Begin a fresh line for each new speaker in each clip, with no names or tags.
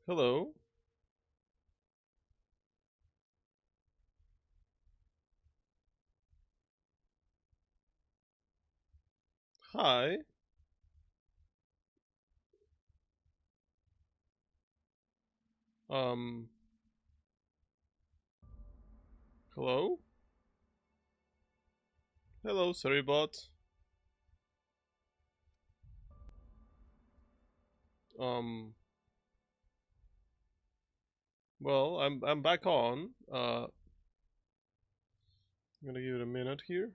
Hello. Hi. Um, Hello. Hello, sorry bot. Um, well, I'm back on. I'm gonna give it a minute here.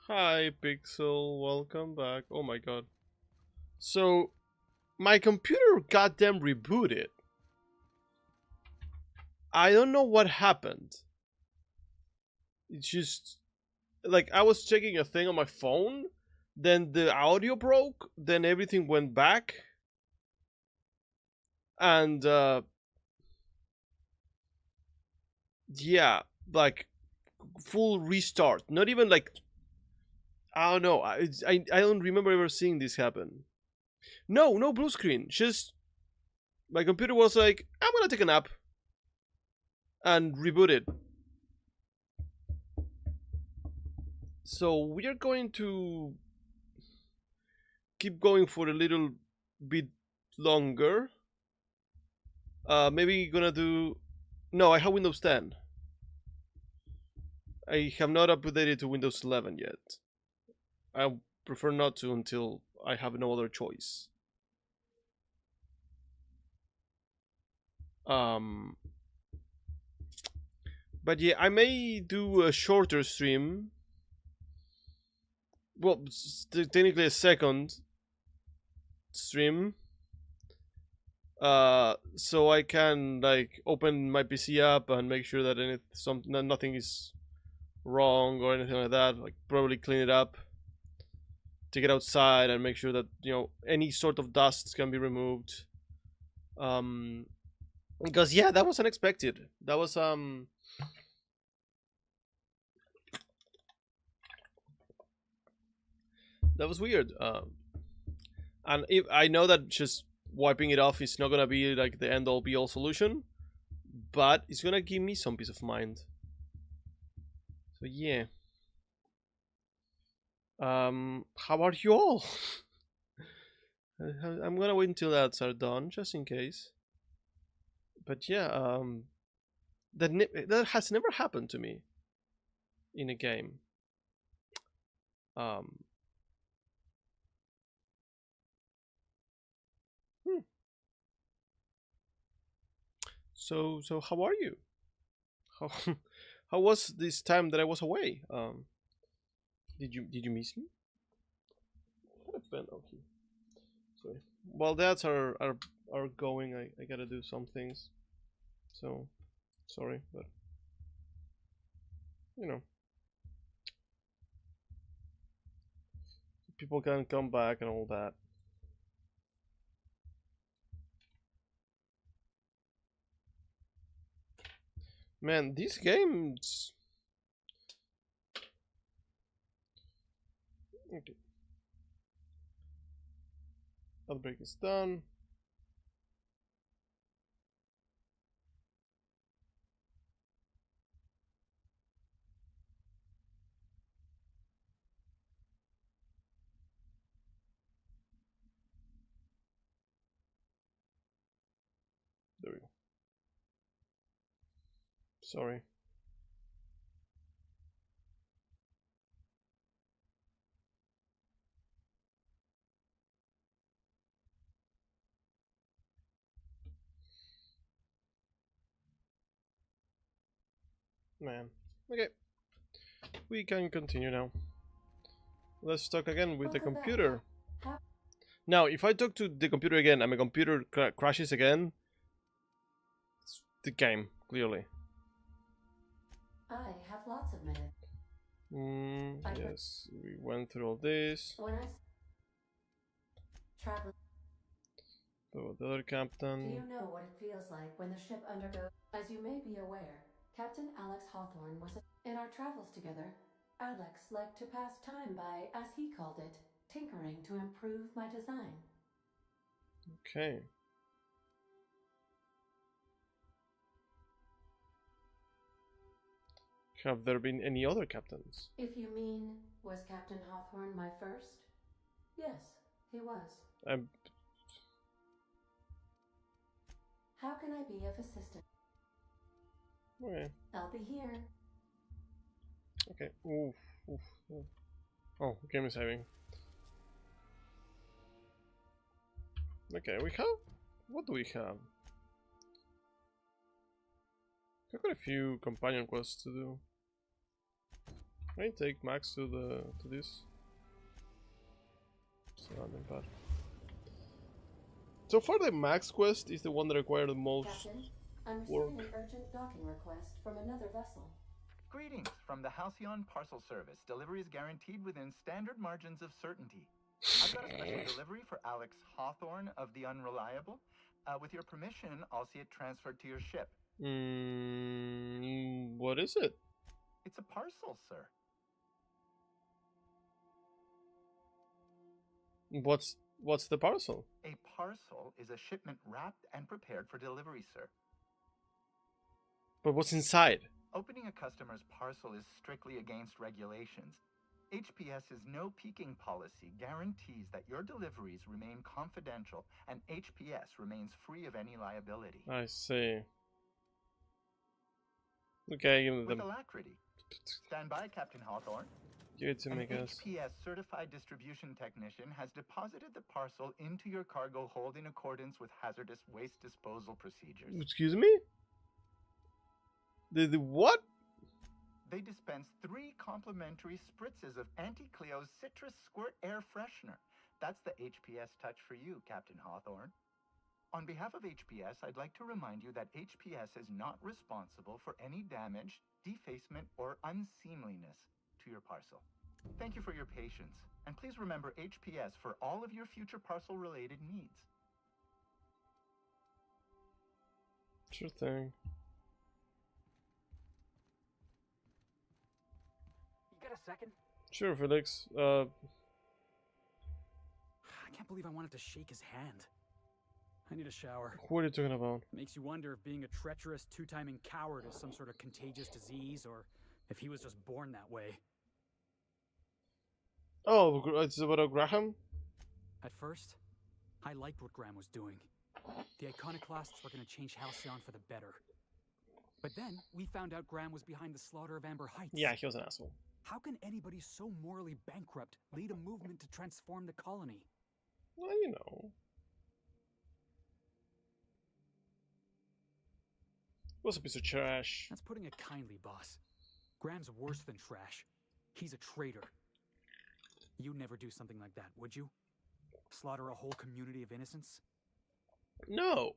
Hi, Pixel. Welcome back. Oh my god. So, my computer goddamn rebooted. I don't know what happened. It's just like I was checking a thing on my phone, then the audio broke, then everything went back, and yeah, like full restart. Not even like I don't know. I don't remember ever seeing this happen. No, no blue screen. Just my computer was like, I'm gonna take a nap and reboot it. So we are going to keep going for a little bit longer. Maybe gonna do. No, I have Windows 10. I have not updated to Windows 11 yet. I prefer not to until I have no other choice. Um, but yeah, I may do a shorter stream. Well, technically a second stream. So I can like open my PC up and make sure that nothing is wrong or anything like that. Like probably clean it up, take it outside, and make sure that any sort of dust can be removed. Um, because yeah, that was unexpected. That was weird. And if I know that just wiping it off is not gonna be like the end all be all solution, but it's gonna give me some peace of mind. So yeah. How are you all? I'm gonna wait until that's are done, just in case. But yeah, that has never happened to me in a game. Um, hmm. So how are you? How how was this time that I was away? Did you miss me? What a pen. Okay, sorry. While that's are going, I gotta do some things. So sorry, but you know, people can come back and all that. Man, these games. Okay, outbreak is done. There we go. Sorry. Man. Okay, we can continue now. Let's talk again with the computer. Now, if I talk to the computer again and my computer crashes again, it's the game, clearly.
I have lots of minutes.
Yes, we went through all this.
When I travel,
So the other
Do you
captain.
know what it feels like when the ship undergoes? As you may be aware, Captain Alex Hawthorne was in our travels together. Alex liked to pass time by, as he called it, tinkering to improve my design.
Okay. Have there been any other captains?
If you mean, was Captain Hawthorne my first? Yes, he was.
I'm.
How can I be of assistance?
Okay.
I'll be here.
Okay. Oof. Oof. Oof. Oh, game is saving. Okay, we have. What do we have? I've got a few companion quests to do. Can I take Max to this? Surrounding pad. So far, the Max quest is the one that required the most
Captain, I'm
work.
receiving an urgent docking request from another vessel.
Greetings from the Halcyon Parcel Service. Delivery is guaranteed within standard margins of certainty. I've got a special delivery for Alex Hawthorne of the Unreliable. With your permission, I'll see it transferred to your ship.
What is it?
It's a parcel, sir.
What's the parcel?
A parcel is a shipment wrapped and prepared for delivery, sir.
But what's inside?
Opening a customer's parcel is strictly against regulations. HPS's no peeking policy guarantees that your deliveries remain confidential and HPS remains free of any liability.
I see. Okay, give
With
them.
alacrity. Stand by, Captain Hawthorne.
Give it to me,
An
guys.
HPS certified distribution technician has deposited the parcel into your cargo hold in accordance with hazardous waste disposal procedures.
Excuse me? The what?
They dispense 3 complimentary spritzes of Anti-Cleo's Citrus Squirt Air Freshener. That's the HPS touch for you, Captain Hawthorne. On behalf of HPS, I'd like to remind you that HPS is not responsible for any damage, defacement, or unseemliness to your parcel. Thank you for your patience, and please remember HPS for all of your future parcel-related needs.
Sure thing.
You got a second?
Sure, Felix.
I can't believe I wanted to shake his hand. I need a shower.
What are you talking about?
Makes you wonder if being a treacherous, two-timing coward is some sort of contagious disease, or if he was just born that way.
Oh, it's about Graham?
At first, I liked what Graham was doing. The iconoclasts were going to change Halcyon for the better. But then, we found out Graham was behind the slaughter of Amber Heights.
Yeah, he was an asshole.
How can anybody so morally bankrupt lead a movement to transform the colony?
Well, you know. Was a piece of trash.
That's putting it kindly, boss. Graham's worse than trash. He's a traitor. You'd never do something like that, would you? Slaughter a whole community of innocents?
No.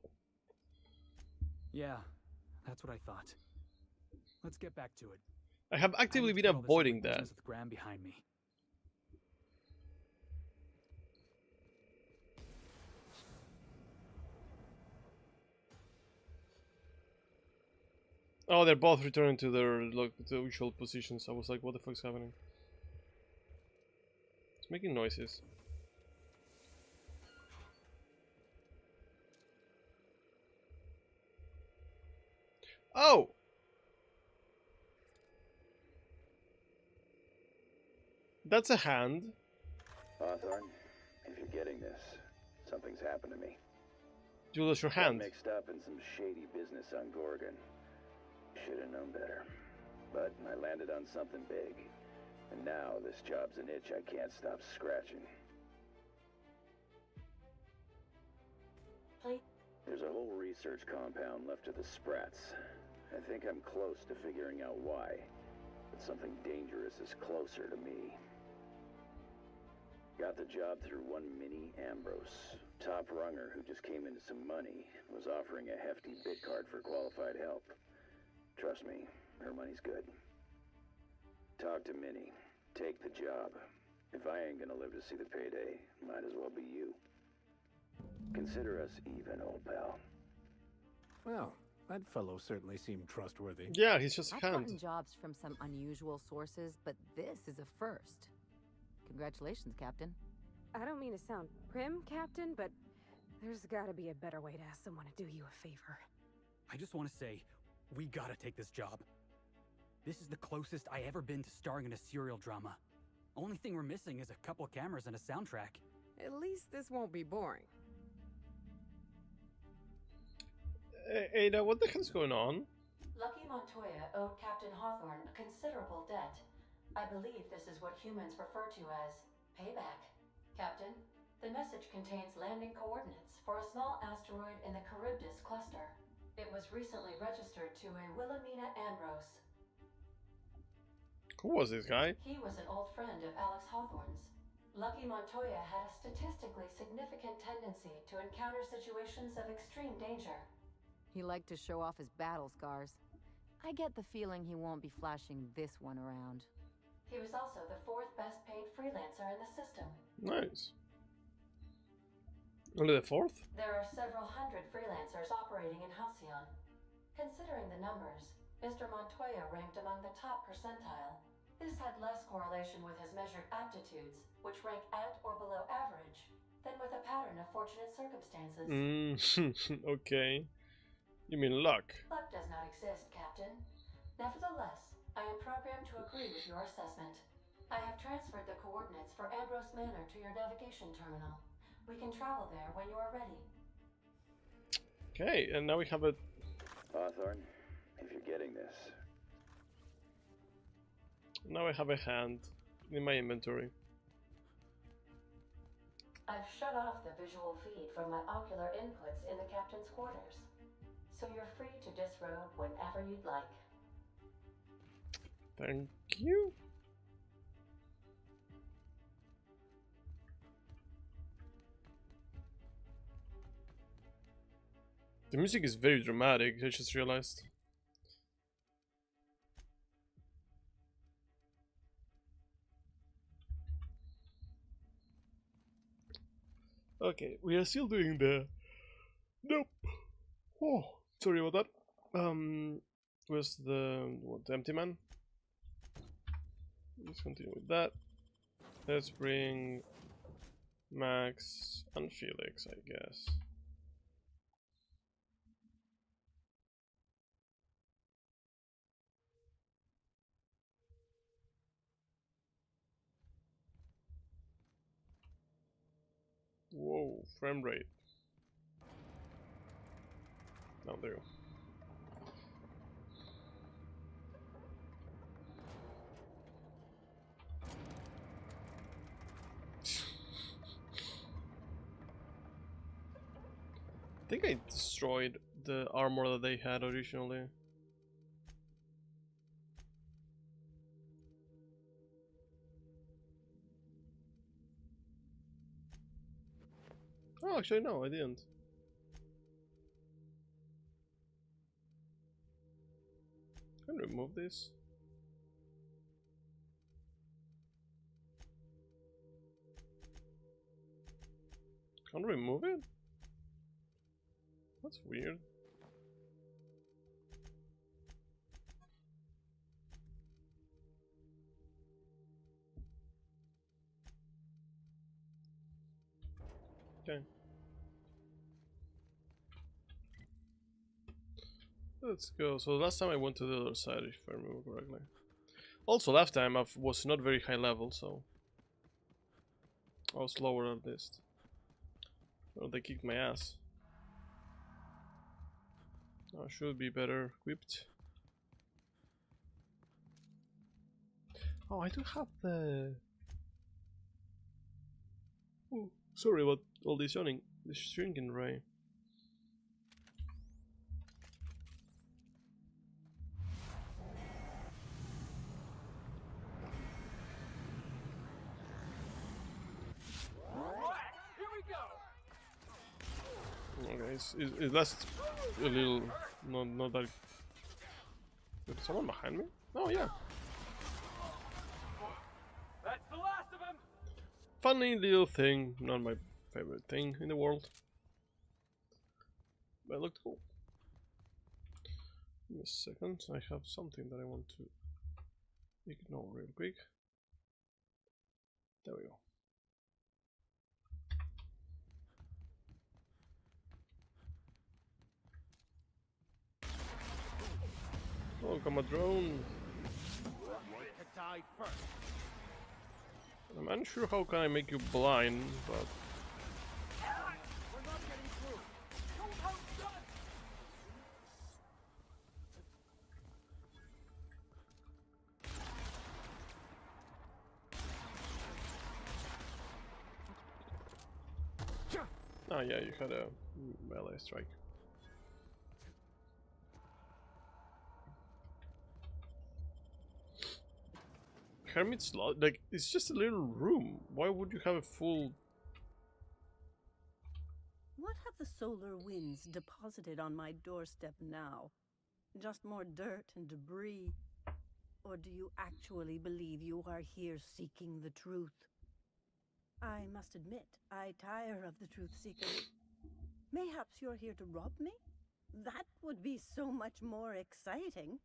Yeah, that's what I thought. Let's get back to it.
I have actively been avoiding that.
With Graham behind me.
Oh, they're both returning to their the usual positions. I was like, what the fuck's happening? It's making noises. Oh! That's a hand.
Hawthorne, if you're getting this, something's happened to me.
You lost your
Got
hand.
mixed up in some shady business on Gorgon. Should have known better. But I landed on something big. And now this job's an itch I can't stop scratching.
Please.
There's a whole research compound left of the Sprats. I think I'm close to figuring out why. But something dangerous is closer to me. Got the job through one Minnie Ambrose. Top runger who just came into some money, was offering a hefty bid card for qualified help. Trust me, her money's good. Talk to Minnie. Take the job. If I ain't gonna live to see the payday, might as well be you. Consider us even, old pal.
Well, that fellow certainly seemed trustworthy.
Yeah, he's just a
I've
hand.
gotten jobs from some unusual sources, but this is a first. Congratulations, Captain.
I don't mean to sound prim, Captain, but there's gotta be a better way to ask someone to do you a favor.
I just want to say, we gotta take this job. This is the closest I ever been to starring in a serial drama. Only thing we're missing is a couple of cameras and a soundtrack.
At least this won't be boring.
Ada, what the hell's going on?
Lucky Montoya owed Captain Hawthorne a considerable debt. I believe this is what humans refer to as payback. Captain, the message contains landing coordinates for a small asteroid in the Charybdis cluster. It was recently registered to a Wilhelmina Ambrose.
Who was this guy?
He was an old friend of Alex Hawthorne's. Lucky Montoya had a statistically significant tendency to encounter situations of extreme danger.
He liked to show off his battle scars. I get the feeling he won't be flashing this one around.
He was also the 4th best paid freelancer in the system.
Nice. Only the 4th?
There are several hundred freelancers operating in Halcyon. Considering the numbers, Mr. Montoya ranked among the top percentile. This had less correlation with his measured aptitudes, which rank at or below average, than with a pattern of fortunate circumstances.
Okay. You mean luck?
Luck does not exist, Captain. Nevertheless, I am programmed to agree with your assessment. I have transferred the coordinates for Ambrose Manor to your navigation terminal. We can travel there when you are ready.
Okay, and now we have a...
Hawthorne, if you're getting this,
Now I have a hand in my inventory.
I've shut off the visual feed from my ocular inputs in the captain's quarters, so you're free to disrobe whenever you'd like.
Thank you. The music is very dramatic, I just realized. Okay, we are still doing the... Nope. Oh, sorry about that. Where's the... what, the empty man? Let's continue with that. Let's bring Max and Felix, I guess. Whoa, frame rate. Oh, there. I think I destroyed the armor that they had originally. Oh, actually no, I didn't. Can I remove this? Can't remove it? That's weird. Okay. Let's go. So last time I went to the other side, if I remember correctly. Also, last time I was not very high level, so I was lower at least. Oh, they kicked my ass. I should be better equipped. Oh, I do have the... Oh, sorry about all this yawning. The shrinking ray. Okay, it lasts a little, not that. Is someone behind me? Oh yeah.
That's the last of him.
Funny little thing, not my favorite thing in the world. That looked cool. Give me a second. I have something that I want to ignore real quick. There we go. Oh, come a drone. I'm unsure how can I make you blind, but oh yeah, you had a melee strike. Hermit's like it's just a little room. Why would you have a full?
What have the solar winds deposited on my doorstep now? Just more dirt and debris? Or do you actually believe you are here seeking the truth? I must admit, I tire of the truth seekers. Mayhaps you're here to rob me? That would be so much more exciting.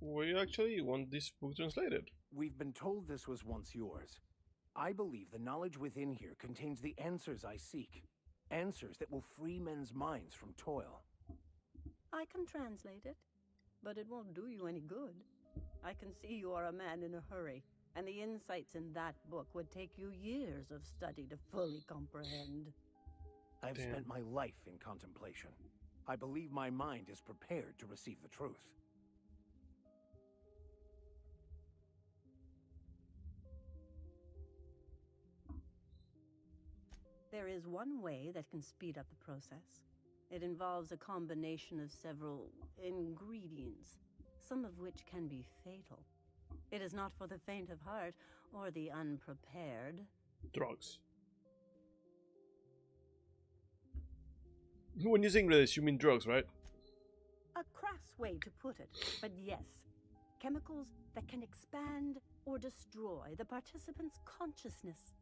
We actually want this book translated.
We've been told this was once yours. I believe the knowledge within here contains the answers I seek. Answers that will free men's minds from toil.
I can translate it, but it won't do you any good. I can see you are a man in a hurry, and the insights in that book would take you years of study to fully comprehend.
I've spent my life in contemplation. I believe my mind is prepared to receive the truth.
There is one way that can speed up the process. It involves a combination of several ingredients, some of which can be fatal. It is not for the faint of heart or the unprepared.
Drugs. When you say English, you mean drugs, right?
A crass way to put it, but yes. Chemicals that can expand or destroy the participant's consciousness.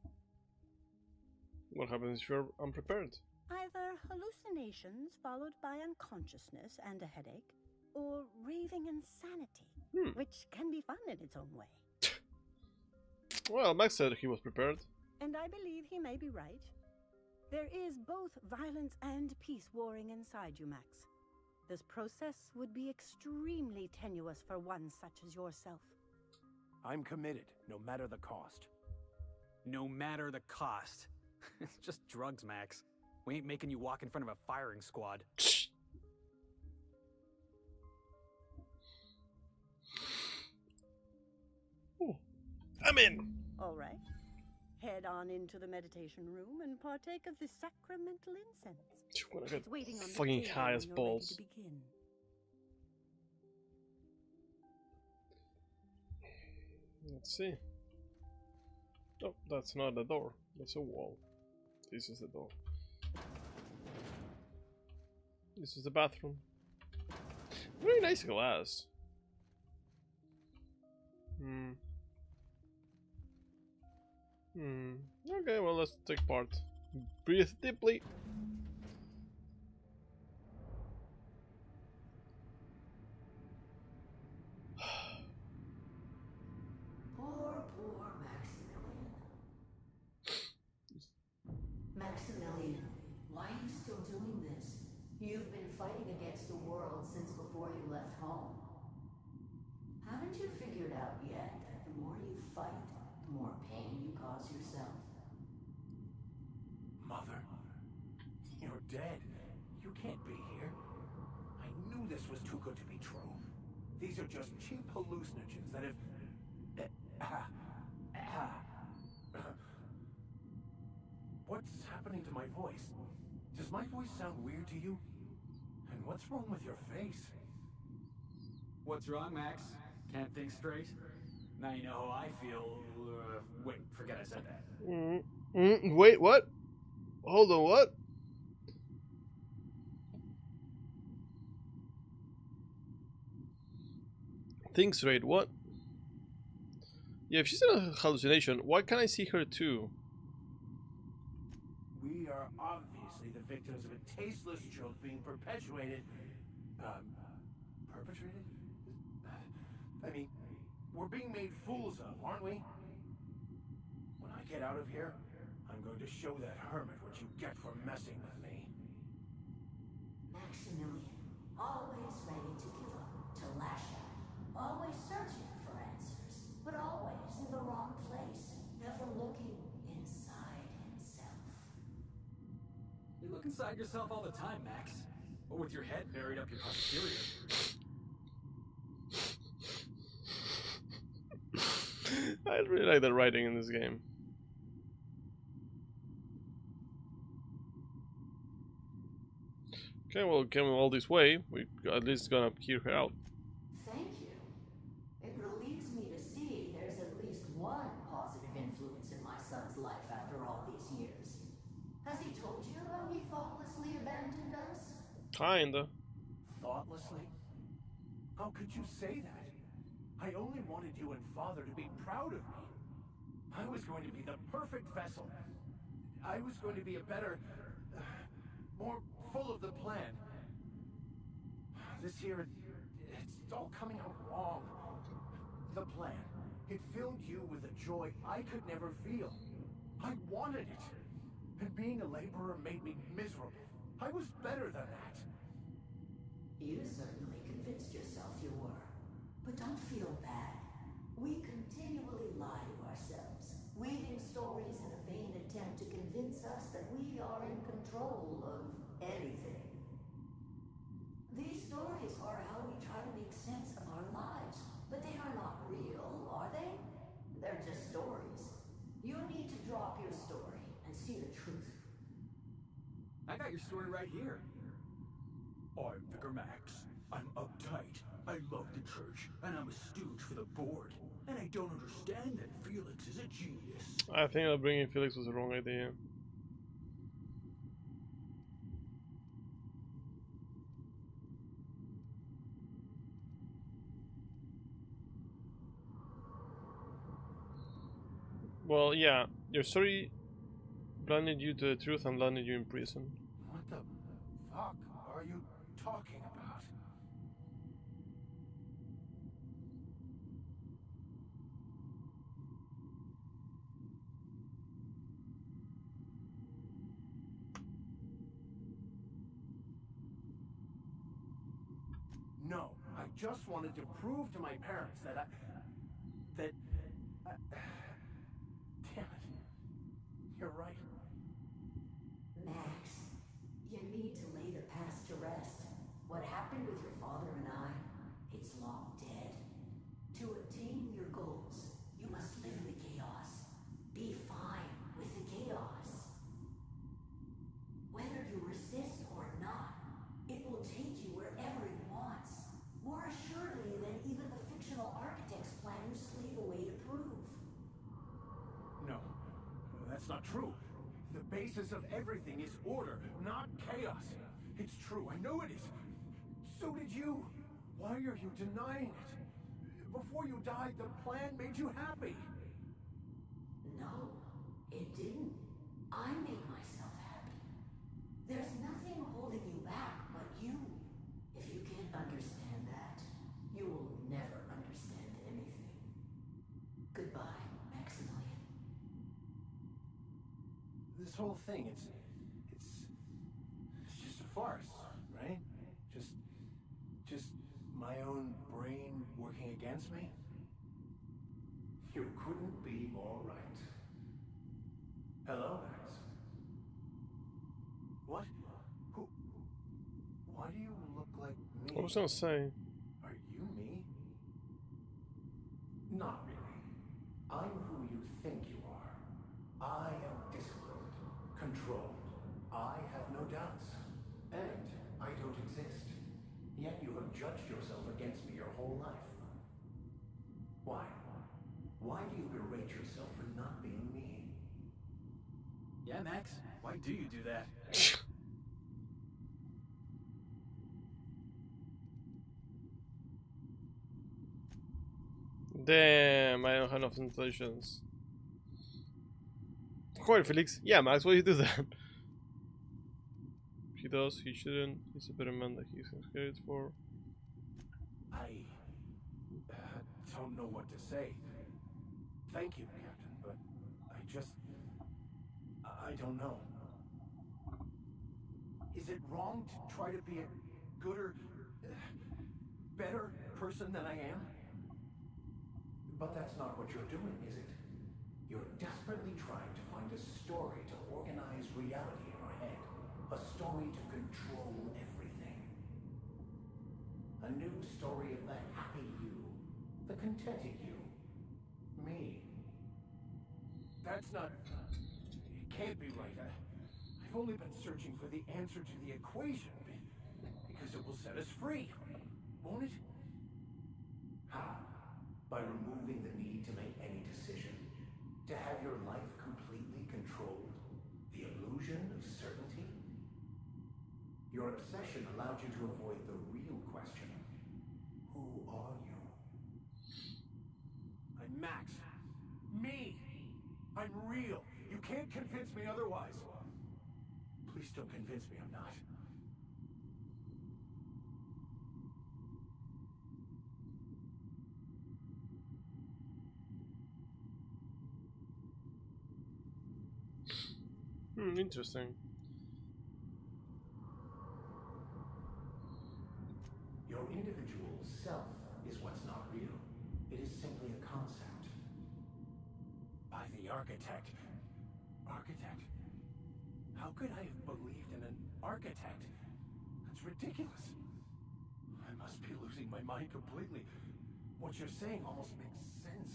What happens if you're unprepared?
Either hallucinations followed by unconsciousness and a headache, or raving insanity, which can be fun in its own way.
Well, Max said he was prepared.
And I believe he may be right. There is both violence and peace warring inside you, Max. This process would be extremely tenuous for one such as yourself.
I'm committed, no matter the cost.
No matter the cost. It's just drugs, Max. We ain't making you walk in front of a firing squad.
Ooh, I'm in.
All right. Head on into the meditation room and partake of the sacramental incense.
When I get
It's waiting on the
fucking
table
high
when
as
you're
balls.
ready to begin.
Let's see. Oh, that's not a door. That's a wall. This is the door. This is the bathroom. Very nice glass. Okay, well, let's take part. Breathe deeply.
Poor Maximilian. Maximilian, why are you still doing this? You've been fighting against the world since before you left home. Haven't you figured out yet that the more you fight, the more pain you cause yourself?
Mother, you're dead. You can't be here. I knew this was too good to be true. These are just cheap hallucinogens that have... What's happening to my voice? Does my voice sound weird to you? And what's wrong with your face?
What's wrong, Max? Can't think straight? Now you know how I feel. Wait, forget I said that.
Wait, what? Hold on, what? Think straight, what? Yeah, if she's in a hallucination, why can't I see her too?
We are obviously the victims of a tasteless joke being perpetuated. Perpetrated? I mean, we're being made fools of, aren't we? When I get out of here, I'm going to show that hermit what you get for messing with me.
Maximilian, always ready to give up, to lash out, always searching for answers, but always in the wrong place, never looking inside himself.
You look inside yourself all the time, Max. Or with your head buried up your posterior.
I really like the writing in this game. Okay, well, came all this way. We at least gonna hear her out.
Thank you. It relieves me to see there's at least one positive influence in my son's life after all these years. Has he told you how he thoughtlessly abandoned us?
Kinda.
Thoughtlessly? How could you say that? I only wanted you and Father to be proud of me. I was going to be the perfect vessel. I was going to be a better, more full of the plan. This here, it's all coming out wrong. The plan, it filled you with a joy I could never feel. I wanted it. And being a laborer made me miserable. I was better than that.
You certainly convinced yourself you were. But don't feel bad. We continually lie to ourselves, weaving stories in a vain attempt to convince us that we are in control of anything. These stories are how we try to make sense of our lives, but they are not real, are they? They're just stories. You need to drop your story and see the truth.
I got your story right here.
I'm Vicar Max. I'm uptight. I love the church, and I'm a stooge for the board. And I don't understand that Felix is a genius.
I think that bringing Felix was the wrong idea. Well, yeah, your story blinded you to the truth and landed you in prison.
What the fuck are you talking about? No, I just wanted to prove to my parents that damn it. You're right.
Max, you need to lay the past to rest. What happened with your father and I, it's long dead. To attain your goals, you must live in the chaos. Be fine with the chaos. Whether you resist or not, it will take you wherever it wants. More assuredly than even the fictional architect's plan you slave away to prove.
No, that's not true. The basis of everything is order, not chaos. It's true, I know it is. So did you. Why are you denying it? Before you died, the plan made you happy.
No, it didn't. I made myself happy. There's nothing holding you back but you. If you can't understand that, you will never understand anything. Goodbye, Maximilian.
This whole thing, it's just a farce, right? Just my own brain working against me? You couldn't be more right. Hello, Max. What? Who? Why do you look like me?
I was gonna say.
Are you me? Not really. I'm who you think you are. I am disciplined, controlled. I have no doubts. And I don't exist. Yet you have judged yourself against me your whole life. Why? Why do you berate yourself for not being me?
Yeah, Max, why do you do that?
Damn, I don't have enough intelligence. Quiet, Felix. Yeah, Max, why do you do that? he does, he shouldn't. He's a better man than he's cared for.
I don't know what to say. Thank you, Captain, but I don't know. Is it wrong to try to be a gooder, better person than I am? But that's not what you're doing, is it? You're desperately trying to find a story to organize reality in your head. A story to control everything. A new story of the happy you. The contented you. Me. That's not... It can't be right. I've only been searching for the answer to the equation. Because it will set us free. Won't it? How? By removing the need to make any decision. To have your life completely controlled. The illusion of certainty. Your obsession allowed you to avoid the real question. Who are you? I'm Max. Me! I'm real. You can't convince me otherwise. Please don't convince me I'm not.
Interesting.
Your individual self is what's not real. It is simply a concept. By the architect. Architect? How could I have believed in an architect? That's ridiculous. I must be losing my mind completely. What you're saying almost makes sense.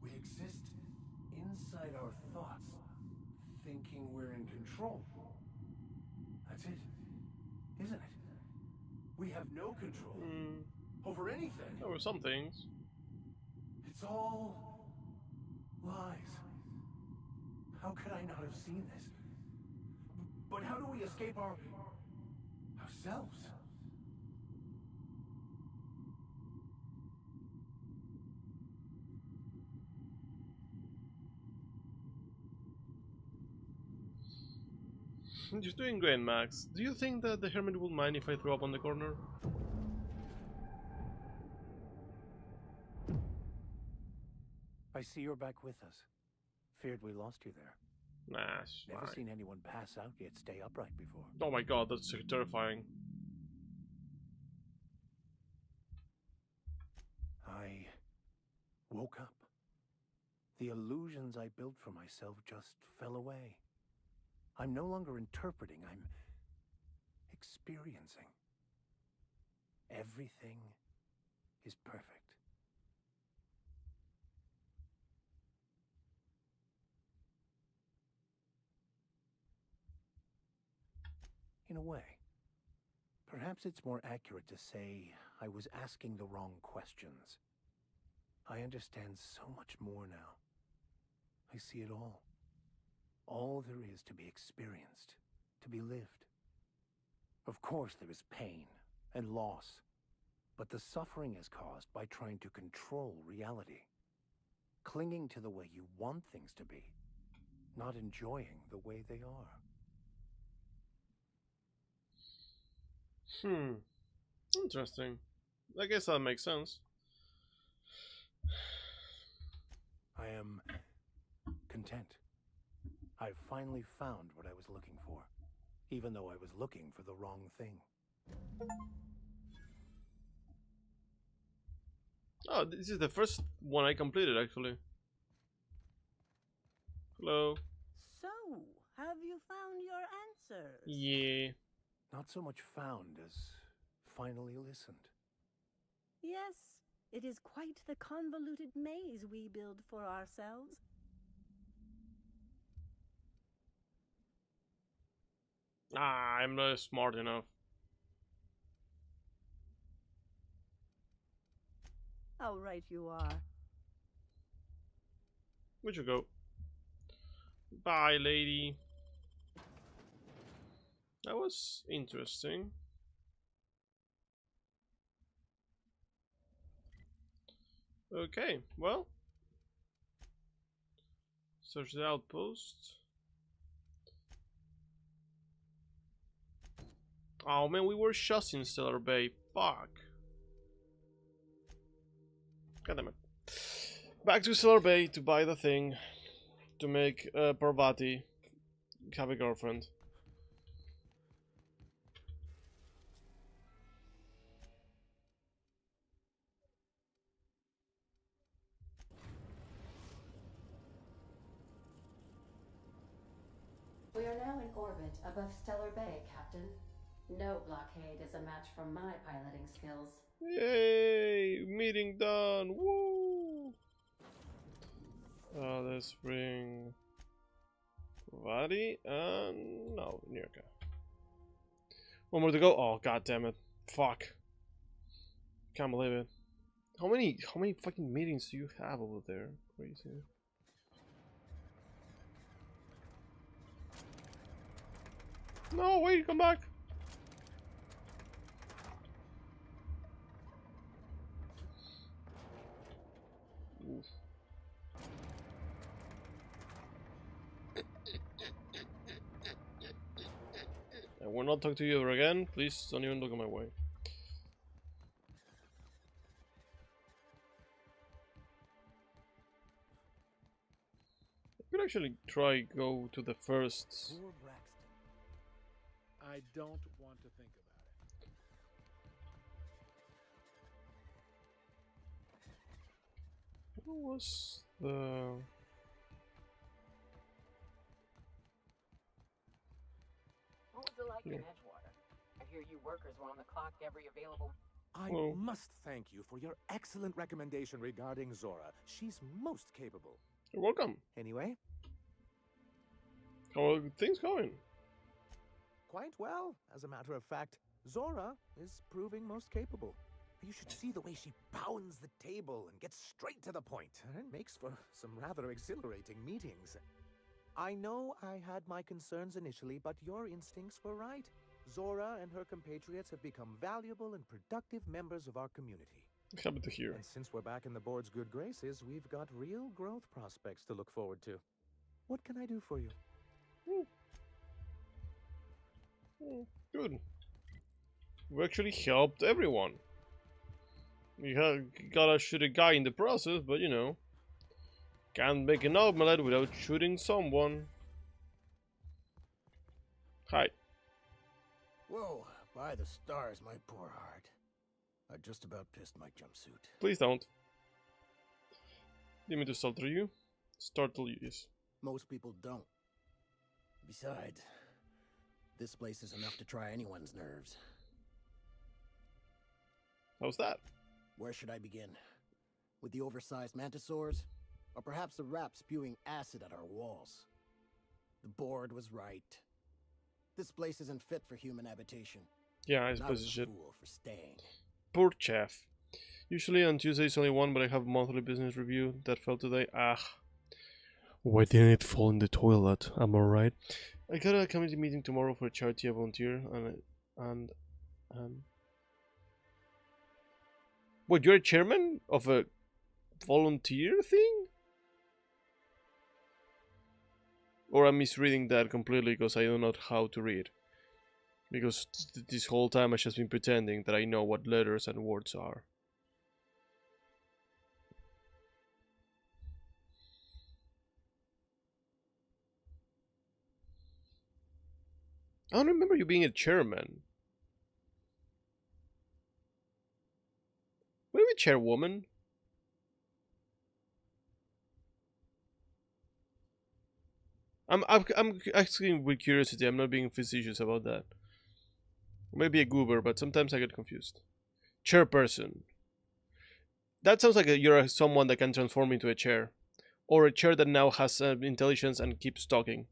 We exist inside our thoughts, thinking we're in control. That's it, isn't it? We have no control over anything.
There were some things.
It's all lies. How could I not have seen this? But how do we escape ourselves?
You're doing great, Max. Do you think that the hermit will mind if I throw up on the corner?
I see you're back with us. Feared we lost you there.
Nah, it's
Never
fine.
seen anyone pass out yet stay upright before.
Oh my god, that's so terrifying.
I woke up. The illusions I built for myself just fell away. I'm no longer interpreting, I'm experiencing. Everything is perfect. In a way. Perhaps it's more accurate to say I was asking the wrong questions. I understand so much more now. I see it all. All there is to be experienced, to be lived. Of course there is pain and loss, but the suffering is caused by trying to control reality, clinging to the way you want things to be, not enjoying the way they are.
Interesting. I guess that makes sense.
I am content. I've finally found what I was looking for, even though I was looking for the wrong thing.
Oh, this is the first one I completed, actually. Hello.
So, have you found your answers?
Yeah.
Not so much found as finally listened.
Yes, it is quite the convoluted maze we build for ourselves.
Ah, I'm not smart enough.
How right you are.
Where'd you go? Bye, lady. That was interesting. Okay, well. Search the outpost. Oh man, we were just in Stellar Bay. Fuck. God damn it. Back to Stellar Bay to buy the thing to make Parvati have a girlfriend.
We are now in orbit above Stellar Bay, Captain. No blockade is a match for my piloting skills.
Yay! Meeting done! Woo! Let's bring Parvati and no, Nirka. One more to go. Oh god damn it! Fuck! Can't believe it. How many fucking meetings do you have over there? Crazy. No, wait, come back. Oof. I will not talk to you ever again. Please don't even look at my way. I could actually try go to the first.
Poor Braxton. I don't want to think about it.
What was the?
What was it like in
Here.
Edgewater? I hear you workers were on the clock every available...
I
Well-
must thank you for your excellent recommendation regarding Zora. She's most capable.
You're welcome.
Anyway,
How are things going?
quite well. As a matter of fact, Zora is proving most capable. You should see the way she pounds the table and gets straight to the point. It makes for some rather exhilarating meetings. I know I had my concerns initially, but your instincts were right. Zora and her compatriots have become valuable and productive members of our community.
Happy to hear.
And since we're back in the board's good graces, we've got real growth prospects to look forward to. What can I do for you?
Good. We actually helped everyone. We gotta shoot a guy in the process, but you know, can't make an omelette without shooting someone. Hi.
Whoa, by the stars, my poor heart. I just about pissed my jumpsuit.
Please don't. Didn't mean to startle you. Startle you, yes.
Most people don't. Besides, this place is enough to try anyone's nerves.
How's that?
Where should I begin? With the oversized mantisaurs? Or perhaps the rats spewing acid at our walls? The board was right. This place isn't fit for human habitation.
Yeah, I
And I
suppose
was
it
a
should.
fool for staying.
Poor chef. Usually on Tuesdays only one, but I have monthly business review that fell today. Ah. Why didn't it fall in the toilet? Am I right? I got a committee meeting tomorrow for a charity I volunteer and What, you're a chairman of a volunteer thing? Or I'm misreading that completely because I don't know how to read. Because this whole time I've just been pretending that I know what letters and words are. I don't remember you being a chairman. Were you a chairwoman? I'm asking with curiosity. I'm not being facetious about that. Maybe a goober, but sometimes I get confused. Chairperson. That sounds like you're someone that can transform into a chair, or a chair that now has intelligence and keeps talking,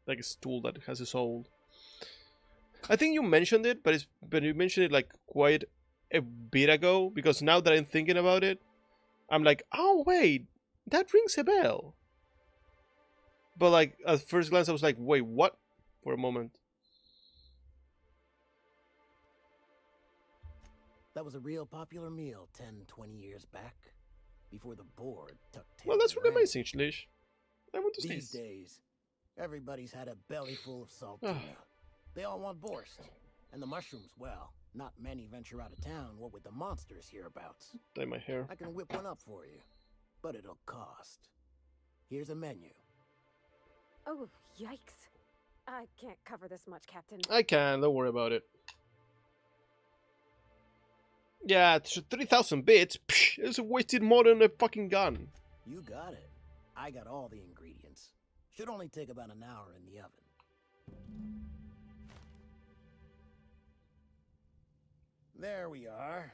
like a stool that has a soul. I think you mentioned it, but you mentioned it like quite a bit ago. Because now that I'm thinking about it, I'm like, oh wait, that rings a bell. But like at first glance, I was like, wait, what? For a moment.
That was a real popular meal 10, 20 years back. Before the board tucked tail
Well, that's
and
really
ran.
amazing, Shlish. I want to
These
taste.
days, everybody's had a belly full of salt tuna. They all want borscht. And the mushrooms, well, not many venture out of town, what with the monsters hereabouts.
Dye my hair.
I can whip one up for you, but it'll cost. Here's a menu.
Oh, yikes. I can't cover this much, Captain.
I can, don't worry about it. Yeah, it's 3,000 bits. Psh, it's wasted more than a fucking gun.
You got it. I got all the ingredients. Should only take about an hour in the oven. There we are.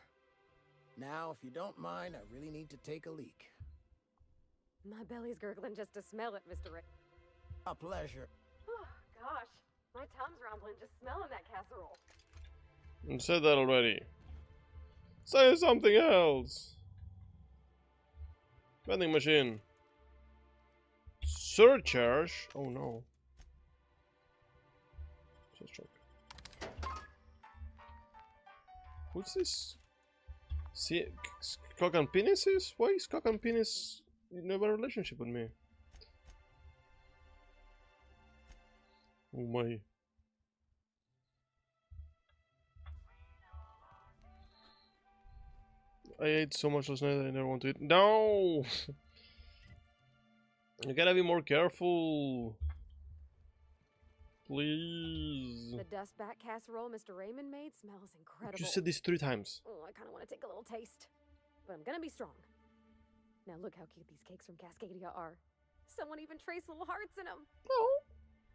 Now, if you don't mind, I really need to take a leak.
My belly's gurgling just to smell it, Mr. Ray.
A pleasure.
Oh, gosh. My tum's rumbling just smelling that casserole.
You said that already. Say something else. Vending machine. Surcharge? Oh no. Who's this? See, Cock and Penis is? Why is Cock and Penis in a relationship with me? Oh my. I ate so much last night that I never want to eat. No! You gotta be more careful. Please.
The dustback casserole Mr. Raymond made smells incredible.
You said this 3 times.
Oh, I kind of want to take a little taste. But I'm gonna be strong. Now look how cute these cakes from Cascadia are. Someone even traced little hearts in them.
Oh.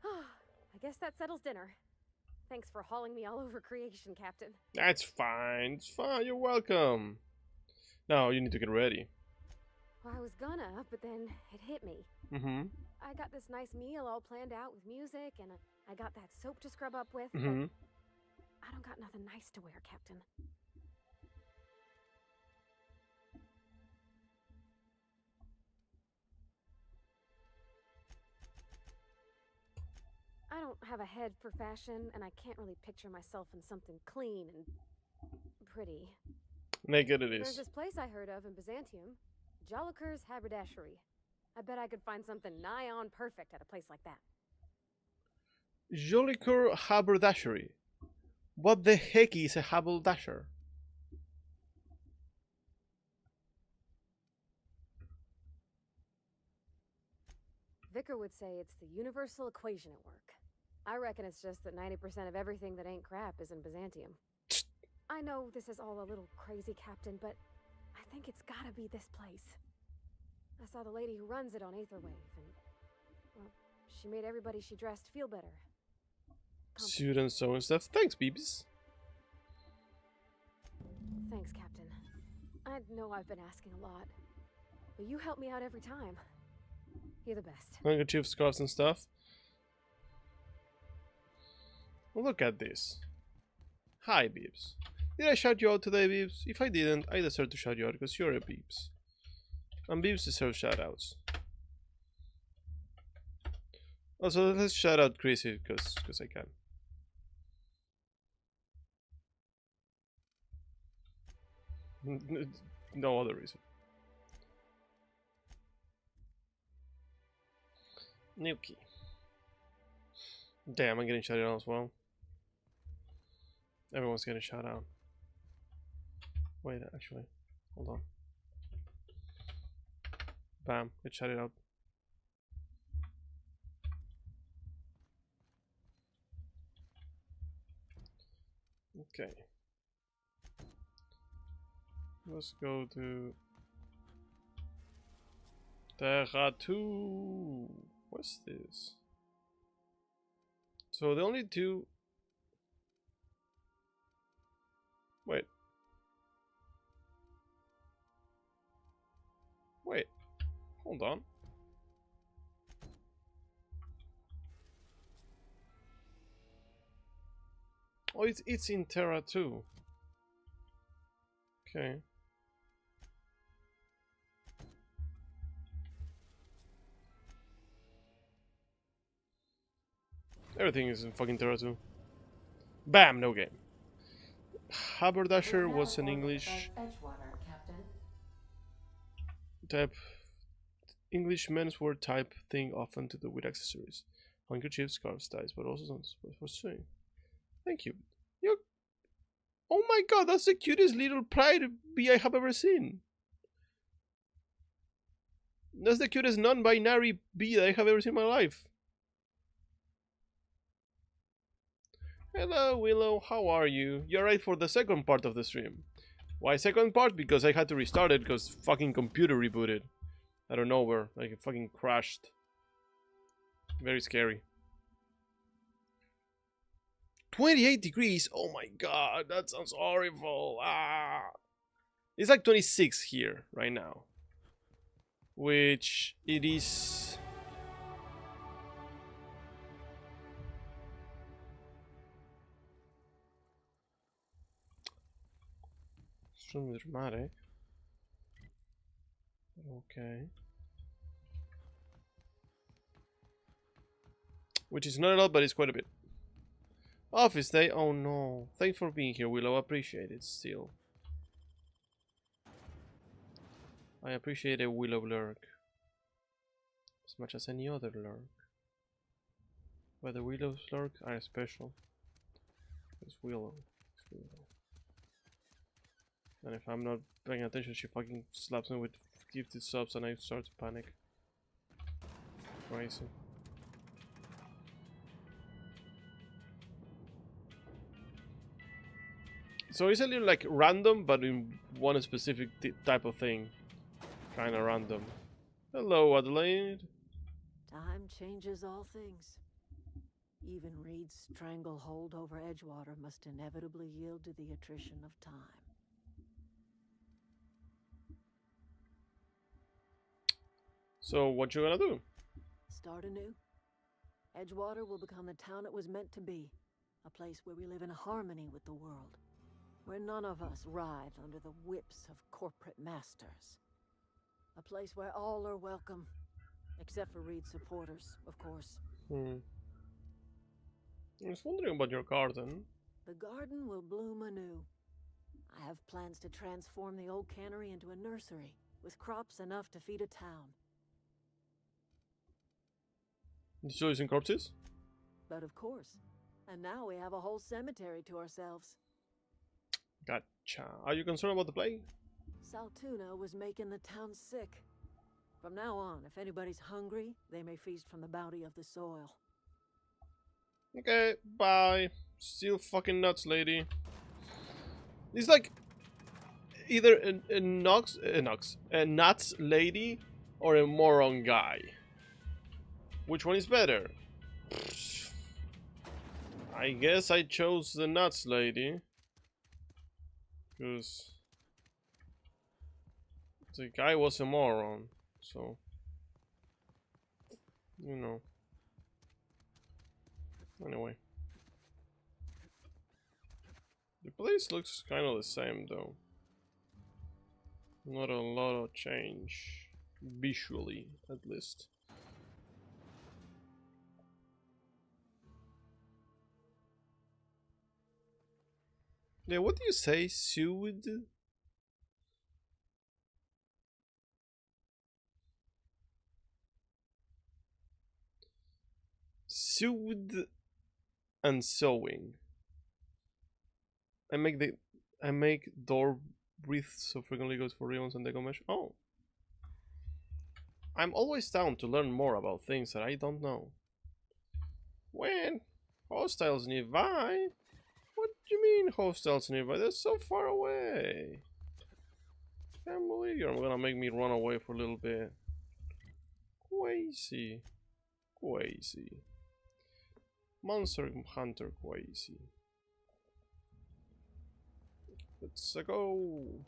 I guess that settles dinner. Thanks for hauling me all over creation, Captain.
That's fine. It's fine. You're welcome. Now you need to get ready.
Well, I was gonna, but then it hit me.
Mm-hmm.
I got this nice meal all planned out with music, and I got that soap to scrub up with,
Mm-hmm.
but I don't got nothing nice to wear, Captain. I don't have a head for fashion, and I can't really picture myself in something clean and pretty.
Naked it
There's
is.
this place I heard of in Byzantium, Jolicoeur's Haberdashery. I bet I could find something nigh on perfect at a place like that.
Jolicoeur haberdashery. What the heck is a haberdasher?
Vicar would say it's the universal equation at work. I reckon it's just that 90% of everything that ain't crap is in Byzantium. I know this is all a little crazy, Captain, but I think it's gotta be this place. I saw the lady who runs it on Aetherwave, and, well, she made everybody she dressed feel better.
Suit and so and stuff. Thanks, Beebs.
Thanks, Captain. I know I've been asking a lot, but you help me out every time. You're the best.
Handkerchief, scarves and stuff. Well, look at this. Hi, Beebs. Did I shout you out today, Beebs? If I didn't, I deserve to shout you out because you're a Beebs. And Beebs deserve shoutouts. Also, let's shout out Chrissy because I can. No other reason. New key. Damn, I'm getting shouted out as well. Everyone's getting shouted out. Wait, actually, hold on. Bam, get shouted out. Okay. Let's go to Terra 2. What's this? So the only two. Wait. Wait. Hold on. Oh, it's in Terra 2. Okay. Everything is in fucking Terra 2. Bam, no game. Haberdasher was an English
Edgewater, Captain.
type, English menswear type thing, often to do with accessories, handkerchiefs, scarves, ties, but also some for sewing. Thank you. You. Oh my god, that's the cutest little pride bee I have ever seen. That's the cutest non-binary bee that I have ever seen in my life. Hello, Willow. How are you? You're right for the second part of the stream. Why second part? Because I had to restart it because fucking computer rebooted. I don't know where. Like it fucking crashed. Very scary. 28 degrees? Oh my god, that sounds horrible. Ah. It's like 26 here right now. Which it is... extremely dramatic. Okay. Which is not a lot, but it's quite a bit. Office day? Oh no. Thanks for being here, Willow. I appreciate it still. I appreciate a Willow lurk as much as any other lurk. But the Willow's lurk are special. It's Willow. It's Willow. And if I'm not paying attention, she fucking slaps me with gifted subs and I start to panic. Crazy. So it's a little like random, but in one specific type of thing. Kinda random. Hello, Adelaide.
Time changes all things. Even Reed's stranglehold over Edgewater must inevitably yield to the attrition of time.
So what you gonna do?
Start anew. Edgewater will become the town it was meant to be. A place where we live in harmony with the world. Where none of us writhe under the whips of corporate masters. A place where all are welcome. Except for Reed supporters, of course.
I was wondering about your garden.
The garden will bloom anew. I have plans to transform the old cannery into a nursery, with crops enough to feed a town.
So using corpses?
But of course. And now we have a whole cemetery to ourselves.
Gotcha. Are you concerned about the plague?
Saltuna was making the town sick. From now on, if anybody's hungry, they may feast from the bounty of the soil.
Okay, bye. Still fucking nuts, lady. It's like either a nuts lady or a moron guy. Which one is better? I guess I chose the nuts lady. Because the guy was a moron. So, you know. Anyway. The place looks kind of the same though. Not a lot of change. Visually, at least. Yeah, what do you say? Sued? Sued and sewing. I make door wreaths so frequently goes for ribbons and deco mesh. Oh. I'm always down to learn more about things that I don't know. When? Hostiles nearby? What do you mean hostiles nearby? They're so far away. Can't believe you're gonna make me run away for a little bit. Crazy. Crazy. Monster Hunter crazy. Let's go.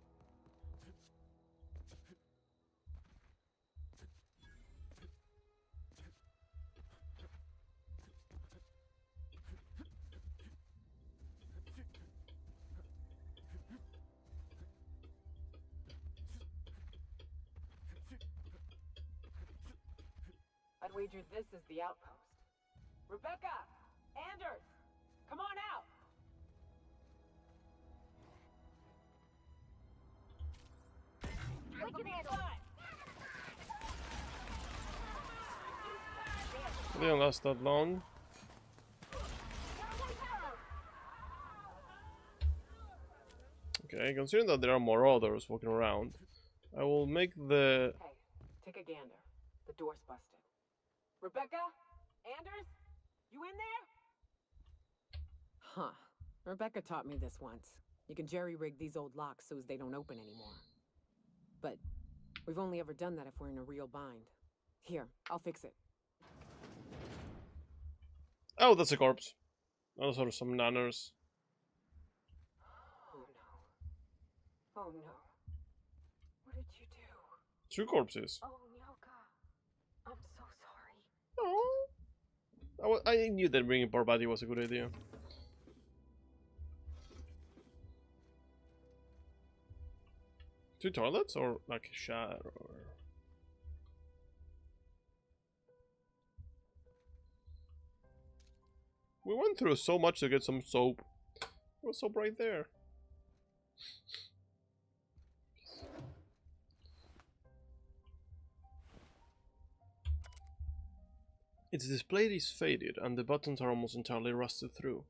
I'd wager this is the outpost. Rebecca! Anders! Come on out!
I didn't last that long. Okay, considering that there are more others walking around, I will make the...
Hey, take a gander. The door's busted. Rebecca? Anders? You in there? Huh. Rebecca taught me this once. You can jerry-rig these old locks so as they don't open anymore. But we've only ever done that if we're in a real bind. Here, I'll fix it.
Oh, that's a corpse. Those are some nanners.
Oh no. Oh no. What did you do?
2 corpses.
Oh, Nyoka. I'm so sorry.
Oh. I knew that bringing Barbati was a good idea. Two toilets or like a shower? We went through so much to get some soap. There was soap right there. Its display is faded and the buttons are almost entirely rusted through,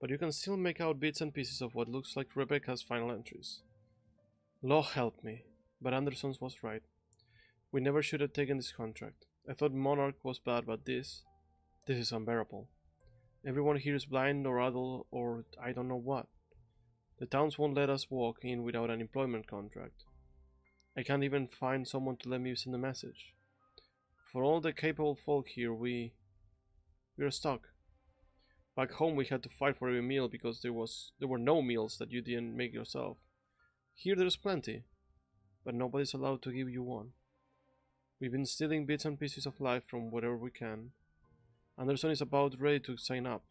but you can still make out bits and pieces of what looks like Rebecca's final entries. Law help me, but Anderson's was right. We never should have taken this contract. I thought Monarch was bad, but this is unbearable. Everyone here is blind or idle or I don't know what. The towns won't let us walk in without an employment contract. I can't even find someone to let me send a message. For all the capable folk here, we're stuck. Back home we had to fight for every meal because there were no meals that you didn't make yourself. Here there's plenty, but nobody's allowed to give you one. We've been stealing bits and pieces of life from wherever we can. Anderson is about ready to sign up,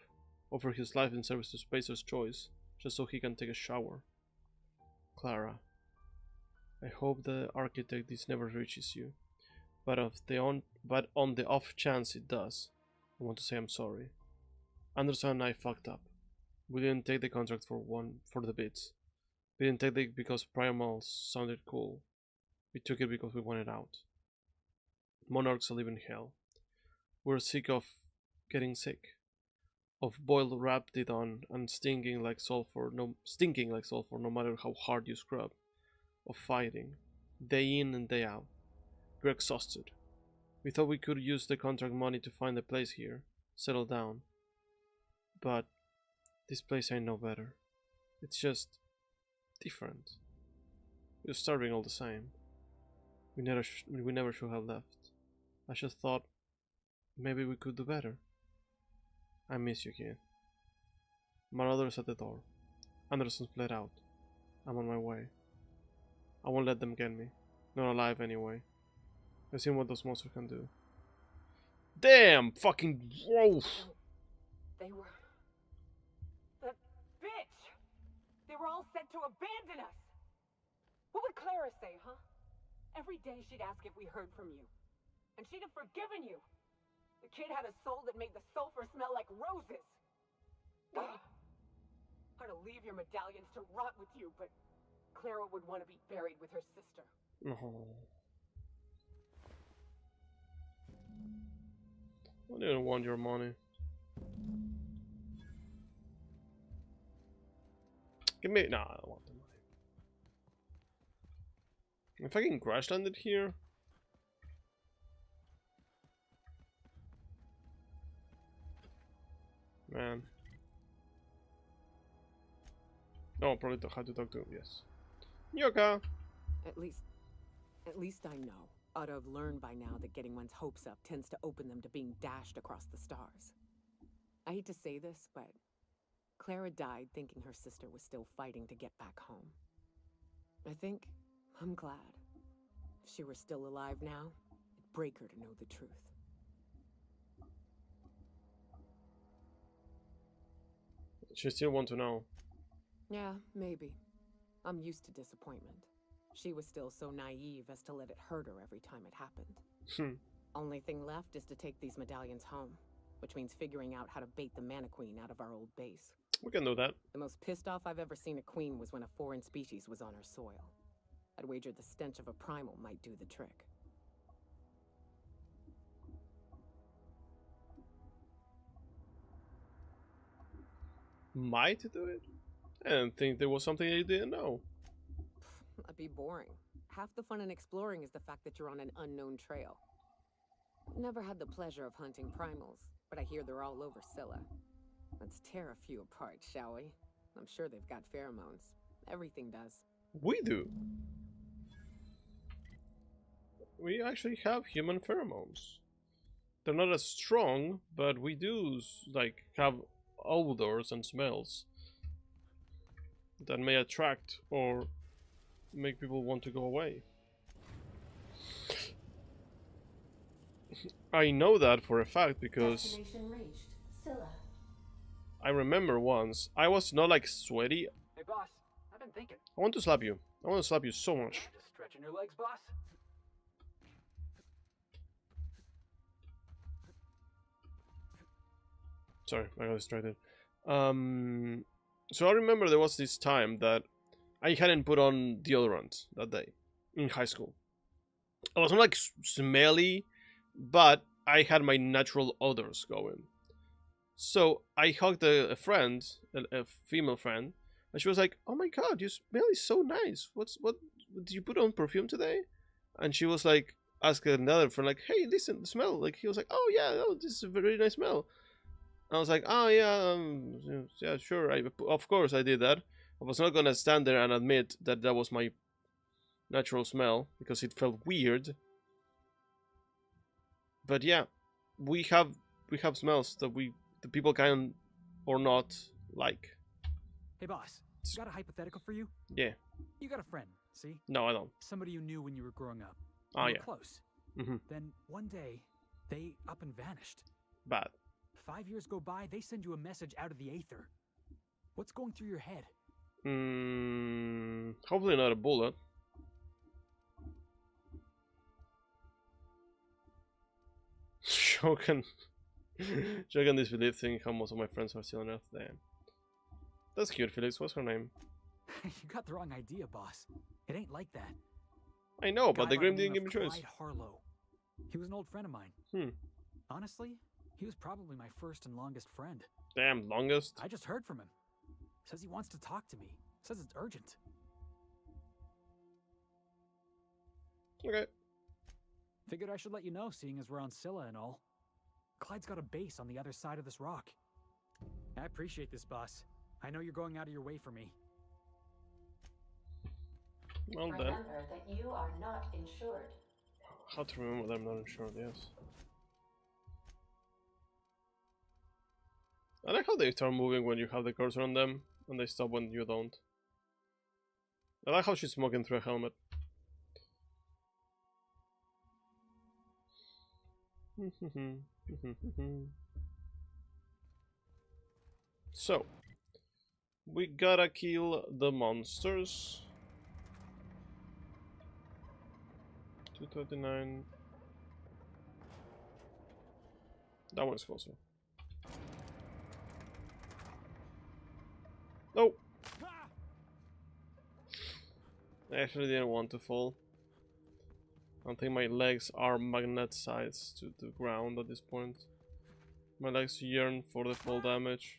offer his life in service to Spacer's Choice, just so he can take a shower. Clara, I hope the architect this never reaches you, but on the off chance it does, I want to say I'm sorry. Anderson and I fucked up. We didn't take the contract for the bits. We didn't take it because Primals sounded cool. We took it because we wanted out. Monarchs live in hell. We're sick of getting sick. Of boiled raptidon and stinking like sulfur no matter how hard you scrub. Of fighting, day in and day out. We're exhausted. We thought we could use the contract money to find a place here, settle down. But this place ain't no better. It's just different. We're starving all the same. We never should have left. I just thought maybe we could do better. I miss you, kid. Marauders at the door. Anderson's played out. I'm on my way. I won't let them get me. Not alive anyway. I've seen what those monsters can do. Damn! Fucking... Whoa!
They were... That bitch! They were all set to abandon us! What would Clara say, huh? Every day she'd ask if we heard from you. And she'd have forgiven you. The kid had a soul that made the sulfur smell like roses. Hard to leave your medallions to rot with you, but Clara would want to be buried with her sister.
Oh. I didn't want your money. Give me... Nah, I don't want the money. If I can crash land it here... Man. No, probably have to talk to him, yes. Nyoka!
At least I know. Ought to have learned by now that getting one's hopes up tends to open them to being dashed across the stars. I hate to say this, but Clara died thinking her sister was still fighting to get back home. I think I'm glad. If she were still alive now, it'd break her to know the truth.
She still want to know.
Yeah, maybe. I'm used to disappointment. She was still so naive as to let it hurt her every time it happened. Only thing left is to take these medallions home, which means figuring out how to bait the Mana Queen out of our old base.
We can do that.
The most pissed off I've ever seen a queen was when a foreign species was on her soil. I'd wager the stench of a primal might do the trick.
Might do it? I didn't think there was something you didn't know.
not be boring. Half the fun in exploring is the fact that you're on an unknown trail. Never had the pleasure of hunting primals, but I hear they're all over Scylla. Let's tear a few apart, shall we? I'm sure they've got pheromones. Everything does.
We do. We actually have human pheromones. They're not as strong, but we do like have odors and smells that may attract or make people want to go away. I know that for a fact because
Destination reached. Scylla.
I remember once I was not like sweaty.
Hey, boss, I've been thinking.
I want to slap you. I want to slap you so much.
Just stretching your legs, boss?
Sorry, I got distracted. So I remember there was this time that I hadn't put on deodorant that day in high school. I wasn't like smelly, but I had my natural odors going. So I hugged a friend, a female friend, and she was like, "Oh my god, your smell is so nice. What did you put on perfume today?" And she was like, asking another friend, like, "Hey, listen, the smell." Like he was like, "Oh yeah, oh, this is a very nice smell." I was like, "Oh yeah, yeah, sure. Of course I did that. I was not gonna stand there and admit that that was my natural smell because it felt weird. But yeah, we have smells that the people can or not like."
Hey, boss, got a hypothetical for you?
Yeah.
You got a friend, see?
No, I don't.
Somebody you knew when you were growing up.
Oh
You were
yeah.
close.
Mm-hmm.
Then one day, they up and vanished.
Bad.
5 years go by, they send you a message out of the aether. What's going through your head?
Hopefully not a bullet. Shogun disbelief thinking how most of my friends are still on Earth. Damn. That's cute, Felix. What's her name?
You got the wrong idea, boss. It ain't like that.
I know, but the
Guy by
Grim
name
didn't give me
of
choice.
Clyde Harlow. He was an old friend of mine. Honestly, he was probably my first and longest friend.
Damn, longest.
I just heard from him. Says he wants to talk to me. Says it's urgent.
Okay.
Figured I should let you know, seeing as we're on Scylla and all. Clyde's got a base on the other side of this rock. I appreciate this, boss. I know you're going out of your way for me.
Well then.
Remember that you are not insured.
How to remember that I'm not insured, yes. I like how they start moving when you have the cursor on them, and they stop when you don't. I like how she's smoking through a helmet. So, we gotta kill the monsters. 239. That one's closer. No! I actually didn't want to fall. I don't think my legs are magnetized to the ground at this point. My legs yearn for the fall damage.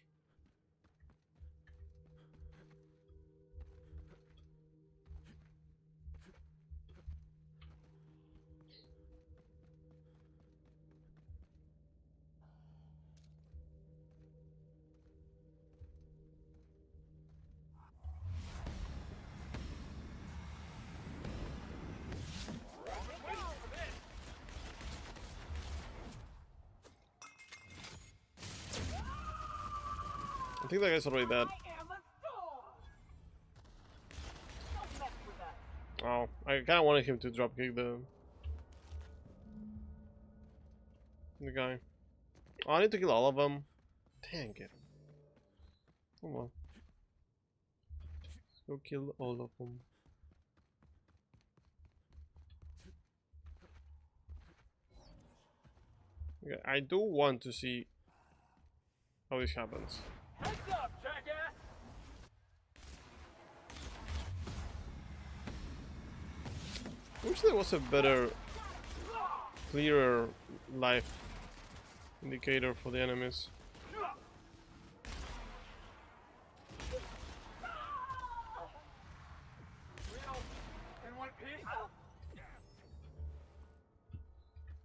I think that guy's already dead. Oh, I kinda wanted him to drop kick the guy. Oh, I need to kill all of them. Dang it. Come on. Go kill all of them. Okay, I do want to see how this happens.
Heads up, jackass!
I wish there was a better, clearer life indicator for the enemies.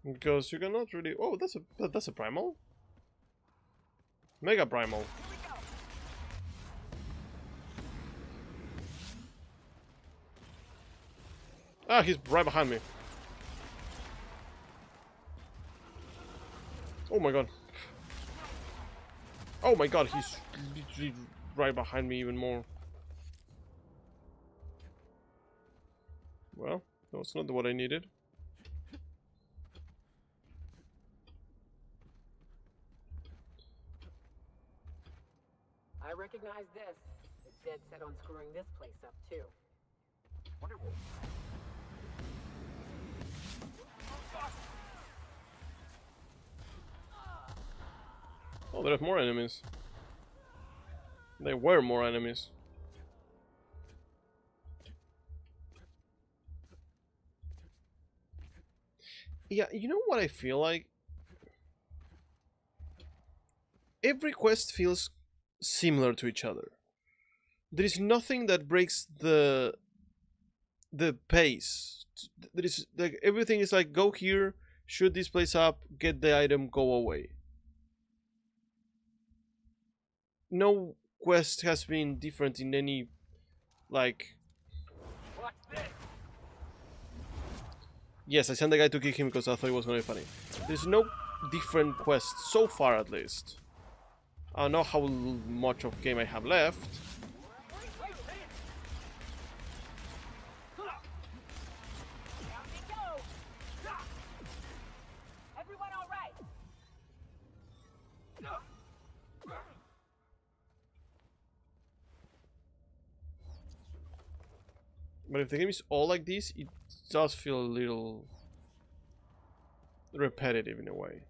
Because you cannot really. Oh, that's a primal. Mega primal. Ah, he's right behind me. Oh my god. Oh my god, he's literally right behind me even more. Well, that's not what I needed.
I recognize this. It's dead set on screwing this place up, too.
Oh, there's more enemies. There were more enemies. Yeah, you know what I feel like? Every quest feels similar to each other. There is nothing that breaks the pace. There is like everything is like go here, shoot this place up, get the item, go away. No quest has been different in any like. Yes, I sent the guy to kick him because I thought it was gonna be funny. There's no different quest so far, at least. I don't know how much of game I have left. But if the game is all like this, it does feel a little repetitive in a way.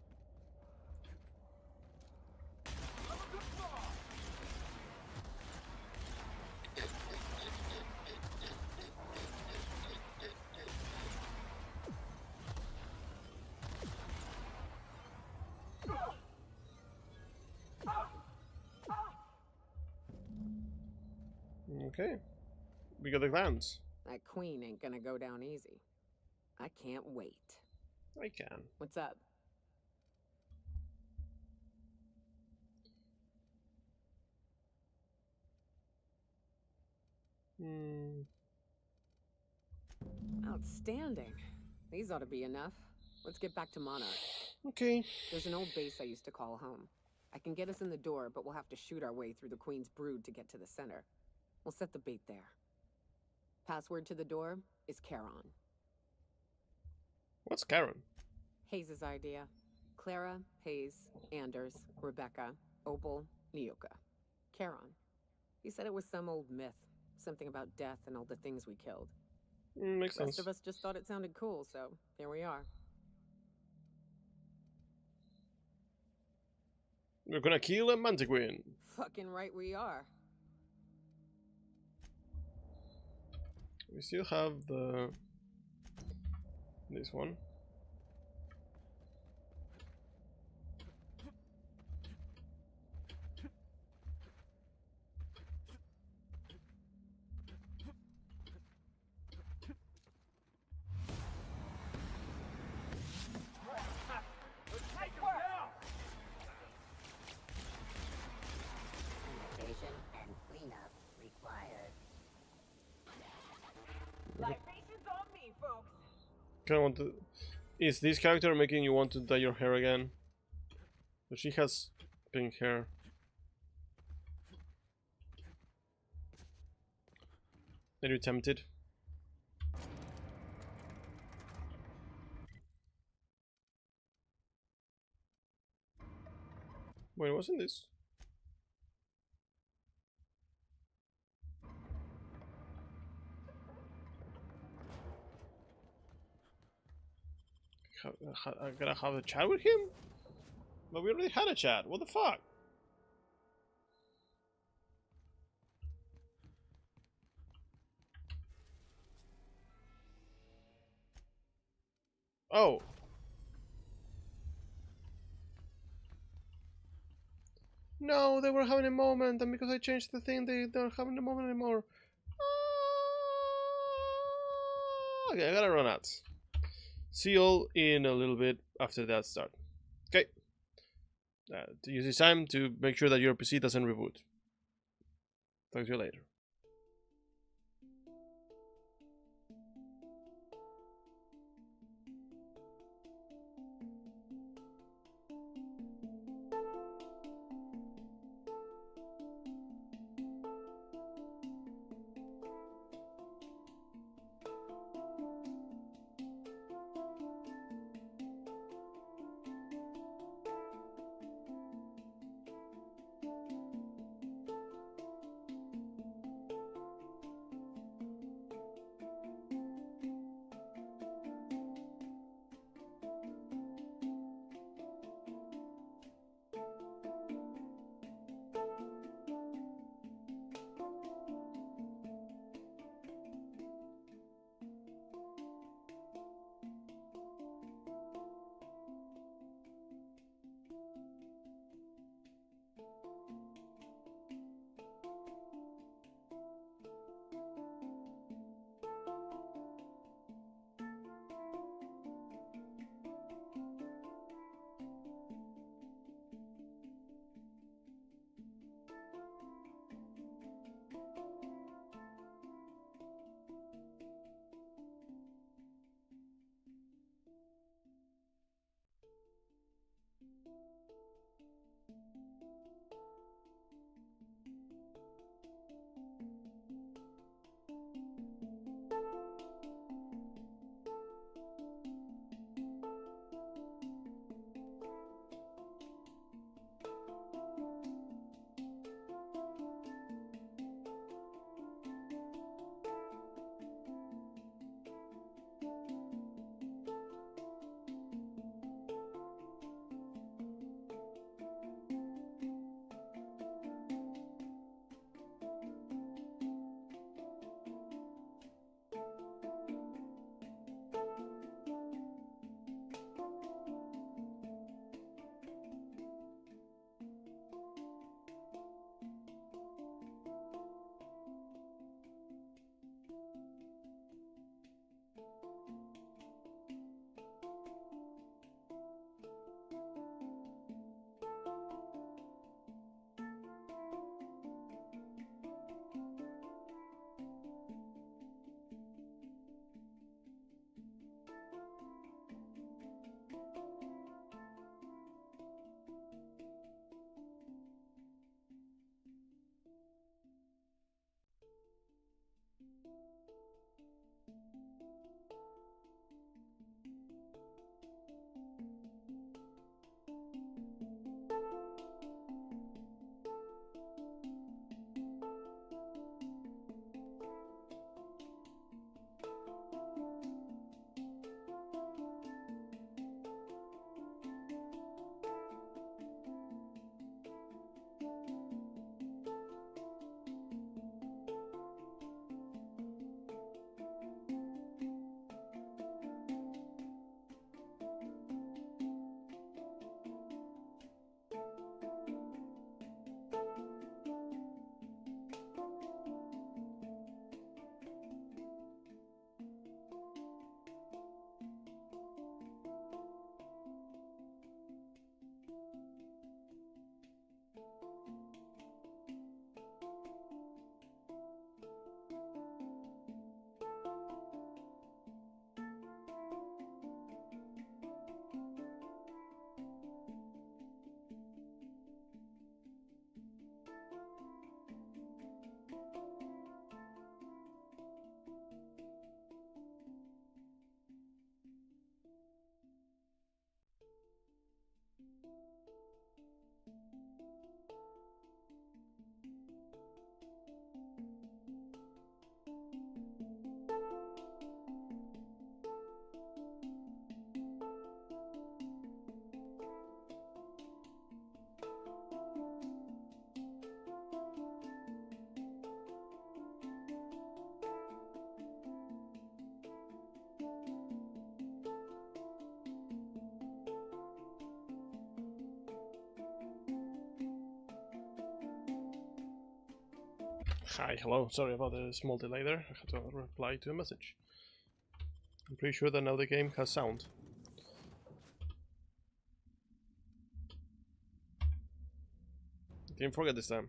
Okay, we got the glance.
That queen ain't gonna go down easy. I can't wait.
I can.
What's up? Outstanding. These ought to be enough. Let's get back to Monarch.
Okay.
There's an old base I used to call home. I can get us in the door, but we'll have to shoot our way through the Queen's brood to get to the center. We'll set the bait there. Password to the door is Charon.
What's Charon?
Hayes' idea. Clara, Hayes, Anders, Rebecca, Opal, Nyoka. Charon. He said it was some old myth. Something about death and all the things we killed.
Makes sense.
The rest of us just thought it sounded cool, so here we are.
We're gonna kill a mantiquin.
Fucking right we are.
We still have this one. Kind of want to. Is this character making you want to dye your hair again? But she has pink hair. Are you tempted? Wait, wasn't this? I'm gonna have a chat with him? But we already had a chat. What the fuck? Oh. No, they were having a moment, and because I changed the thing, they're having a moment anymore. Okay, I gotta run out. See you all in a little bit after that start. Okay. To use this time to make sure that your PC doesn't reboot. Talk to you later. Hi, hello. Sorry about the small delay there. I had to reply to a message. I'm pretty sure that now the game has sound. Didn't forget this time.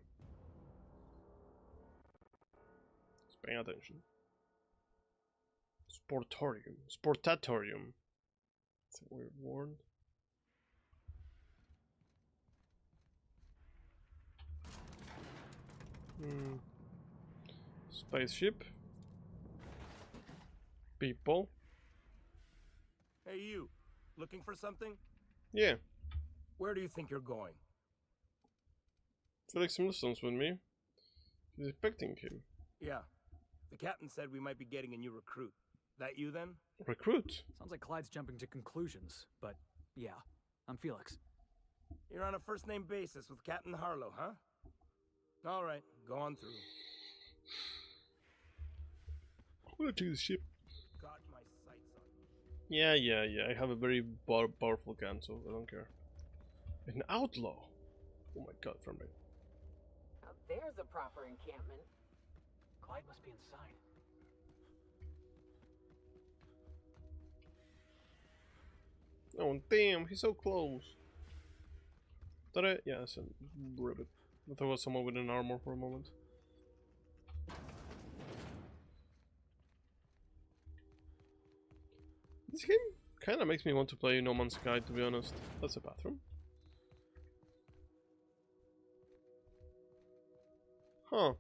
Just paying attention. Sportatorium. Sportatorium. That's a weird word. Spaceship. People.
Hey, you. Looking for something?
Yeah.
Where do you think you're going?
Felix Milson's with me. He's expecting him.
Yeah. The captain said we might be getting a new recruit. That you, then?
Recruit?
Sounds like Clyde's jumping to conclusions, but yeah, I'm Felix.
You're on a first-name basis with Captain Harlow, huh? All right, go on through.
I'm gonna take the ship.
Got my sights on you.
Yeah. I have a very powerful gun, so I don't care. An outlaw. Oh my god, from me.
Now there's a proper encampment.
Clyde must be inside.
Oh damn, he's so close. Yeah, it's a ribbit. I thought it was someone with an armor for a moment. This game kind of makes me want to play No Man's Sky, to be honest. That's a bathroom. Huh.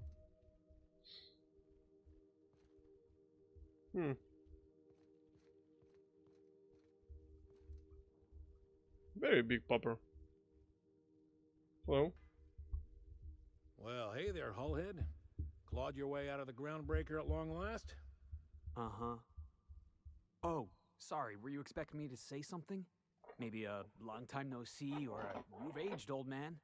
Very big popper. Well.
Well, hey there, Hullhead. Clawed your way out of the groundbreaker at long last?
Uh-huh. Oh, sorry, were you expecting me to say something? Maybe a long time no see, or a you've aged, old man?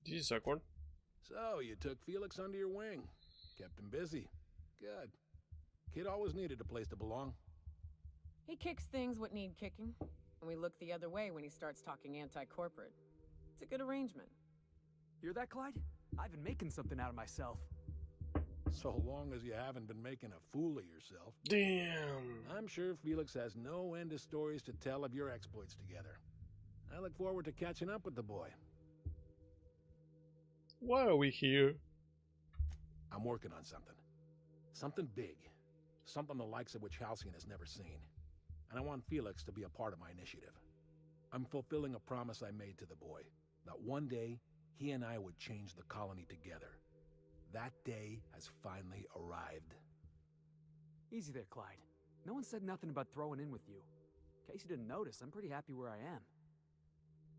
This is awkward.
So, you took Felix under your wing. Kept him busy. Good. Kid always needed a place to belong.
He kicks things what need kicking, and we look the other way when he starts talking anti-corporate. It's a good arrangement.
Hear that, Clyde? I've been making something out of myself.
So long as you haven't been making a fool of yourself.
Damn.
I'm sure Felix has no end of stories to tell of your exploits together. I look forward to catching up with the boy.
Why are we here?
I'm working on something. Something big. Something the likes of which Halcyon has never seen. And I want Felix to be a part of my initiative. I'm fulfilling a promise I made to the boy, that one day he and I would change the colony together. That day has finally arrived.
Easy there, Clyde. No one said nothing about throwing in with you. In case you didn't notice, I'm pretty happy where I am.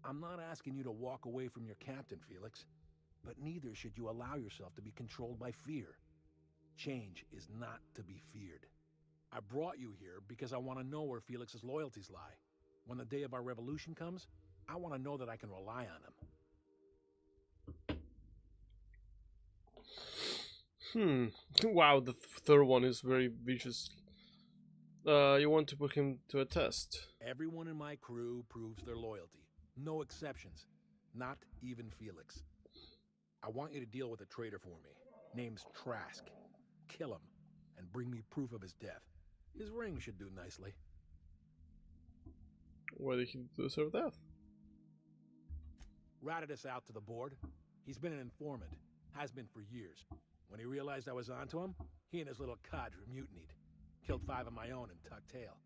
I'm not asking you to walk away from your captain, Felix. But neither should you allow yourself to be controlled by fear. Change is not to be feared. I brought you here because I want to know where Felix's loyalties lie. When the day of our revolution comes, I want to know that I can rely on him.
Wow, the third one is very vicious. You want to put him to a test.
Everyone in my crew proves their loyalty. No exceptions. Not even Felix. I want you to deal with a traitor for me. Name's Trask. Kill him, and bring me proof of his death. His ring should do nicely.
Why did he deserve that?
Ratted us out to the board. He's been an informant. Has been for years. When he realized I was onto him, he and his little cadre mutinied. Killed 5 of my own and tucked tail.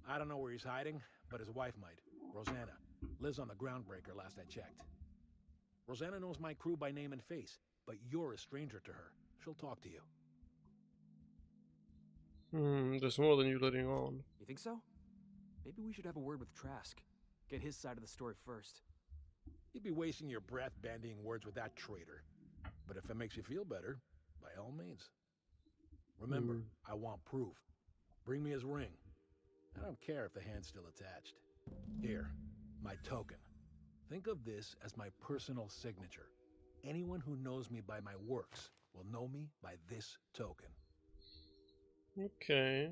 I don't know where he's hiding, but his wife might. Rosanna. Lives on the groundbreaker last I checked. Rosanna knows my crew by name and face, but you're a stranger to her. She'll talk to you.
There's more than you letting on.
You think so? Maybe we should have a word with Trask. Get his side of the story first.
You'd be wasting your breath bandying words with that traitor. But if it makes you feel better, by all means. Remember, I want proof. Bring me his ring. I don't care if the hand's still attached. Here, my token. Think of this as my personal signature. Anyone who knows me by my works will know me by this token.
Okay.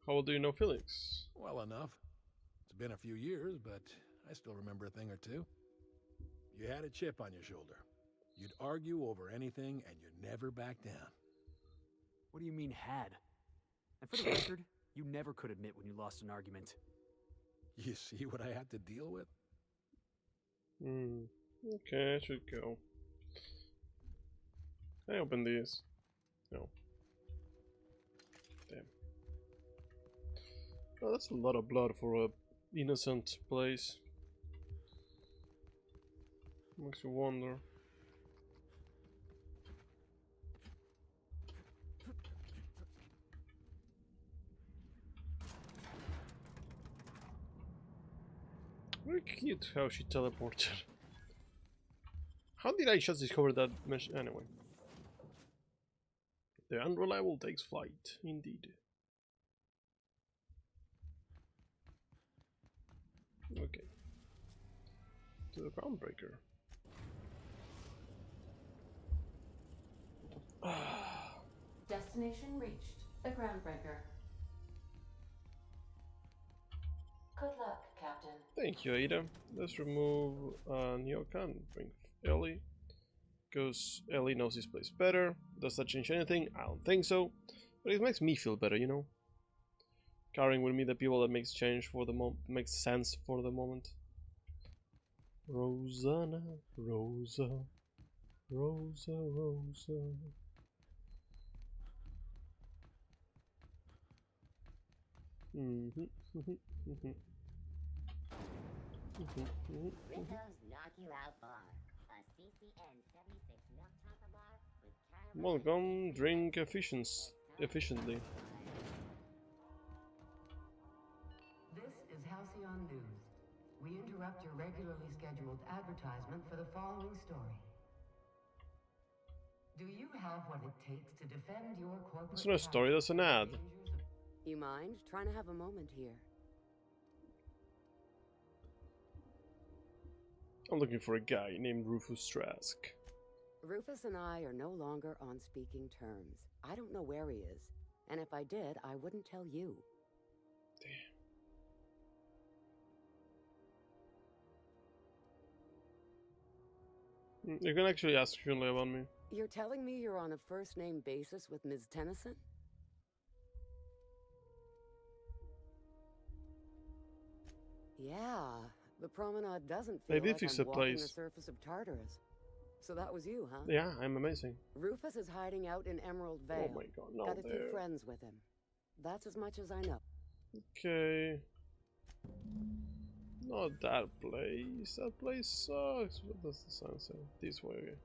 How well do you know Felix?
Well enough. It's been a few years, but I still remember a thing or two. You had a chip on your shoulder. You'd argue over anything, and you'd never back down.
What do you mean, had? And for the record, you never could admit when you lost an argument.
You see what I had to deal with?
Okay, I should go. Can I open these? No. Damn. Oh, that's a lot of blood for a innocent place. Makes you wonder. Very cute how she teleported. How did I just discover that machine? Anyway. The unreliable takes flight, indeed. Okay. To the groundbreaker.
Destination reached. The groundbreaker. Good luck, Captain.
Thank you, Ada. Let's remove Nyoka and bring Ellie. Because Ellie knows this place better. Does that change anything? I don't think so. But it makes me feel better, you know? Carrying with me the people that makes change for the makes sense for the moment. Rosanna, Rosa, Rosa, Rosa.
Rico's knock you out bar. A CCN 76 milk chocolate bar with caramel.
Welcome, drink efficiently.
This is Halcyon News. We interrupt your regularly scheduled advertisement for the following story. Do you have what it takes to defend your corporate?
It's not a story, that's an ad.
You mind? Trying to have a moment here.
I'm looking for a guy named Rufus Trask.
Rufus and I are no longer on speaking terms. I don't know where he is. And if I did, I wouldn't tell you.
Damn. You can actually ask Finley about me.
You're telling me you're on a first-name basis with Ms. Tennyson? Yeah, the promenade doesn't feel like I'm walking the surface of Tartarus. So that was you, huh?
Yeah, I'm amazing.
Rufus is hiding out in Emerald Vale.
Oh my god, no.
Got a few friends with him. That's as much as I know.
Okay. Not that place. That place sucks. What does the sign say? This way.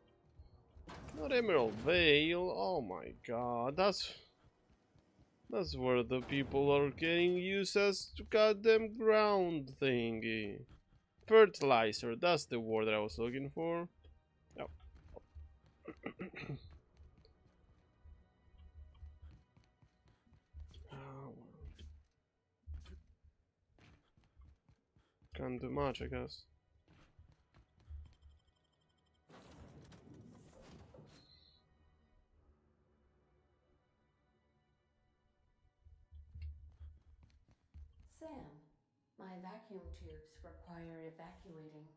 Not Emerald Vale. Oh my god, that's where the people are getting used as goddamn ground thingy. Fertilizer, that's the word that I was looking for. Oh. Can't do much, I guess.
Sam, my vacuum tubes require evacuating.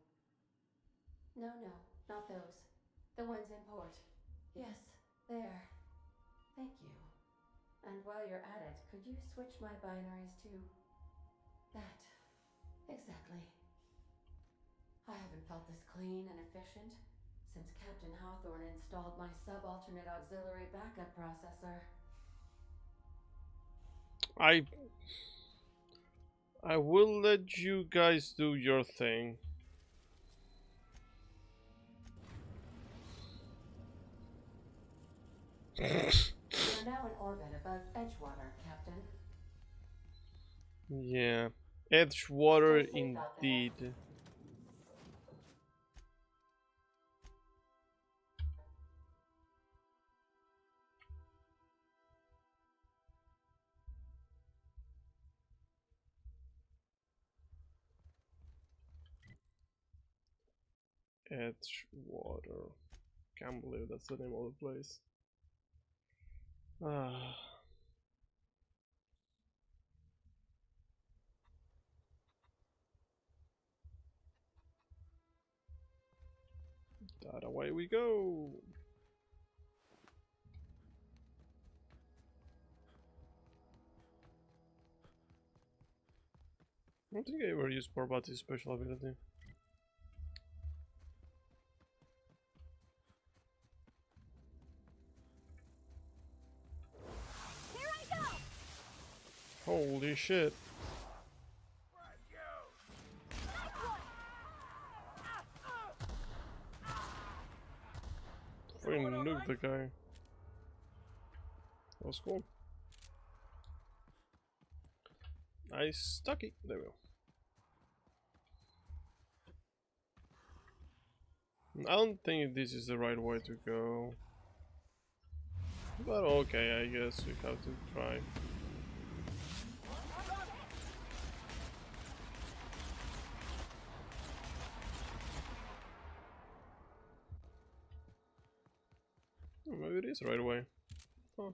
No, not those. The ones in port. Yes, there. Thank you. And while you're at it, could you switch my binaries to that? Exactly. I haven't felt this clean and efficient since Captain Hawthorne installed my subalternate auxiliary backup processor.
I will let you guys do your thing.
We are now in orbit above Edgewater, Captain.
Yeah, Edgewater indeed. Edgewater. Can't believe that's the name of the place. That away we go. I don't think I ever used Parvati's special ability.
Here I go!
Holy shit. Freaking nuke the guy. That was cool. Nice ducky. There we go. I don't think this is the right way to go. But okay, I guess we have to try. Maybe it is the right way. Huh.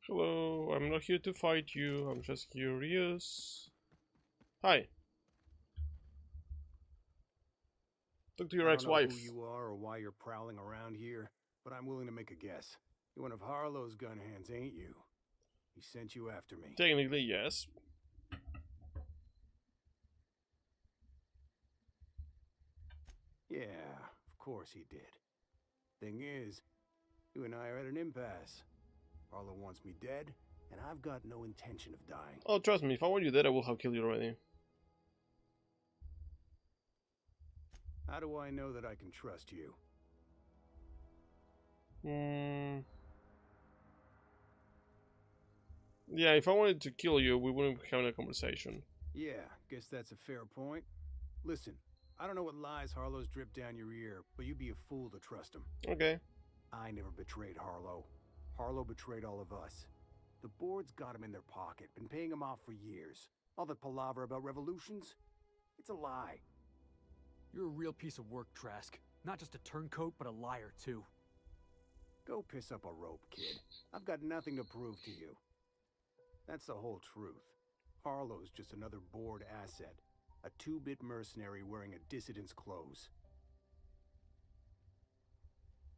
Hello, I'm not here to fight you, I'm just curious. Hi. Talk to your ex-wife.
I don't know who you are or why you're prowling around here, but I'm willing to make a guess. You're one of Harlow's gun hands, ain't you? He sent you after me.
Technically, yes.
Yeah, of course he did. Thing is, you and I are at an impasse. Harlow wants me dead, and I've got no intention of dying.
Oh, trust me, if I want you dead, I will have killed you already.
How do I know that I can trust you?
Yeah, if I wanted to kill you, we wouldn't be having a conversation.
Yeah, guess that's a fair point. Listen, I don't know what lies Harlow's dripped down your ear, but you'd be a fool to trust him.
Okay.
I never betrayed Harlow. Harlow betrayed all of us. The board's got him in their pocket, been paying him off for years. All that palaver about revolutions, it's a lie.
You're a real piece of work, Trask. Not just a turncoat, but a liar, too.
Go piss up a rope, kid. I've got nothing to prove to you. That's the whole truth. Harlow's just another board asset. A two-bit mercenary wearing a dissident's clothes.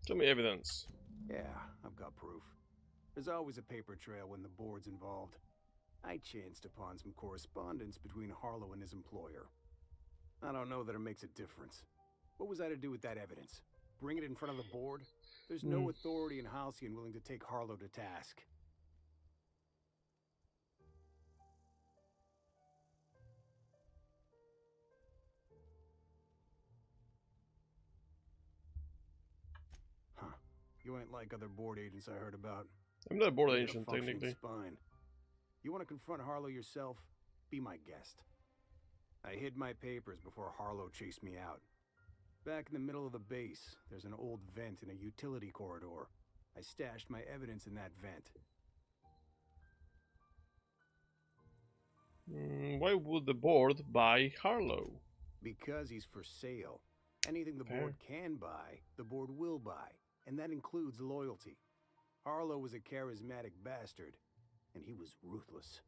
Show me evidence.
Yeah, I've got proof. There's always a paper trail when the board's involved. I chanced upon some correspondence between Harlow and his employer. I don't know that it makes a difference. What was I to do with that evidence? Bring it in front of the board? There's no authority in Halcyon willing to take Harlow to task. Huh. You ain't like other board agents I heard about.
I'm not a board
You got
agent,
functioning
technically.
Spine. You want to confront Harlow yourself? Be my guest. I hid my papers before Harlow chased me out. Back in the middle of the base, there's an old vent in a utility corridor. I stashed my evidence in that vent.
Why would the board buy Harlow?
Because he's for sale. Anything the board can buy, the board will buy. And that includes loyalty. Harlow was a charismatic bastard, and he was ruthless.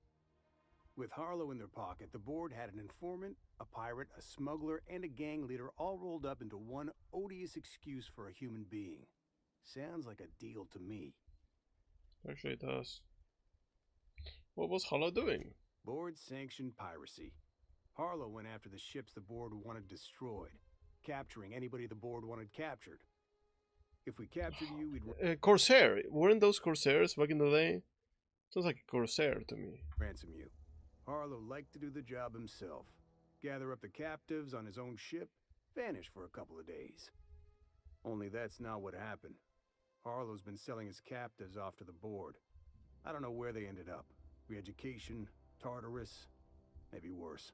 With Harlow in their pocket, the board had an informant, a pirate, a smuggler, and a gang leader all rolled up into one odious excuse for a human being. Sounds like a deal to me.
Actually, it does. What was Harlow doing?
Board-sanctioned piracy. Harlow went after the ships the board wanted destroyed, capturing anybody the board wanted captured. If we captured you, we'd...
Corsair! Weren't those Corsairs back in the day? Sounds like a Corsair to me.
ransom you. Harlow liked to do the job himself. Gather up the captives on his own ship, vanish for a couple of days. Only that's not what happened. Harlow's been selling his captives off to the board. I don't know where they ended up. Re-education, Tartarus, maybe worse.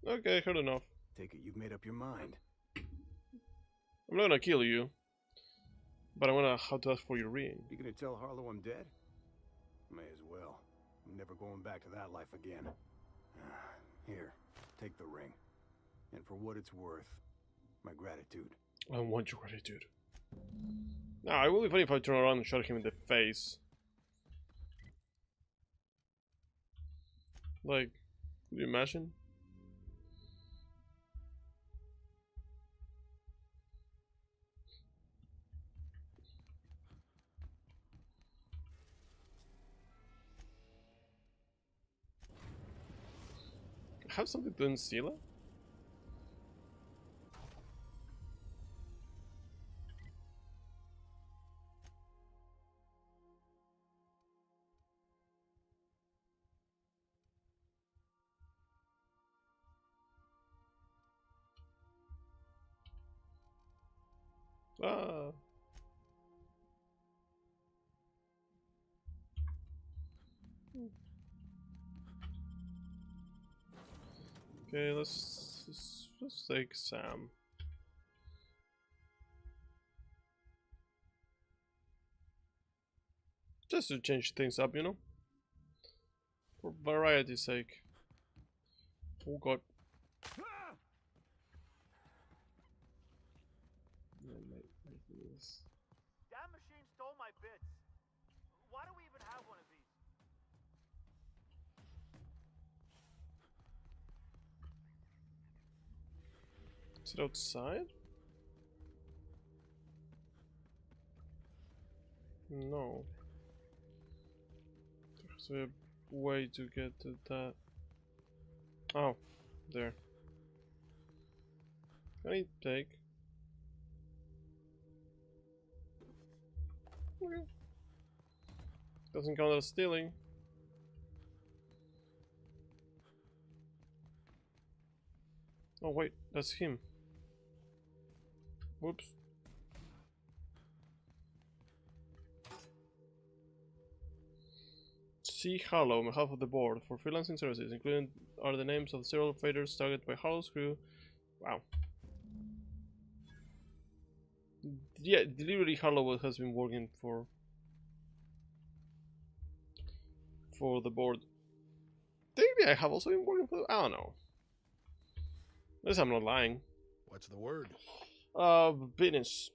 Okay, heard enough.
Take it you've made up your mind.
I'm not gonna kill you, but I'm gonna have to ask for your ring.
You gonna tell Harlow I'm dead? May as well. I'm never going back to that life again. Here, take the ring. And for what it's worth, my gratitude.
I want your gratitude. Nah, it will be funny if I turn around and shot him in the face. Like, could you imagine? Have something to conceal it? Ah. Okay, let's take Sam. Just to change things up, you know? For variety's sake. Oh god.
That machine stole my bits. Why do we even have one of these?
Is it outside? No. There's a way to get to that. Oh, there. Can I take? Okay. Doesn't count as stealing. Oh wait, that's him. Whoops. See Harlow on behalf of the board for freelancing services, including are the names of several fighters targeted by Harlow's crew. Wow. Yeah, deliberately Harlow has been working for the board. Maybe I have also been working for. I don't know. At least I'm not lying.
What's the word?
Business.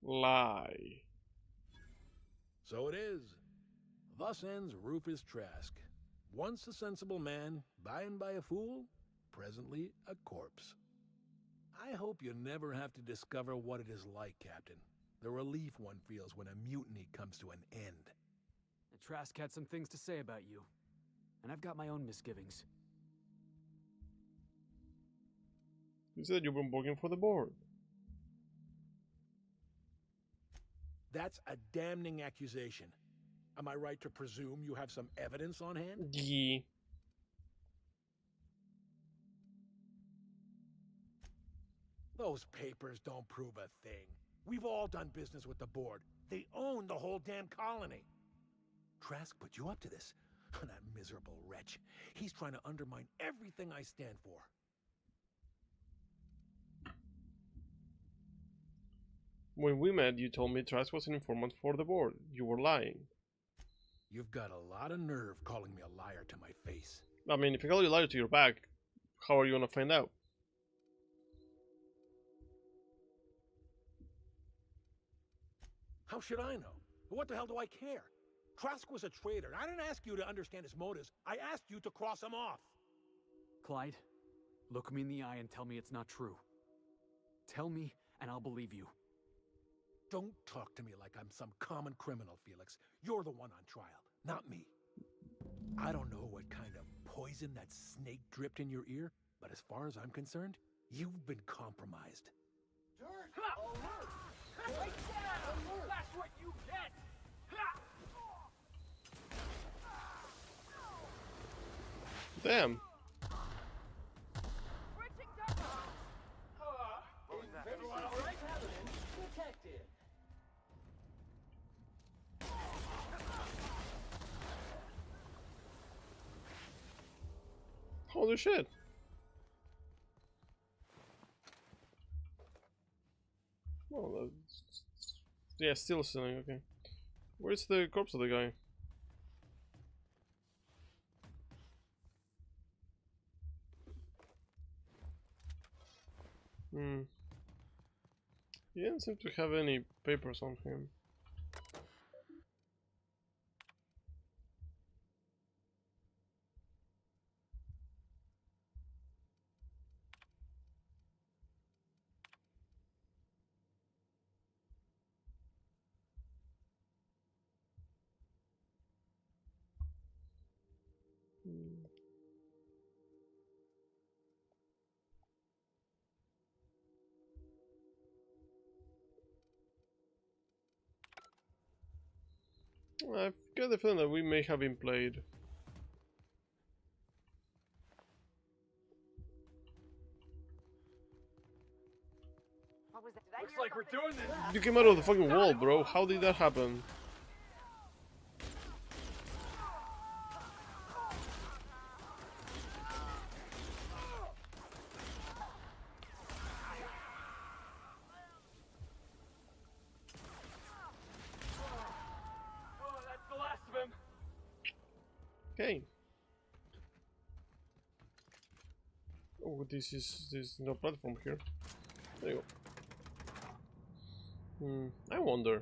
Lie.
So it is. Thus ends Rufus Trask. Once a sensible man, by and by a fool, presently a corpse. I hope you never have to discover what it is like, Captain. The relief one feels when a mutiny comes to an end.
The Trask had some things to say about you, and I've got my own misgivings.
You said you've been working for the board.
That's a damning accusation. Am I right to presume you have some evidence on hand?
Yeah.
Those papers don't prove a thing. We've all done business with the board. They own the whole damn colony. Trask put you up to this. That miserable wretch. He's trying to undermine everything I stand for.
When we met, you told me Trask was an informant for the board. You were lying.
You've got a lot of nerve calling me a liar to my face.
I mean, if I call you a liar to your back, how are you gonna find out?
How should I know? What the hell do I care? Trask was a traitor, and I didn't ask you to understand his motives. I asked you to cross him off.
Clyde, look me in the eye and tell me it's not true. Tell me, and I'll believe you.
Don't talk to me like I'm some common criminal, Felix. You're the one on trial, not me. I don't know what kind of poison that snake dripped in your ear, but as far as I'm concerned, you've been compromised.
Dirt! Alert! Right down! That's what you get!
Damn.
Everyone all right? Detective.
Holy shit. Oh, yeah, still selling, okay. Where's the corpse of the guy? Hmm. He didn't seem to have any papers on him. Hmm. I've got the feeling that we may have been played.
Looks like we're doing this.
You came out of the fucking wall, bro. How did that happen?
Oh, that's the last of him.
Okay. Oh, there's no platform here. There you go. I wonder.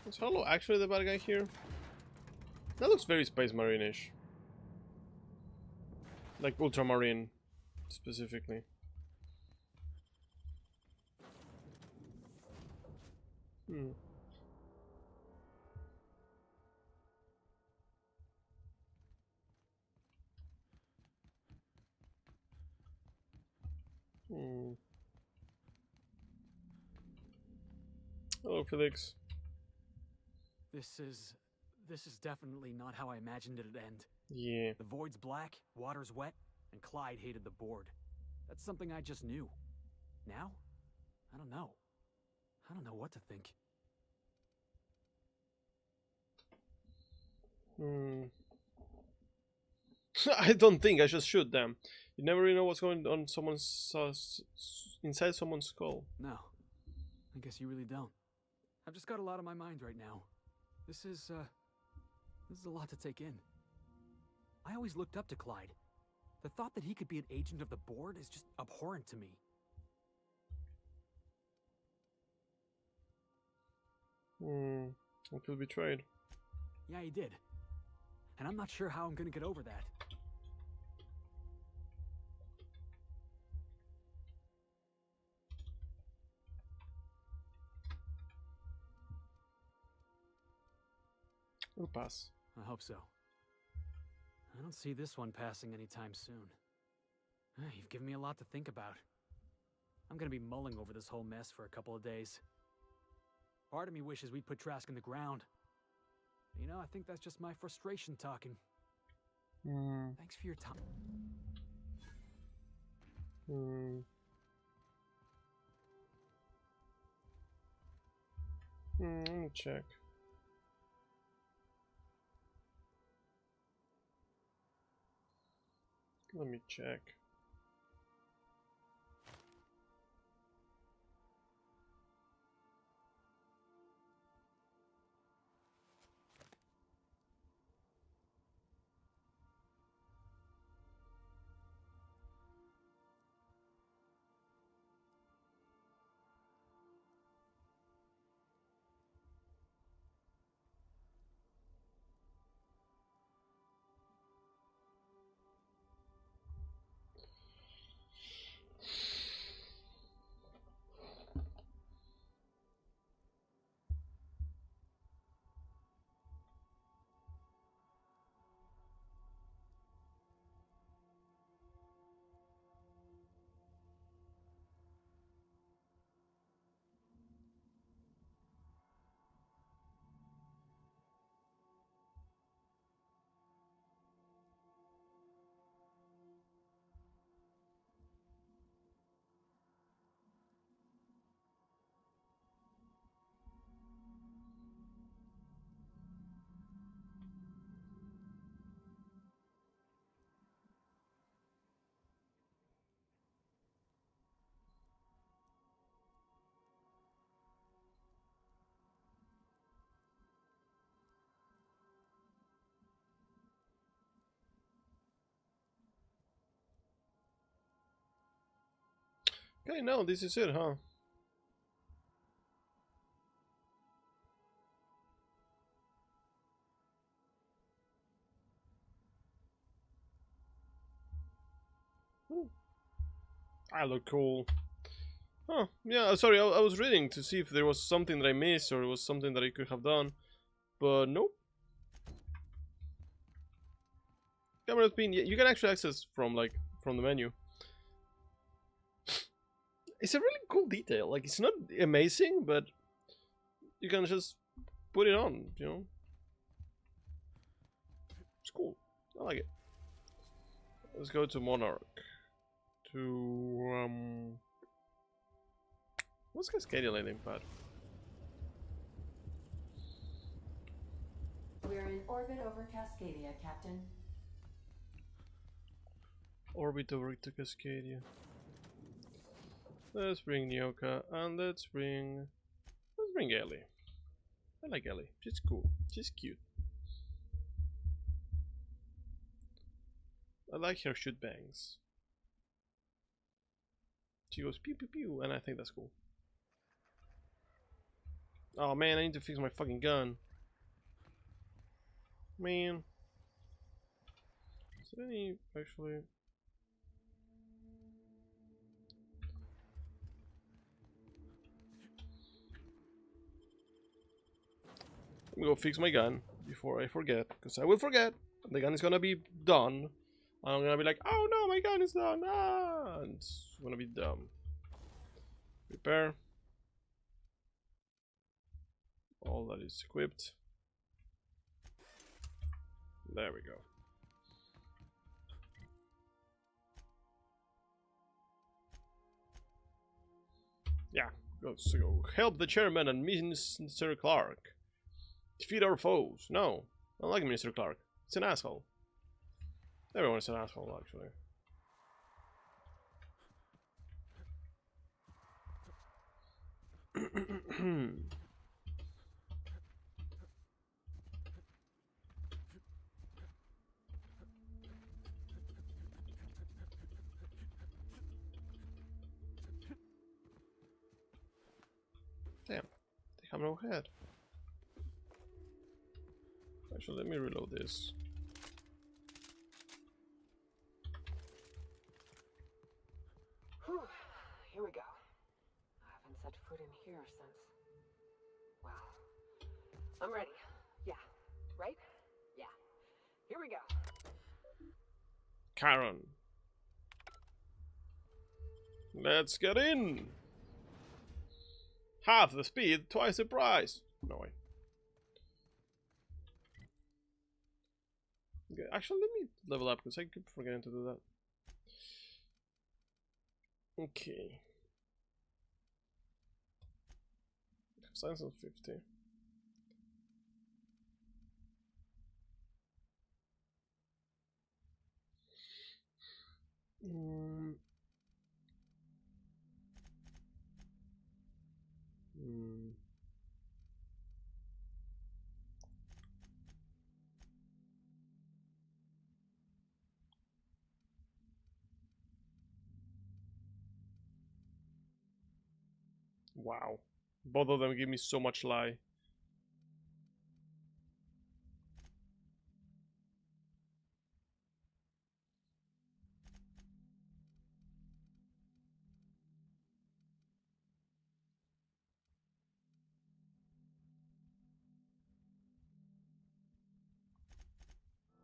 Is Harlow actually the bad guy here? That looks very Space Marine-ish. Like Ultramarine, specifically. Hmm. Hmm. Hello, Felix.
This is definitely not how I imagined it'd end.
Yeah.
The void's black, water's wet, and Clyde hated the board. That's something I just knew. Now? I don't know. I don't know what to think.
Hmm. I don't think I just shoot them. You never really know what's going on inside someone's skull.
No. I guess you really don't. I've just got a lot on my mind right now. This is a lot to take in. I always looked up to Clyde. The thought that he could be an agent of the board is just abhorrent to me.
I feel betrayed.
Yeah, he did. And I'm not sure how I'm gonna get over that.
It'll pass.
I hope so. I don't see this one passing anytime soon. You've given me a lot to think about. I'm gonna be mulling over this whole mess for a couple of days. Part of me wishes we'd put Trask in the ground. You know, I think that's just my frustration talking. Thanks for your time.
Let me check. Let me check. Okay, no, this is it, huh? I look cool. Oh, yeah, sorry, I was reading to see if there was something that I missed or it was something that I could have done. But nope. Camera's been... You can actually access from, like, from the menu. It's a really cool detail. Like, it's not amazing, but you can just put it on, you know? It's cool. I like it. Let's go to Monarch. To, what's Cascadia landing pad?
We're in orbit over Cascadia, Captain.
Orbit over to Cascadia. Let's bring Nyoka and let's bring Ellie. I like Ellie. She's cool. She's cute. I like her shoot bangs. She goes pew pew pew, and I think that's cool. Oh man, I need to fix my fucking gun. Man. Is there any actually? Let me go fix my gun before I forget, because I will forget. The gun is gonna be done. I'm gonna be like, oh no, my gun is done. Ah, and it's gonna be dumb. Repair. All that is equipped. There we go. Yeah, let's go help the chairman and Mr. Clark. Defeat our foes. No, I don't like Mr. Clark. It's an asshole. Everyone is an asshole, actually. Damn, they have no head. Actually, let me reload this.
Whew. Here we go. I haven't set foot in here since... Well, I'm ready. Yeah. Right? Yeah. Here we go.
Karen. Let's get in! Half the speed, twice the price. No way. Okay, actually, let me level up because I keep forgetting to do that. Okay. Science on 50. Wow. Both of them give me so much lie.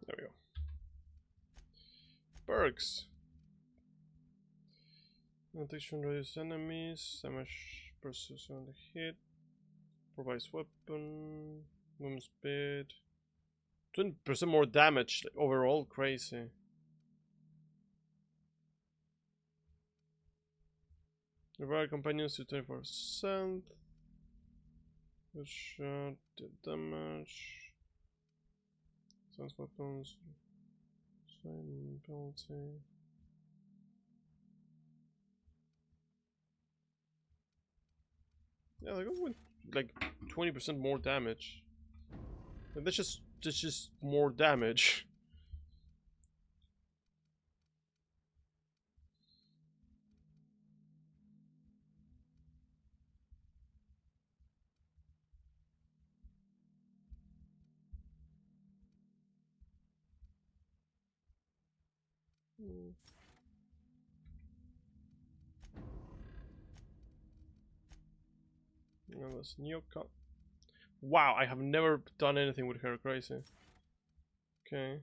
There we go. Perks. Addiction reduces enemies, damage process on the hit, provides weapon, movement speed, 20% more damage, like, overall, crazy. Revive companions to 24%, good shot, damage, sense weapons, same penalty. Yeah, they go with like 20% more damage. And that's just more damage. No, that's Nyoka. Wow, I have never done anything with her. Crazy. Okay.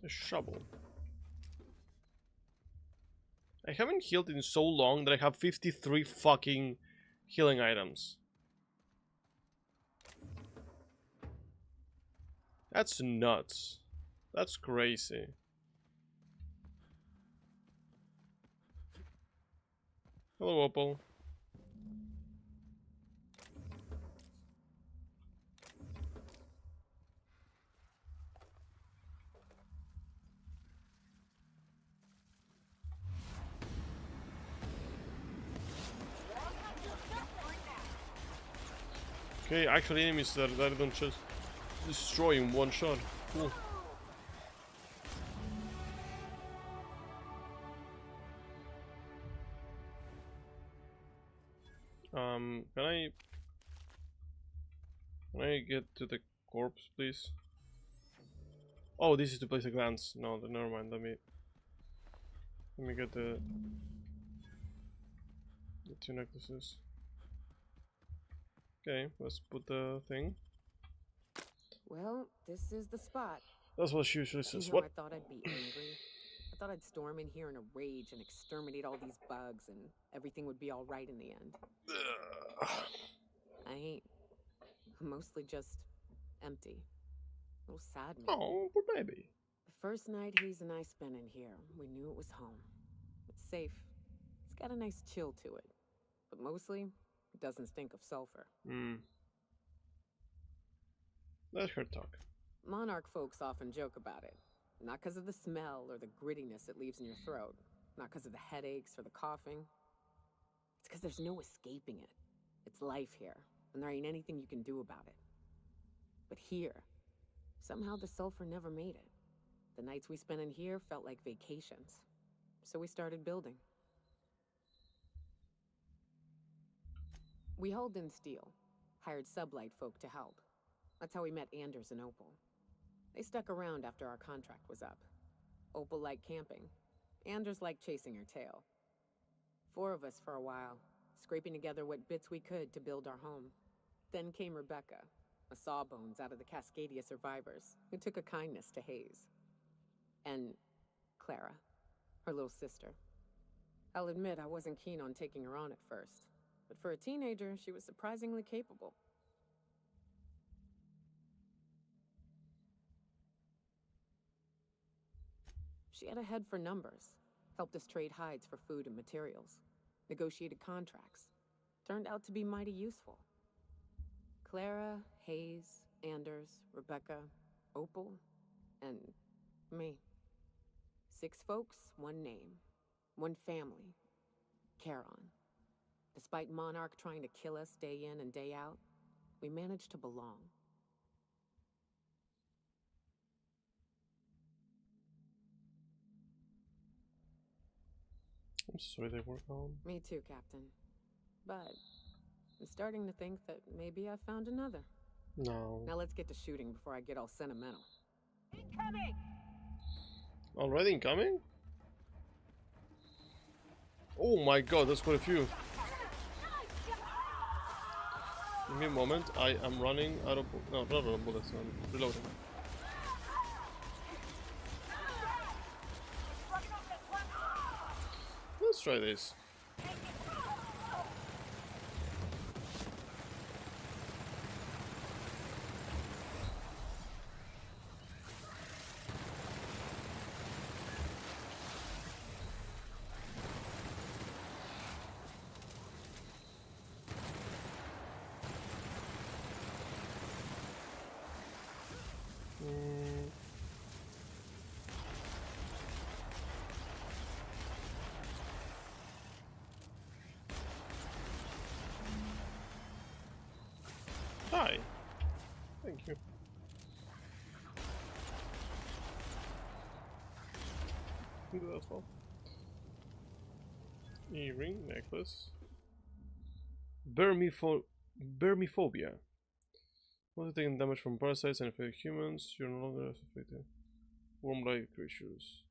A shovel. I haven't healed in so long that I have 53 fucking healing items. That's nuts. That's crazy. Hello, Opal. Okay, actually enemies that I don't just destroy in one shot. Cool. Can I get to the corpse, please? Oh, this is to place a glance. No, never mind. Let me get the two necklaces. Okay, let's put the thing.
Well, this is the spot.
That's what she usually says.
You know,
What?
I thought I'd be angry. I thought I'd storm in here in a rage and exterminate all these bugs and everything would be all right in the end. I ain't. I'm mostly just empty. A little sad, maybe.
Oh, poor baby.
The first night Hayes and I spent in here, we knew it was home. It's safe. It's got a nice chill to it. But mostly, it doesn't stink of sulfur.
Let her talk.
Monarch folks often joke about it. Not because of the smell or the grittiness it leaves in your throat. Not because of the headaches or the coughing. It's because there's no escaping it. It's life here, and there ain't anything you can do about it. But here, somehow the sulfur never made it. The nights we spent in here felt like vacations. So we started building. We hauled in steel, hired sublight folk to help. That's how we met Anders and Opal. They stuck around after our contract was up. Opal liked camping. Anders liked chasing her tail. 4 of us for a while, scraping together what bits we could to build our home. Then came Rebecca, a sawbones out of the Cascadia survivors, who took a kindness to Hayes. And Clara, her little sister. I'll admit I wasn't keen on taking her on at first, but for a teenager, she was surprisingly capable. She had a head for numbers, helped us trade hides for food and materials, negotiated contracts. Turned out to be mighty useful. Clara, Hayes, Anders, Rebecca, Opal, and me. 6 folks, 1 name, 1 family, Charon. Despite Monarch trying to kill us day in and day out, we managed to belong.
I'm sorry they were gone.
Me too, Captain. But I'm starting to think that maybe I found another.
No.
Now let's get to shooting before I get all sentimental.
Incoming!
Already incoming? Oh my god, that's quite a few. Give me a moment, I am running out of... No, not out of bullets, I'm reloading. Let's try this. can do that as well. Earring, necklace. Vermiphobia. Once taking damage from parasites and infected humans, you're no longer affected. Worm-like creatures.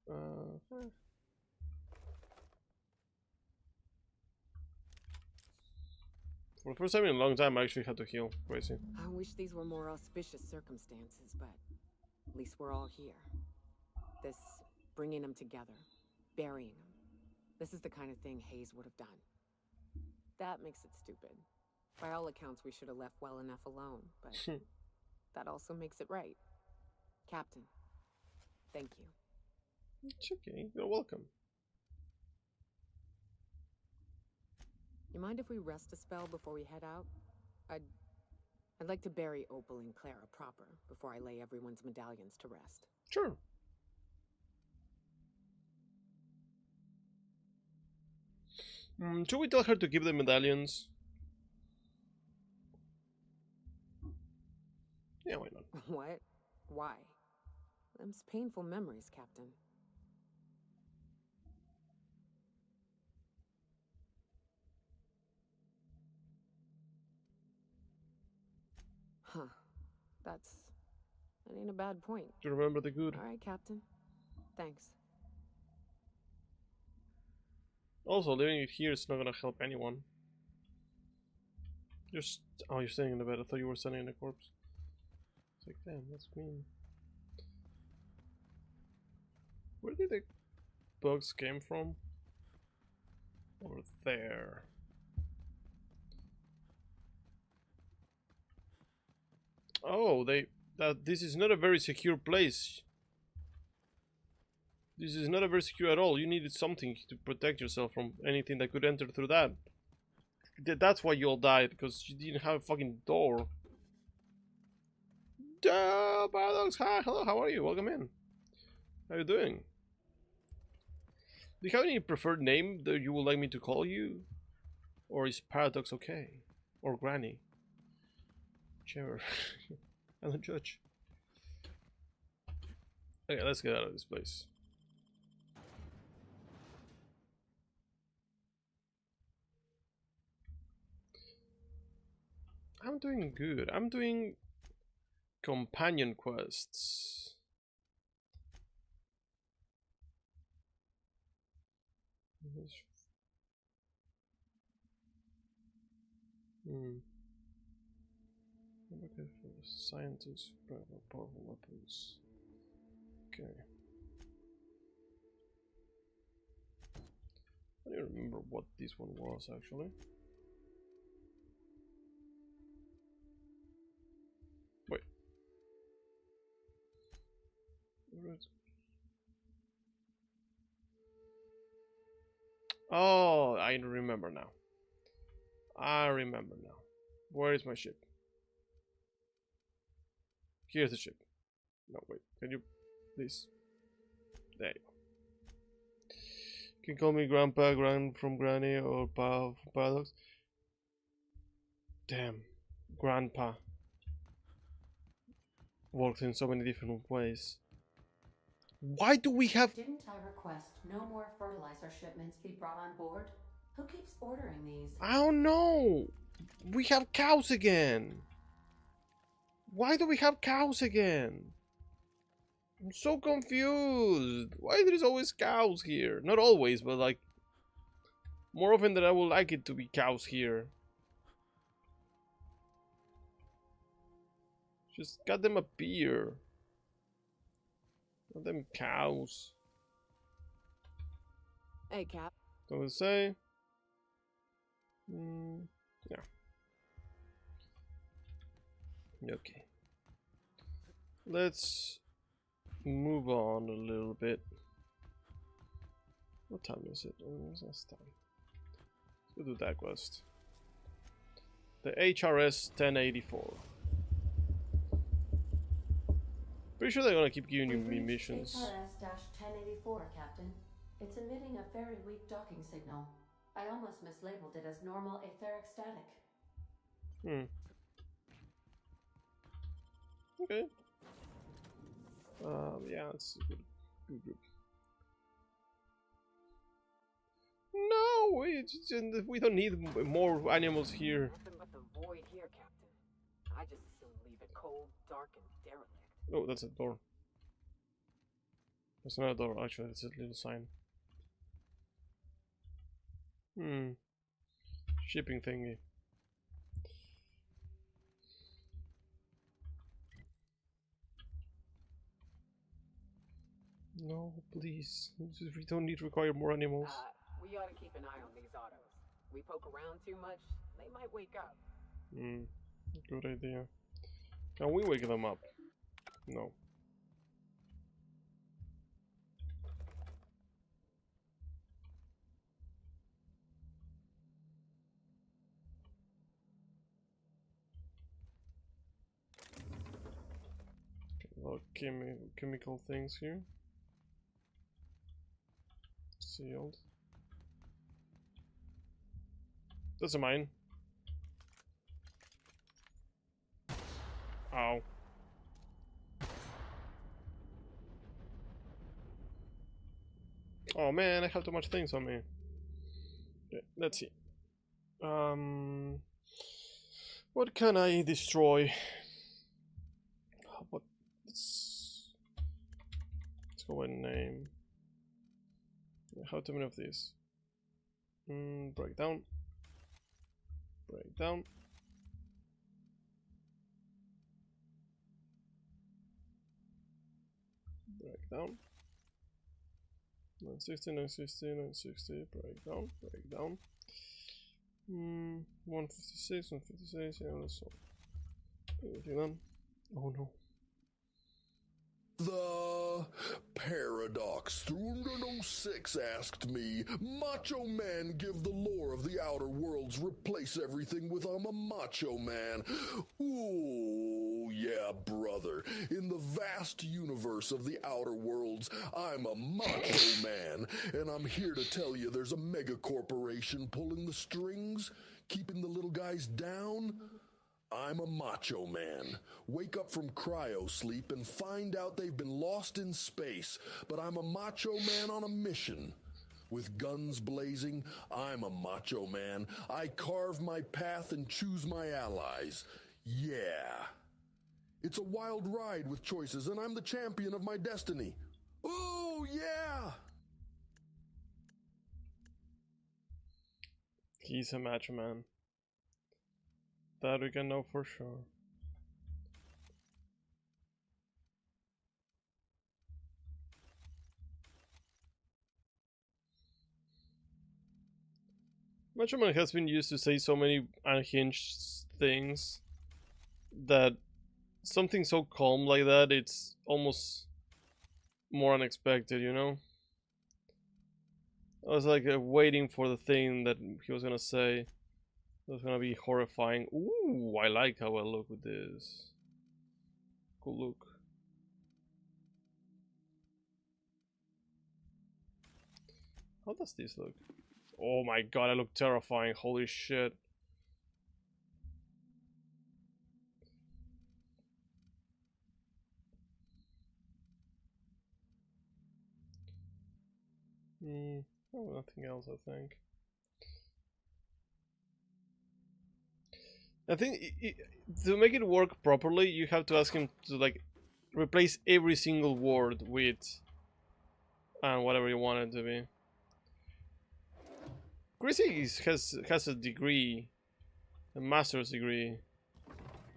For the first time in a long time, I actually had to heal. Crazy.
I wish these were more auspicious circumstances, but at least we're all here. This bringing them together, burying them. This is the kind of thing Hayes would have done. That makes it stupid. By all accounts, we should have left well enough alone, but that also makes it right. Captain, thank you.
It's okay. You're welcome.
You mind if we rest a spell before we head out? I'd like to bury Opal and Clara proper before I lay everyone's medallions to rest.
Sure. Should we tell her to give the medallions? Yeah, why not?
What? Why? Them's painful memories, Captain. Huh. That ain't a bad point.
To remember the good.
Alright, Captain. Thanks.
Also, leaving it here is not gonna help anyone. Just oh, you're standing in the bed. I thought you were standing in a corpse. It's like, damn, that's mean. Where did the bugs came from? Over there. Oh, this is not a very secure place. This is not a very secure at all. You needed something to protect yourself from anything that could enter through that. That's why you all died, because you didn't have a fucking door. Paradox, hi, hello, how are you? Welcome in. How are you doing? Do you have any preferred name that you would like me to call you? Or is Paradox okay? Or Granny? Whichever. I don't judge. Okay, let's get out of this place. I'm doing good. I'm doing companion quests. Okay, for scientists, powerful weapons. Okay. I don't remember what this one was actually. Wait. Oh, I remember now. I remember now. Where is my ship? Here's the ship. No, wait. Can you please? There you go. You can call me Grandpa, from Granny, or Pa from Paradox. Damn. Grandpa. Works in so many different ways. Why do we have...
Didn't I request no more fertilizer shipments be brought on board? Who keeps ordering these?
I don't know. We have cows again. Why do we have cows again? I'm so confused. Why there's always cows here? Not always, but like more often than I would like it to be cows here. Just got them a beer. Not them cows.
Hey, Cap.
Don't we say? Yeah. Okay. Let's move on a little bit. What time is it? What's this time? Let's go do that quest. The HRS 1084. Pretty sure they're gonna keep giving you missions.
HRS-1084, Captain. It's emitting a very weak docking signal. I almost mislabeled it as normal etheric static.
Okay. Yeah, it's a good group. No, we don't need more animals here.
Nothing but the void here, Captain. I just as soon leave it cold, dark, and derelict.
Oh, that's a door. That's not a door, actually, it's a little sign. Shipping thingy. No, please. We don't need to require more animals.
We ought to keep an eye on these autos. We poke around too much, they might wake up.
Good idea. Can we wake them up? No. Okay, a lot of chemical things here. Sealed. That's a mine. Ow. Oh man, I have too much things on me. Okay, let's see. What can I destroy? What? Let's go and name. How too many of these? Breakdown. Breakdown. Breakdown. 960, 960, 960. Breakdown. Breakdown. 156, 156. Yeah, that's all. Anything done? Oh no.
The Paradox 306 asked me, Macho Man give the lore of the Outer Worlds, replace everything with I'm a Macho Man. Ooh, yeah, brother. In the vast universe of the Outer Worlds, I'm a Macho Man, and I'm here to tell you there's a mega corporation pulling the strings, keeping the little guys down. I'm a Macho Man. Wake up from cryo sleep and find out they've been lost in space, but I'm a Macho Man on a mission. With guns blazing, I'm a Macho Man. I carve my path and choose my allies. Yeah. It's a wild ride with choices, and I'm the champion of my destiny. Oh, yeah!
He's a Macho Man. That we can know for sure. Macho Man has been used to say so many unhinged things that something so calm like that, it's almost more unexpected, you know? I was like waiting for the thing that he was gonna say. It was gonna be horrifying. Ooh, I like how I look with this. Cool look. How does this look? Oh my god, I look terrifying. Holy shit. Oh, nothing else, I think. I think to make it work properly, you have to ask him to like replace every single word with whatever you want it to be. Chrissy has a degree, a master's degree,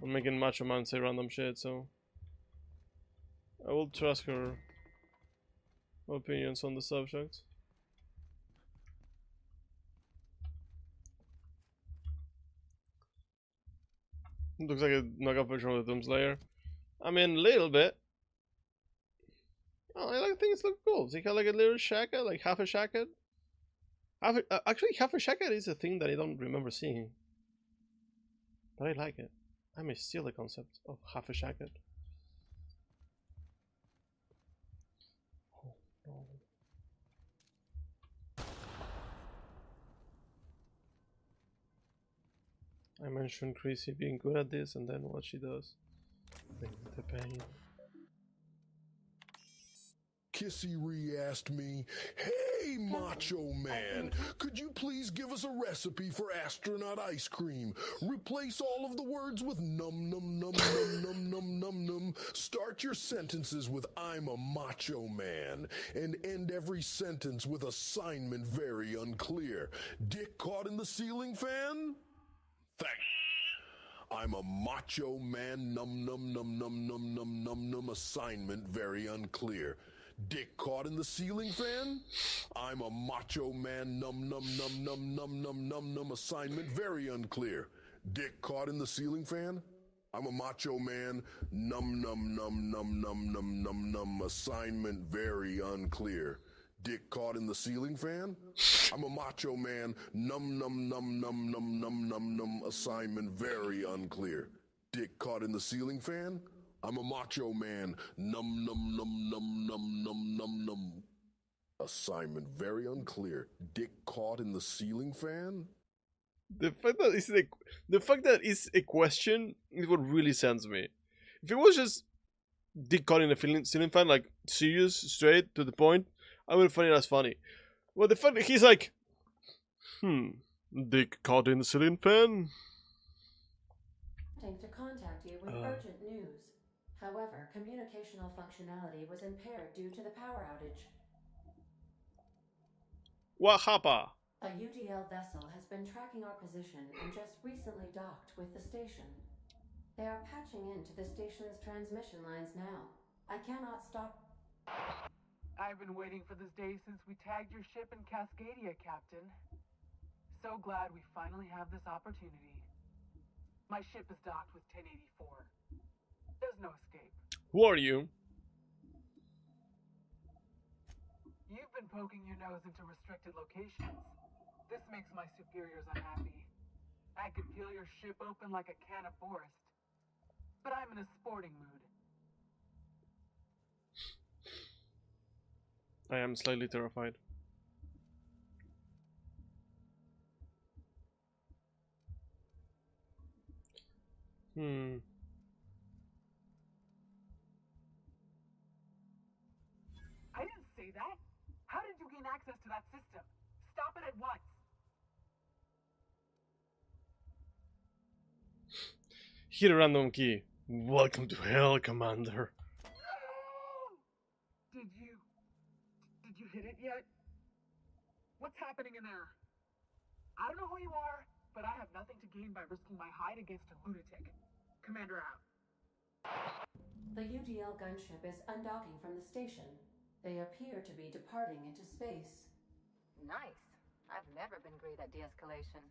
on making Macho Man say random shit, so I will trust her opinions on the subject. Looks like a knockoff version of the Doomslayer. I mean, a little bit. Oh, I like things look cool. So you got like a little shacket, like half a shacket. Actually, half a shacket is a thing that I don't remember seeing, but I like it. I may steal the concept of half a shacket. Oh no. I mentioned Chrissy being good at this, and then what she does. The pain.
Kissy Ree asked me, hey, Hey, Macho Man, could you please give us a recipe for astronaut ice cream? Replace all of the words with num num num num num num num num. Start your sentences with I'm a macho man, and end every sentence with assignment very unclear. Dick caught in the ceiling fan? Thanks. I'm a macho man, num num num num num num num num, assignment very unclear. Dick caught in the ceiling fan? I'm a macho man, num num num num num num num num, assignment very unclear. Dick caught in the ceiling fan? I'm a macho man, num num num num num num num num, assignment very unclear. Dick caught in the ceiling fan? I'm a macho man, num num num num num num num num, assignment very unclear. Dick caught in the ceiling fan? I'm a macho man, num num num num num num num num. Assignment very unclear. Dick caught in the ceiling fan?
The fact that it's a question is what really sends me. If it was just Dick caught in a ceiling fan, like serious, straight to the point, I would find it as funny. Well, the fact that he's like, Dick caught in the ceiling fan.
To contact you with urgent news. However, communicational functionality was impaired due to the power outage.
What happened?
A UDL vessel has been tracking our position and just recently docked with the station. They are patching into the station's transmission lines now. I cannot stop.
I've been waiting for this day since we tagged your ship in Cascadia, Captain. So glad we finally have this opportunity. My ship is docked with 1084. There's no escape.
Who are you?
You've been poking your nose into restricted locations. This makes my superiors unhappy. I could peel your ship open like a can of forest. But I'm in a sporting mood.
I am slightly terrified.
I didn't say that. How did you gain access to that system? Stop it at once.
Hit a random key. Welcome to hell, Commander.
Did you hit it yet? What's happening in there? I don't know who you are, but I have nothing to gain by risking my hide against a lunatic. Commander out.
The UDL gunship is undocking from the station. They appear to be departing into space.
Nice. I've never been great at de-escalation.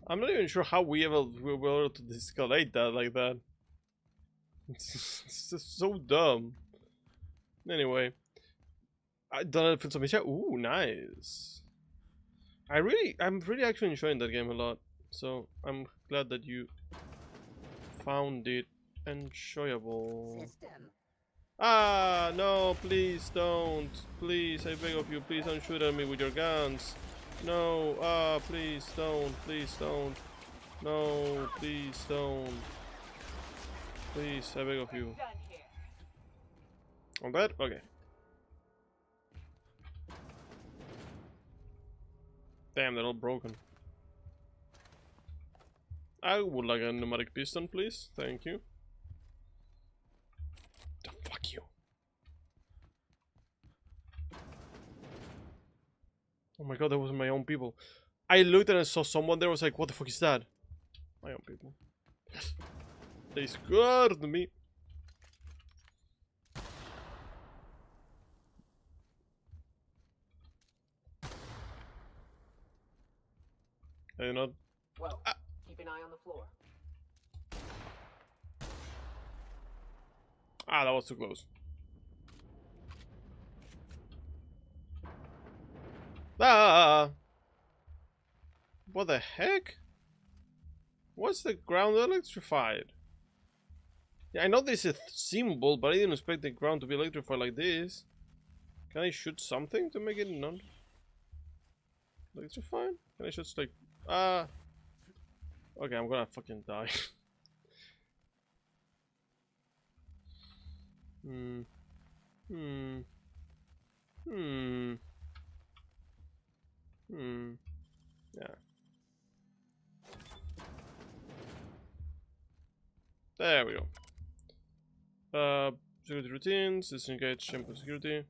I'm not even sure how we were able to de-escalate that like that. It's just so dumb. Anyway, I done it for some mission. Ooh, nice. I'm really actually enjoying that game a lot. So I'm glad that you found it enjoyable.
System.
Ah, no, please don't. Please, I beg of you, please don't shoot at me with your guns. No, please don't, please don't. No, please don't. Please, I beg of you. On that? Okay. Damn, they're all broken. I would like a pneumatic piston, please. Thank you. The fuck you. Oh my god, that was my own people. I looked and I saw someone there, was like, what the fuck is that? My own people. They scared me. Are you not?
Well, keep an eye on the floor.
Ah, that was too close. Ah! What the heck? What's the ground electrified? Yeah, I know this is a symbol, but I didn't expect the ground to be electrified like this. Can I shoot something to make it non-electrified? Can I shoot like... Okay, I'm gonna fucking die. Hmm. Hmm. Yeah. There we go. Security routines. Disengage shampoo security.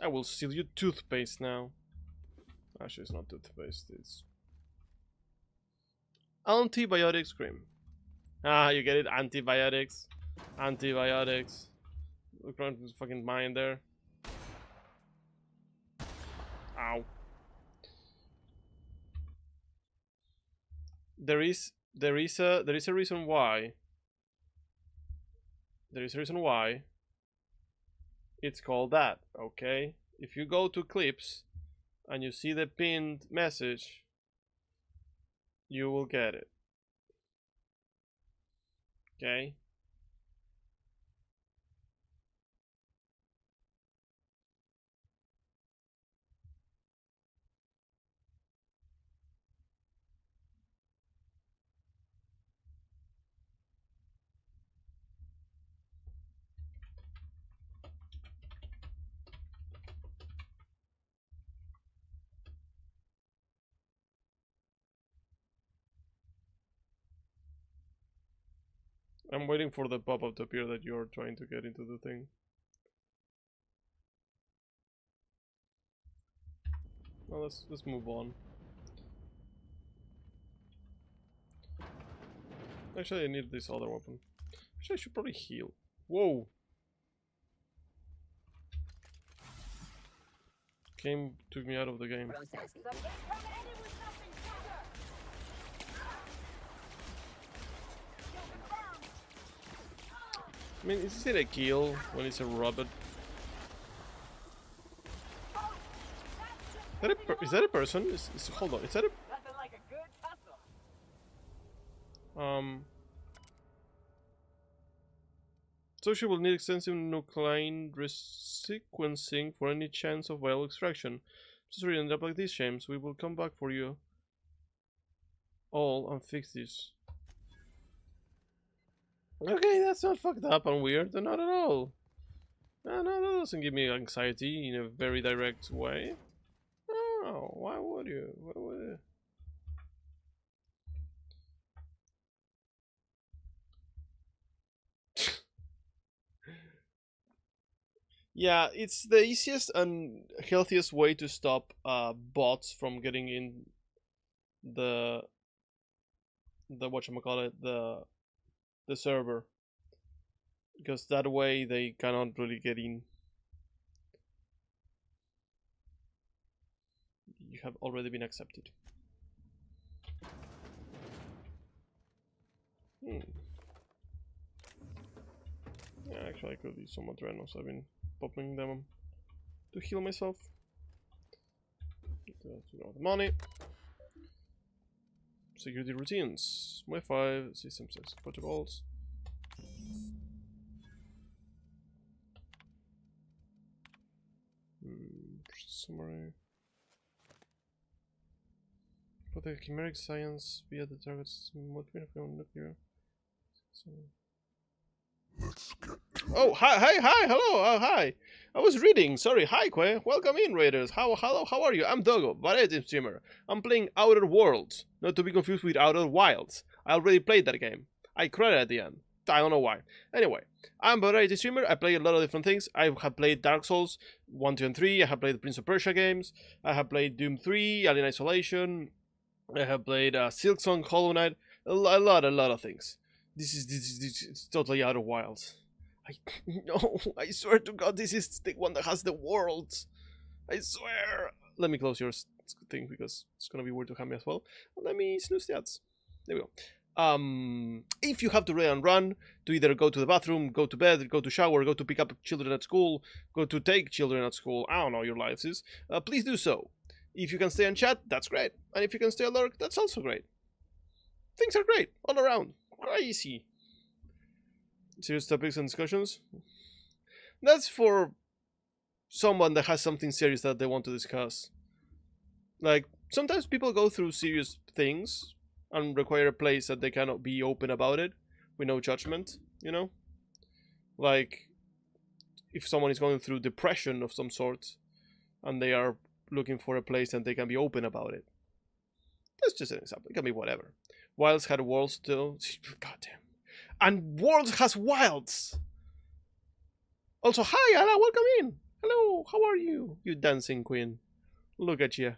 I will steal you toothpaste now. Actually, it's not toothpaste. It's antibiotics cream. Ah, you get it? Antibiotics. Antibiotics. Look around his fucking mind there. Ow. There is a reason why. There is a reason why it's called that, okay? If you go to clips and you see the pinned message, you will get it. Okay? I'm waiting for the pop-up to appear that you're trying to get into the thing. Well, let's move on. Actually, I need this other weapon. Actually, I should probably heal. Whoa! Took me out of the game. I mean, is it a kill when it's a robot? Is that a person? Hold on, is that a... Social will need extensive nucleine resequencing for any chance of viral extraction. Sorry to end up like this, James. We will come back for you all and fix this. Okay, that's not fucked up and weird. Not at all. No, that doesn't give me anxiety in a very direct way. No, why would you? Why would you? Yeah, it's the easiest and healthiest way to stop bots from getting in the whatchamacallit, the server, because that way they cannot really get in. You have already been accepted. Yeah, actually I could use some adrenals. I've been popping them to heal myself. The money. Security routines. Wi-Fi, system sex protocols. Summary. For the chimeric science via the target's nuclear.
Let's get to
Oh, hi, hello, hi. I was reading. Sorry, hi, Que. Welcome in, Raiders. How are you? I'm Dogo, variety streamer. I'm playing Outer Worlds, not to be confused with Outer Wilds. I already played that game. I cried at the end. I don't know why. Anyway, I'm a variety streamer. I play a lot of different things. I have played Dark Souls 1, 2, and 3. I have played the Prince of Persia games. I have played Doom 3, Alien Isolation. I have played Silksong, Hollow Knight. A lot of things. This is totally Outer Wilds. No, I swear to God, this is the one that has the world. I swear. Let me close your thing because it's gonna be weird to have me as well. Let me snooze the ads. There we go. If you have to run to either go to the bathroom, go to bed, go to shower, go to pick up children at school, go to take children at school, I don't know your lives is, please do so. If you can stay and chat, that's great. And if you can stay alert, that's also great. Things are great all around. Crazy. Serious topics and discussions? That's for someone that has something serious that they want to discuss. Like, sometimes people go through serious things and require a place that they cannot be open about it with no judgment, you know? Like, if someone is going through depression of some sort and they are looking for a place and they can be open about it. That's just an example. It can be whatever. Wilds had worlds too. Goddamn. And Worlds has wilds. Also, hi Anna, welcome in. Hello, how are you? You dancing queen. Look at you.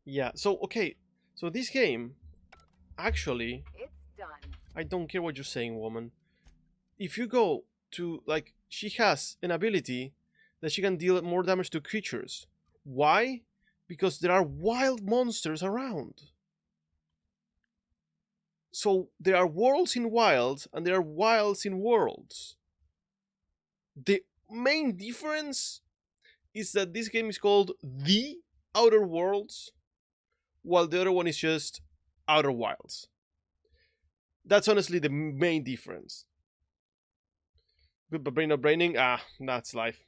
Yeah, so okay. So this game, actually,
It's done.
I don't care what you're saying, woman. If you go to, like, she has an ability that she can deal more damage to creatures. Why? Because there are wild monsters around. So there are worlds in wilds and there are wilds in worlds. The main difference is that this game is called The Outer Worlds, while the other one is just Outer Wilds. That's honestly the main difference. Good, but brain not braining? Ah, that's life.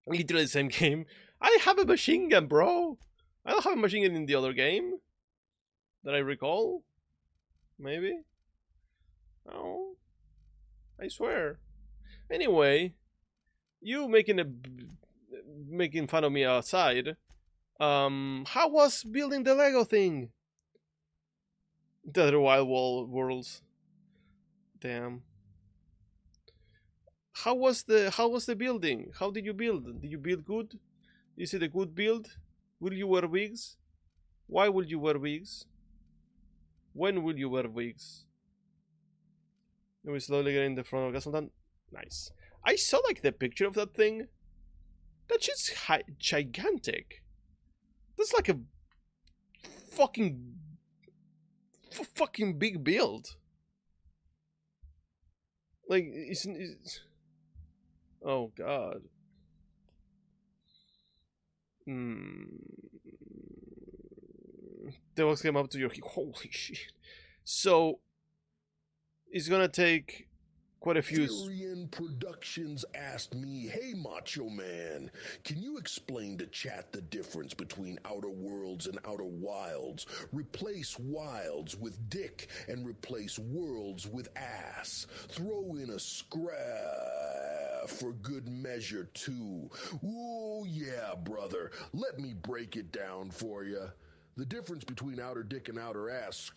Literally the same game. I have a machine gun, bro. I don't have a machine gun in the other game that I recall. Maybe? Oh, I swear. Anyway, you making fun of me outside. How was building the Lego thing? The other wild worlds. Damn. How was the building? How did you build? Did you build good? Is it a good build? Will you wear wigs? Why will you wear wigs? When will you wear wigs? We slowly get in the front of Gaston. Nice. I saw like the picture of that thing. That shit's gigantic. That's like a fucking big build. Like it's oh god. The box came up to your holy shit. So it's gonna take quite a few.
Tyrion Productions asked me, hey Macho Man, can you explain to chat the difference between Outer Worlds and Outer Wilds? Replace wilds with dick and replace worlds with ass. Throw in a scrap for good measure too. Oh yeah, brother, let me break it down for you. The difference between outer dick and outer ass,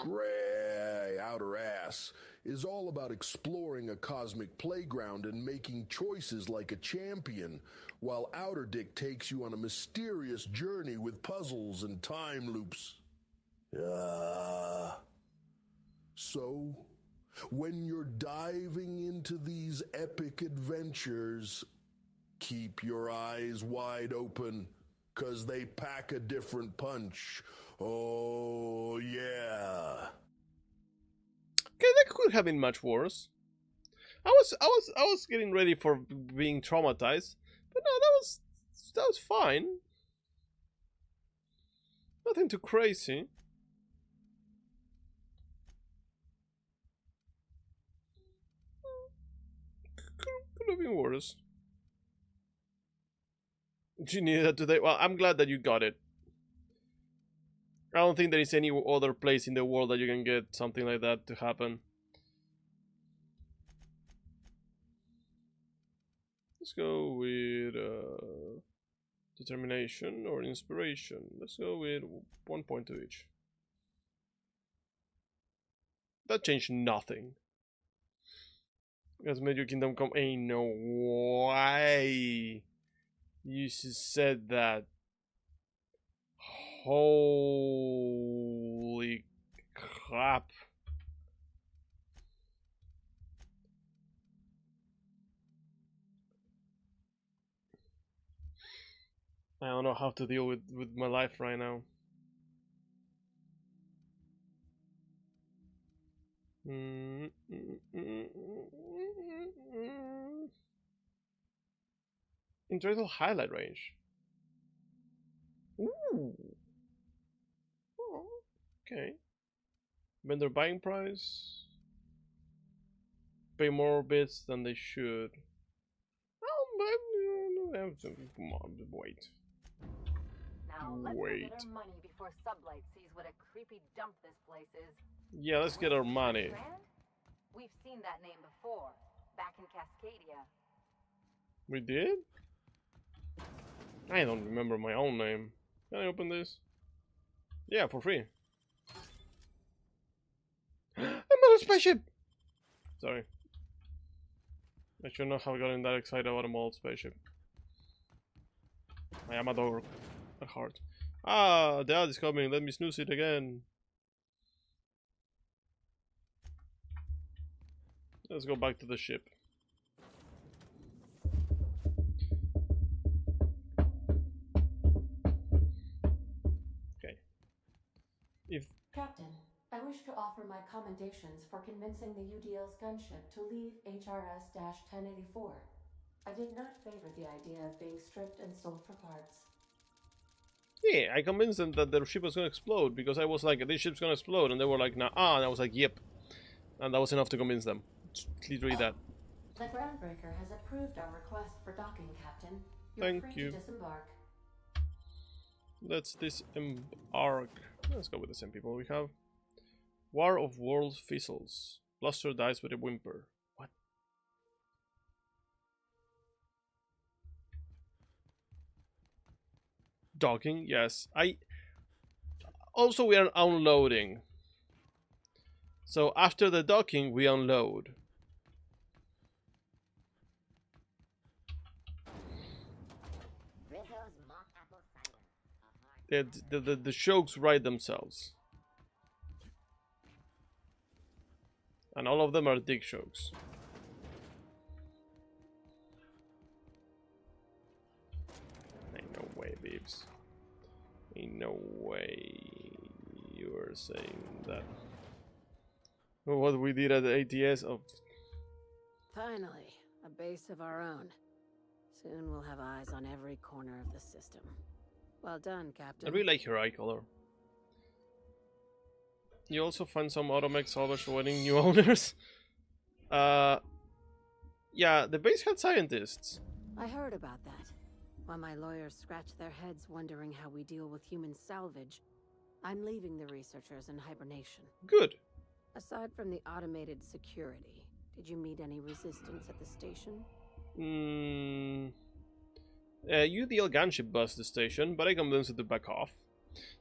outer ass, is all about exploring a cosmic playground and making choices like a champion, while outer dick takes you on a mysterious journey with puzzles and time loops. So, when you're diving into these epic adventures, keep your eyes wide open, 'cause they pack a different punch. Oh, yeah.
Okay, that could have been much worse. I was getting ready for being traumatized, but no, that was fine. Nothing too crazy. Could have been worse. You needed that today. Well, I'm glad that you got it. I don't think there is any other place in the world that you can get something like that to happen. Let's go with determination or inspiration. Let's go with 1 point to each. That changed nothing. Has made your kingdom come. Ain't no way. You said that. Holy crap. I don't know how to deal with my life right now. Internal highlight range. Ooh. Oh, okay. Vendor buying price. Pay more bits than they should. Oh, come on, wait.
Now let's go get our money before Sublight sees what a creepy dump this place is.
Yeah, let's get our money.
We've seen that name before. back in Cascadia.
We did? I don't remember my own name. Can I open this? Yeah, for free. Another spaceship! Sorry. I should not have gotten that excited about a model spaceship. I am a dog at heart. Ah, Dad is coming. Let me snooze it again. Let's go back to the ship. Okay. If
Captain, I wish to offer my commendations for convincing the UDL's gunship to leave HRS-1084. I did not favor the idea of being stripped and sold for parts.
yeah, I convinced them that their ship was gonna explode because I was like, this ship's gonna explode, and they were like, nah, and I was like, yep, and that was enough to convince them. It's literally that.
The groundbreaker has approved our request for docking, Captain. You're
Thank
free
you.
to disembark.
Let's disembark. Let's go with the same people we have. War of Worlds fizzles. Bluster dies with a whimper. What? Docking? Yes. Also, we are unloading. So after the docking, we unload. The jokes write themselves. And all of them are dick jokes. Ain't no way, babes. Ain't no way you are saying that. What we did at the ATS of...
Finally, a base of our own. Soon we'll have eyes on every corner of the system. Well done, Captain.
I really like her eye color. You also find some automech salvage awaiting new owners. Yeah, the base had scientists.
I heard about that. While my lawyers scratch their heads wondering how we deal with human salvage, I'm leaving the researchers in hibernation.
Good.
Aside from the automated security, did you meet any resistance at the station?
UDL gunship buzzed the station, but I convinced it to back off.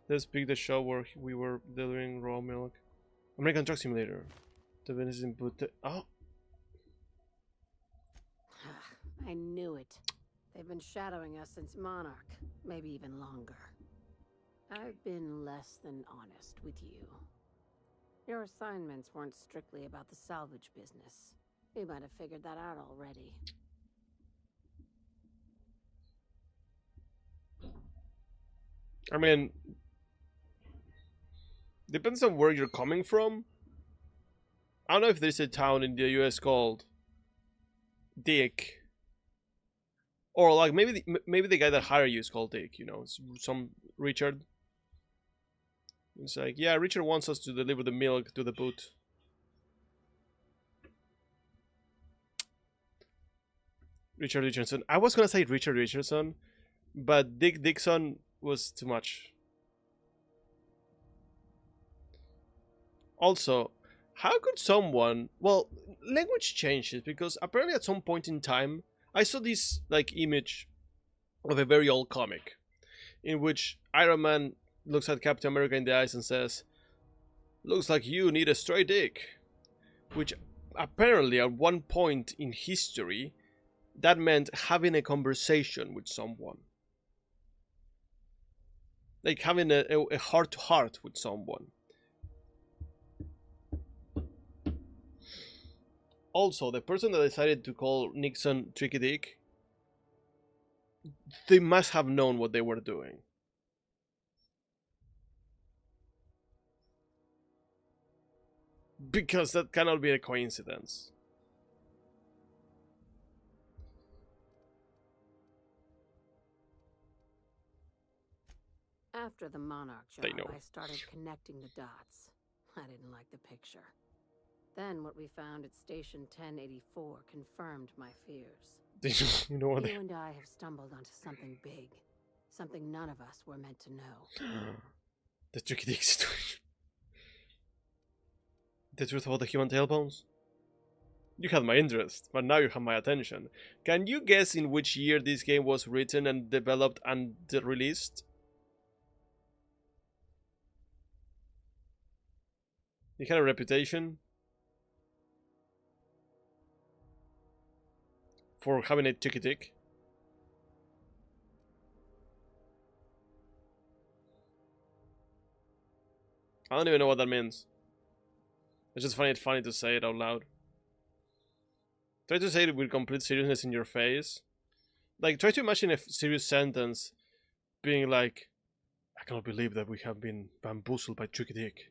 Let's pick the show where we were delivering raw milk. American Truck Simulator. The Venice input. Oh.
I knew it. They've been shadowing us since Monarch, maybe even longer. I've been less than honest with you. Your assignments weren't strictly about the salvage business. You might have figured that out already.
I mean, depends on where you're coming from. I don't know if there's a town in the US called Dick, or like maybe the guy that hired you is called Dick. You know, some Richard. It's like, yeah, Richard wants us to deliver the milk to the boot. Richard Richardson. I was gonna say Richard Richardson, but Dick Dixon was too much. Also, how could someone... Well, language changes because apparently at some point in time, I saw this like image of a very old comic in which Iron Man looks at Captain America in the eyes and says, "Looks like you need a stray dick," which apparently at one point in history that meant having a conversation with someone, like having a heart-to-heart with someone. Also, the person that decided to call Nixon Tricky Dick, they must have known what they were doing. Because that cannot be a coincidence.
After the Monarch job, I started connecting the dots. I didn't like the picture. Then what we found at Station 1084 confirmed my fears.
You know what?
You and I have stumbled onto something big. Something none of us were meant to know.
The Tricky Dick situation. The truth about the human tailbones? You had my interest, but now you have my attention. Can you guess in which year this game was written and developed and released? It had a reputation for having a tick. I don't even know what that means. It's just funny to say it out loud. Try to say it with complete seriousness in your face. Like, try to imagine a serious sentence being like, I cannot believe that we have been bamboozled by Tricky Dick.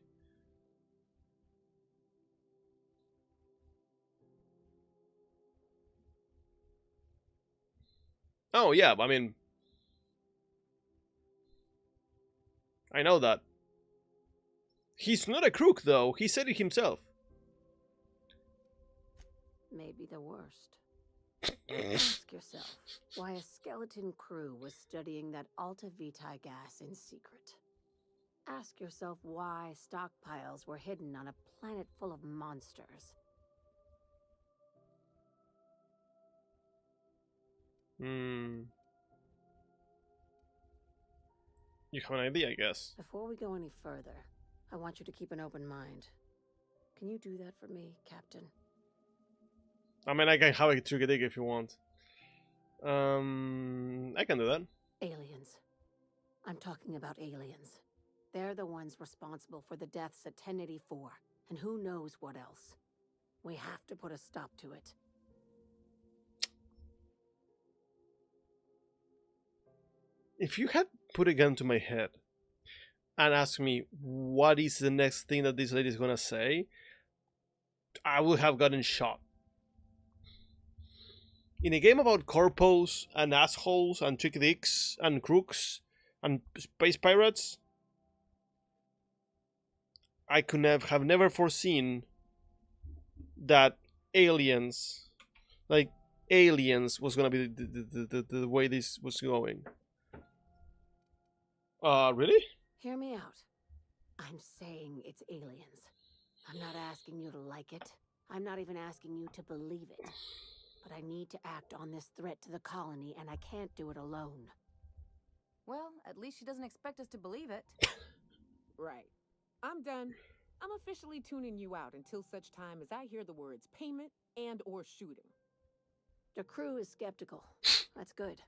Oh, yeah, I mean, I know that. He's not a crook, though. He said it himself.
Maybe the worst. Ask yourself why a skeleton crew was studying that Alta Vitae gas in secret. Ask yourself why stockpiles were hidden on a planet full of monsters.
You have an idea, I guess.
Before we go any further, I want you to keep an open mind. Can you do that for me, Captain?
I mean, I can have a Tricky Dick if you want. I can do that.
Aliens. I'm talking about aliens. They're the ones responsible for the deaths at 1084, and who knows what else. We have to put a stop to it.
If you had put a gun to my head and asked me what is the next thing that this lady is gonna say, I would have gotten shot. In a game about corpos and assholes and tricky dicks and crooks and space pirates, I could have never foreseen that aliens was gonna be the way this was going. Really?
Hear me out. I'm saying it's aliens. I'm not asking you to like it. I'm not even asking you to believe it. But I need to act on this threat to the colony, and I can't do it alone.
Well, at least she doesn't expect us to believe it.
Right. I'm done. I'm officially tuning you out until such time as I hear the words payment and or shooting.
The crew is skeptical. That's good.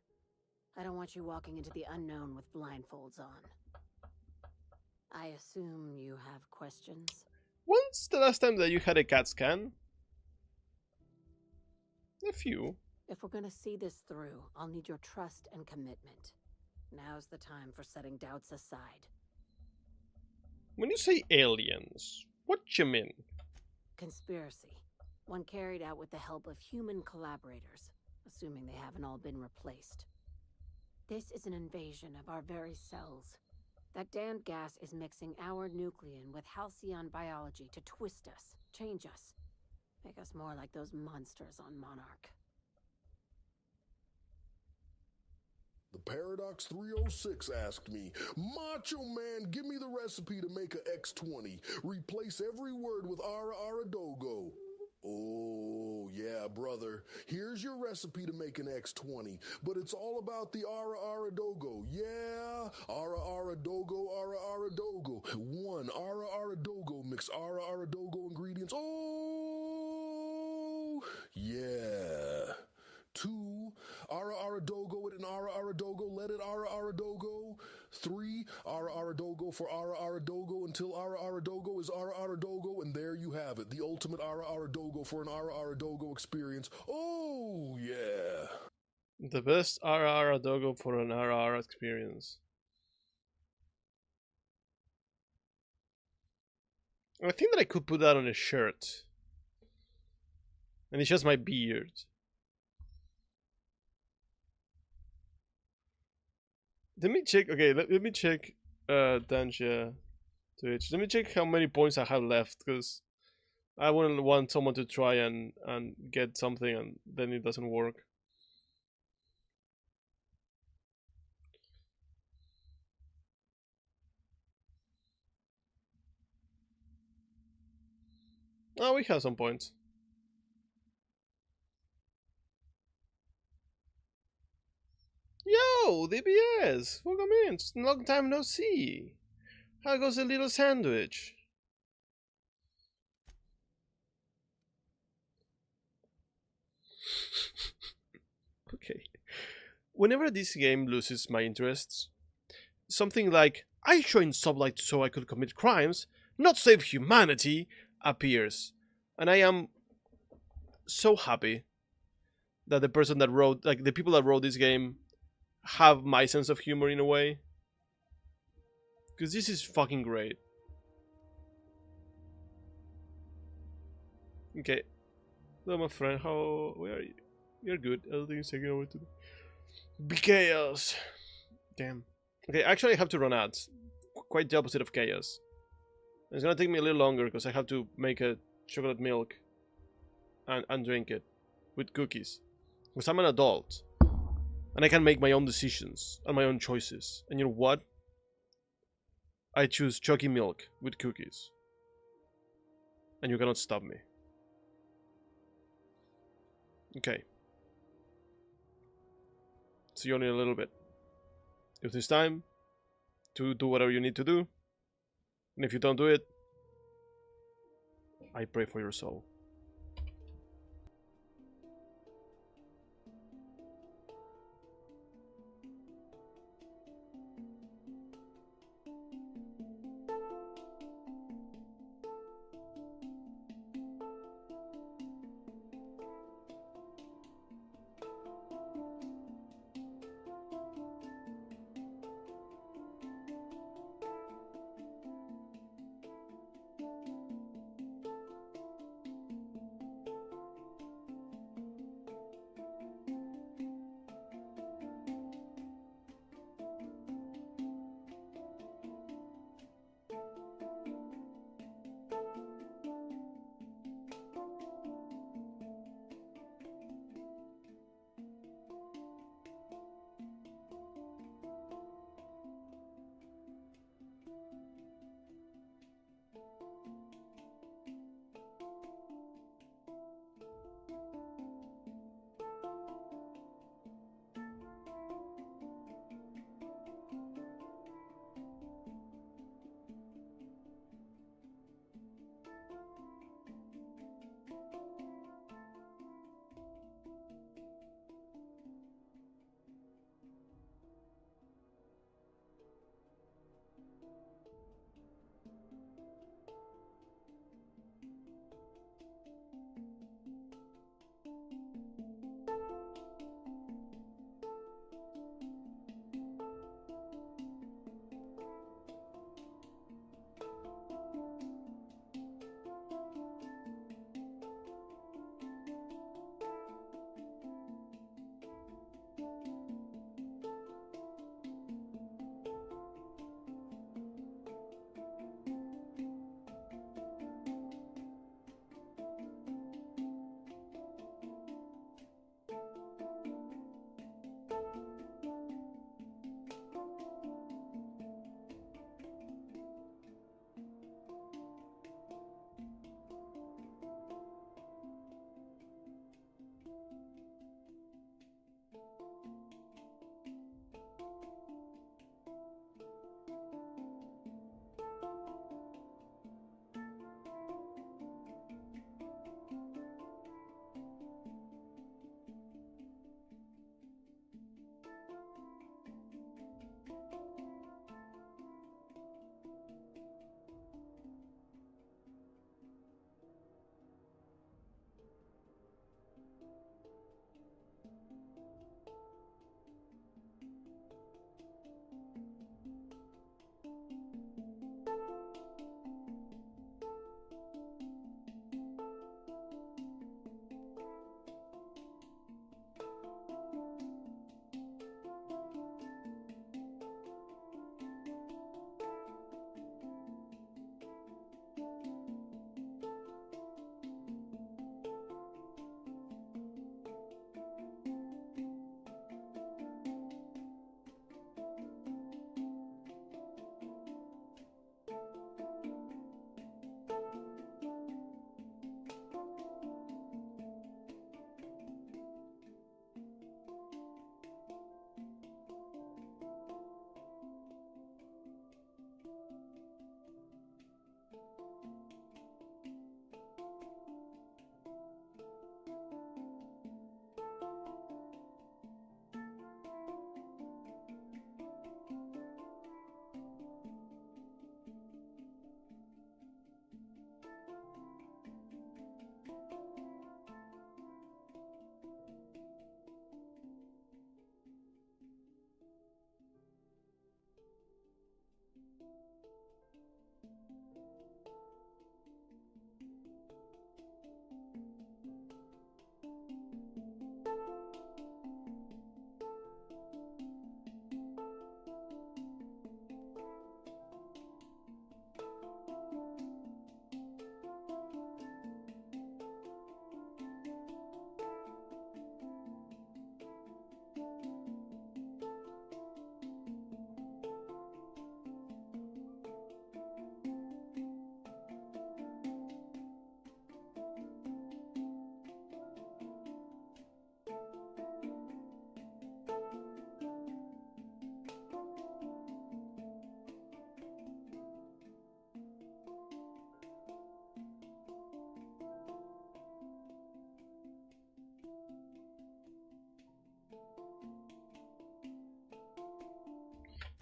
I don't want you walking into the unknown with blindfolds on. I assume you have questions?
When's the last time that you had a CAT scan? A few.
If we're gonna see this through, I'll need your trust and commitment. Now's the time for setting doubts aside.
When you say aliens, what you mean?
Conspiracy. One carried out with the help of human collaborators, assuming they haven't all been replaced. This is an invasion of our very cells. That damned gas is mixing our nucleon with halcyon biology to twist us, change us, make us more like those monsters on Monarch.
The Paradox 306 asked me, Macho Man, give me the recipe to make a X20. Replace every word with Ara Ara Dogo. Oh, yeah, brother. Here's your recipe to make an X20, but it's all about the Ara Ara Dogo. Yeah, Ara Ara Dogo, Ara Ara Dogo. 1. Ara Ara Dogo, mix Ara Ara Dogo ingredients. Oh, yeah. 2. Ara Ara Dogo it and Ara Ara Dogo, let it Ara Ara Dogo. 3. Ara Ara Dogo for Ara Ara Dogo until Ara Ara Dogo is Ara Ara Dogo, and there you have it. The ultimate Ara Ara Dogo for an Ara Ara Dogo experience. Oh, yeah.
The best Ara Ara Dogo for an Ara Ara experience. I think that I could put that on a shirt. And it's just my beard. Let me check. Okay, let me check Danja Twitch. Let me check how many points I have left, because I wouldn't want someone to try and get something and then it doesn't work. Oh, we have some points. Yo, DBS! Welcome in. It's a long time no see. How goes the little sandwich? Okay. Whenever this game loses my interests, something like, I joined Sublight so I could commit crimes, not save humanity, appears. And I am so happy that the person that wrote, like the people that wrote this game, have my sense of humor in a way. Because this is fucking great. Okay. Hello, my friend. Where are you? You're good. Everything's taken over to be chaos. Damn. Okay, actually I have to run ads. Quite the opposite of chaos. It's gonna take me a little longer because I have to make a chocolate milk and drink it with cookies. Because I'm an adult. And I can make my own decisions and my own choices. And you know what? I choose chalky milk with cookies. And you cannot stop me. Okay. See you in a little bit. If it's time to do whatever you need to do, and if you don't do it, I pray for your soul.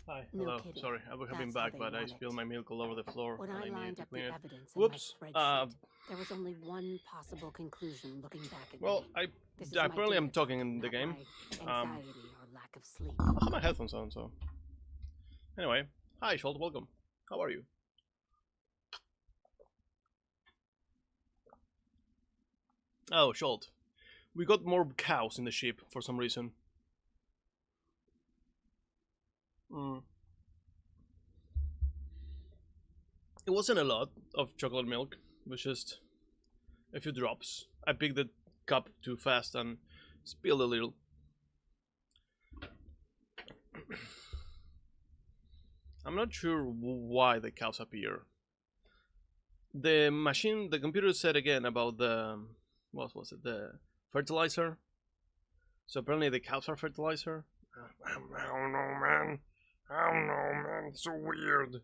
Hi,
No
hello.
kidding.
Sorry, I have been
That's how
back,
they
but I
want
spilled
it.
my milk all over the floor
When
and
I
I needed
lined
to
up
clean
the
it.
evidence in my
Whoops.
spreadsheet, there was only one possible conclusion looking back at
Well,
me. This is my
apparently I'm
data
talking
talking,
in the
not
game.
my anxiety or lack of sleep.
I have my headphones on, so. Anyway, hi, Scholt, welcome. How are you? Oh, Scholt. We got more cows in the ship for some reason. It wasn't a lot of chocolate milk. It was just a few drops. I picked the cup too fast and spilled a little. I'm not sure why the cows appear. The machine, the computer said again about the, what was it, the fertilizer. So apparently the cows are fertilizer. I don't know, man. I don't know, man. It's so weird.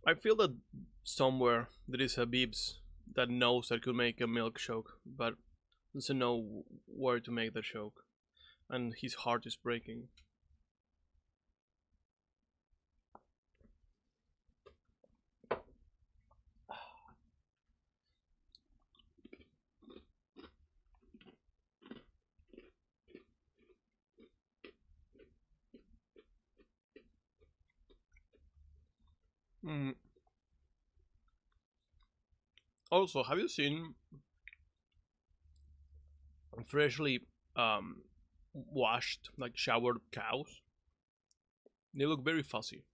I feel that somewhere there is a Beeps that knows that could make a milk choke, but doesn't know where to make the choke, and his heart is breaking. Mm. Also, have you seen freshly washed, like showered cows? They look very fuzzy.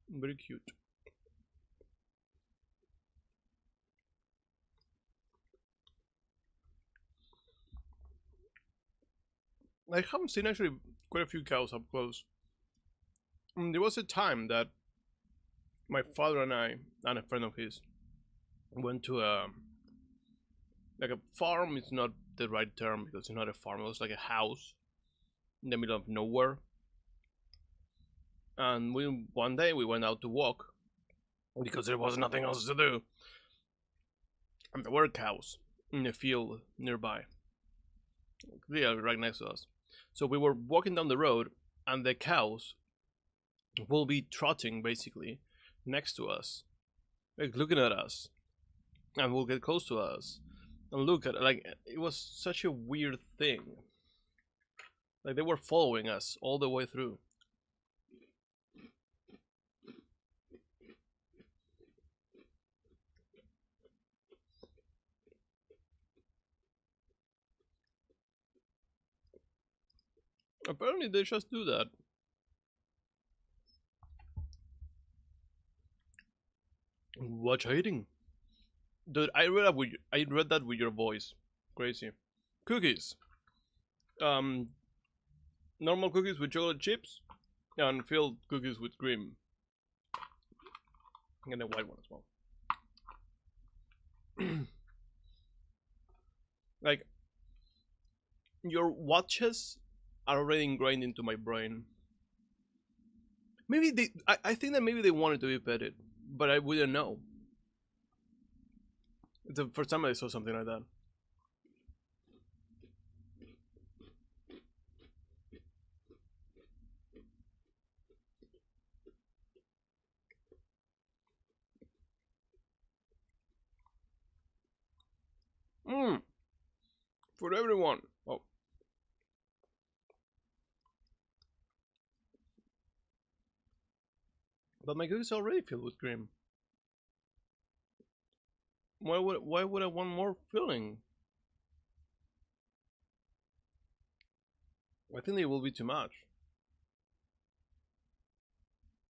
Very cute. I haven't seen actually quite a few cows up close. There was a time that my father and I and a friend of his went to a like a farm. It's not the right term because it's not a farm. It was like a house in the middle of nowhere. And one day we went out to walk because there was nothing else to do. And there were cows in a field nearby. Yeah, right next to us. So we were walking down the road, and the cows will be trotting basically next to us, like looking at us, and will get close to us and look at it. Like it was such a weird thing. Like they were following us all the way through. Apparently they just do that. What you eating? Dude, I read that with your voice. Crazy. Cookies. Normal cookies with chocolate chips, and filled cookies with cream. And a white one as well. Like, your watches are already ingrained into my brain. Maybe I think that maybe they wanted to be petted, but I wouldn't know. It's the first time I saw something like that. Mmm. For everyone. Oh. But my cookies are already filled with cream. Why would I want more filling? I think it will be too much.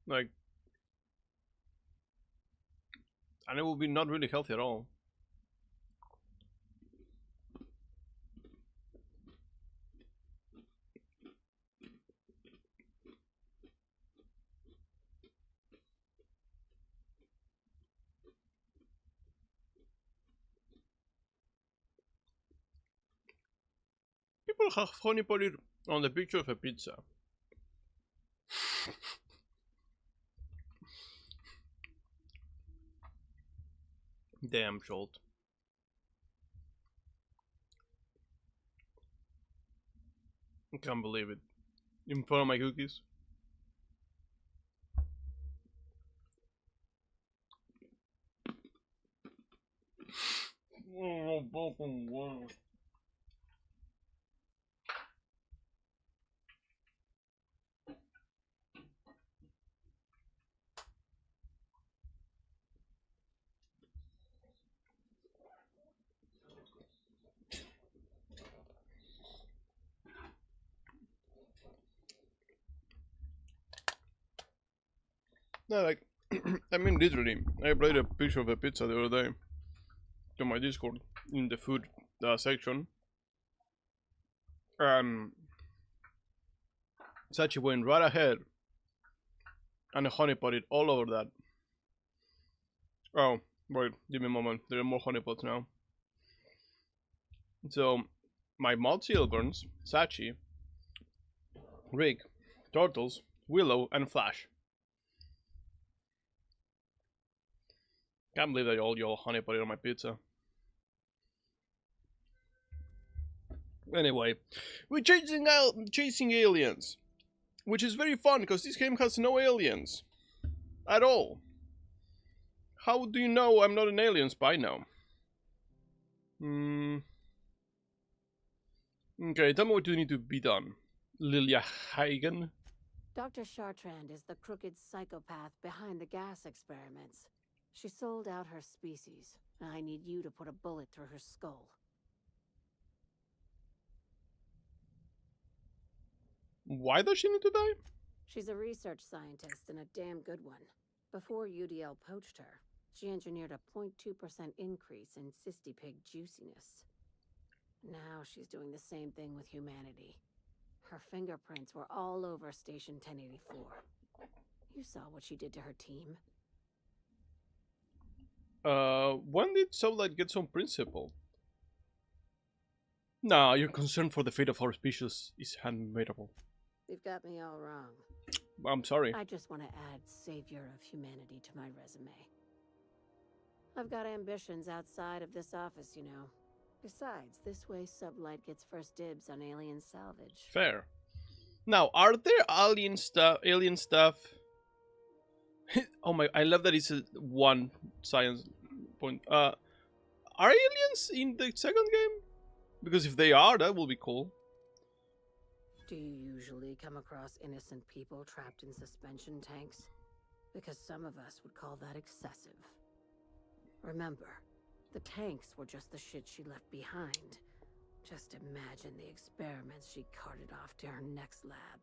Like, and it will be not really healthy at all. people have honey potted on the picture of a pizza? Damn, Jolt. I can't believe it. In front of my cookies. No, like, I mean, literally, I played a picture of a pizza the other day to my Discord in the food section. Sachi went right ahead and honey potted all over that. Oh, wait, give me a moment. There are more honey pots now. So, my mod Silverns, Sachi, Rick, Turtles, Willow, and Flash. Can't believe that all y'all honey potted on my pizza. Anyway, we're chasing aliens, which is very fun because this game has no aliens at all. How do you know I'm not an alien spy now? Okay, tell me what you need to be done, Lilia Hagen.
Dr. Chartrand is the crooked psychopath behind the gas experiments. She sold out her species. I need you to put a bullet through her skull.
Why does she need to die?
She's a research scientist and a damn good one. Before UDL poached her, she engineered a 0.2% increase in cystipig juiciness. Now she's doing the same thing with humanity. Her fingerprints were all over Station 1084. You saw what she did to her team.
When did Soullight get some principle? Nah, your concern for the fate of our species is unbearable.
You've got me all wrong.
I'm sorry.
I just want to add Savior of Humanity to my resume. I've got ambitions outside of this office, you know. Besides, this way Sublight gets first dibs on alien salvage.
Fair. Now, are there alien stuff? Oh my, I love that it's a one science point. Are aliens in the second game? Because if they are, that will be cool.
Do you usually come across innocent people trapped in suspension tanks? Because some of us would call that excessive. Remember, the tanks were just the shit she left behind. Just imagine the experiments she carted off to her next lab.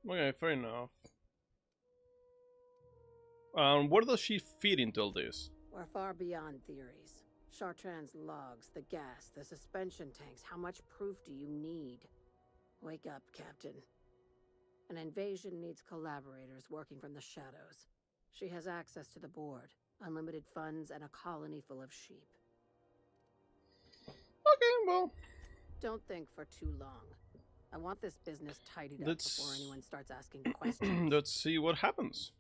Okay, fair enough. Where does she fit into all this?
We're far beyond theories. Chartrand's logs, the gas, the suspension tanks. How much proof do you need? Wake up, Captain. An invasion needs collaborators working from the shadows. She has access to the board, unlimited funds, and a colony full of sheep.
Okay, well...
Don't think for too long. I want this business tidied up before anyone starts asking questions.
Let's see what happens.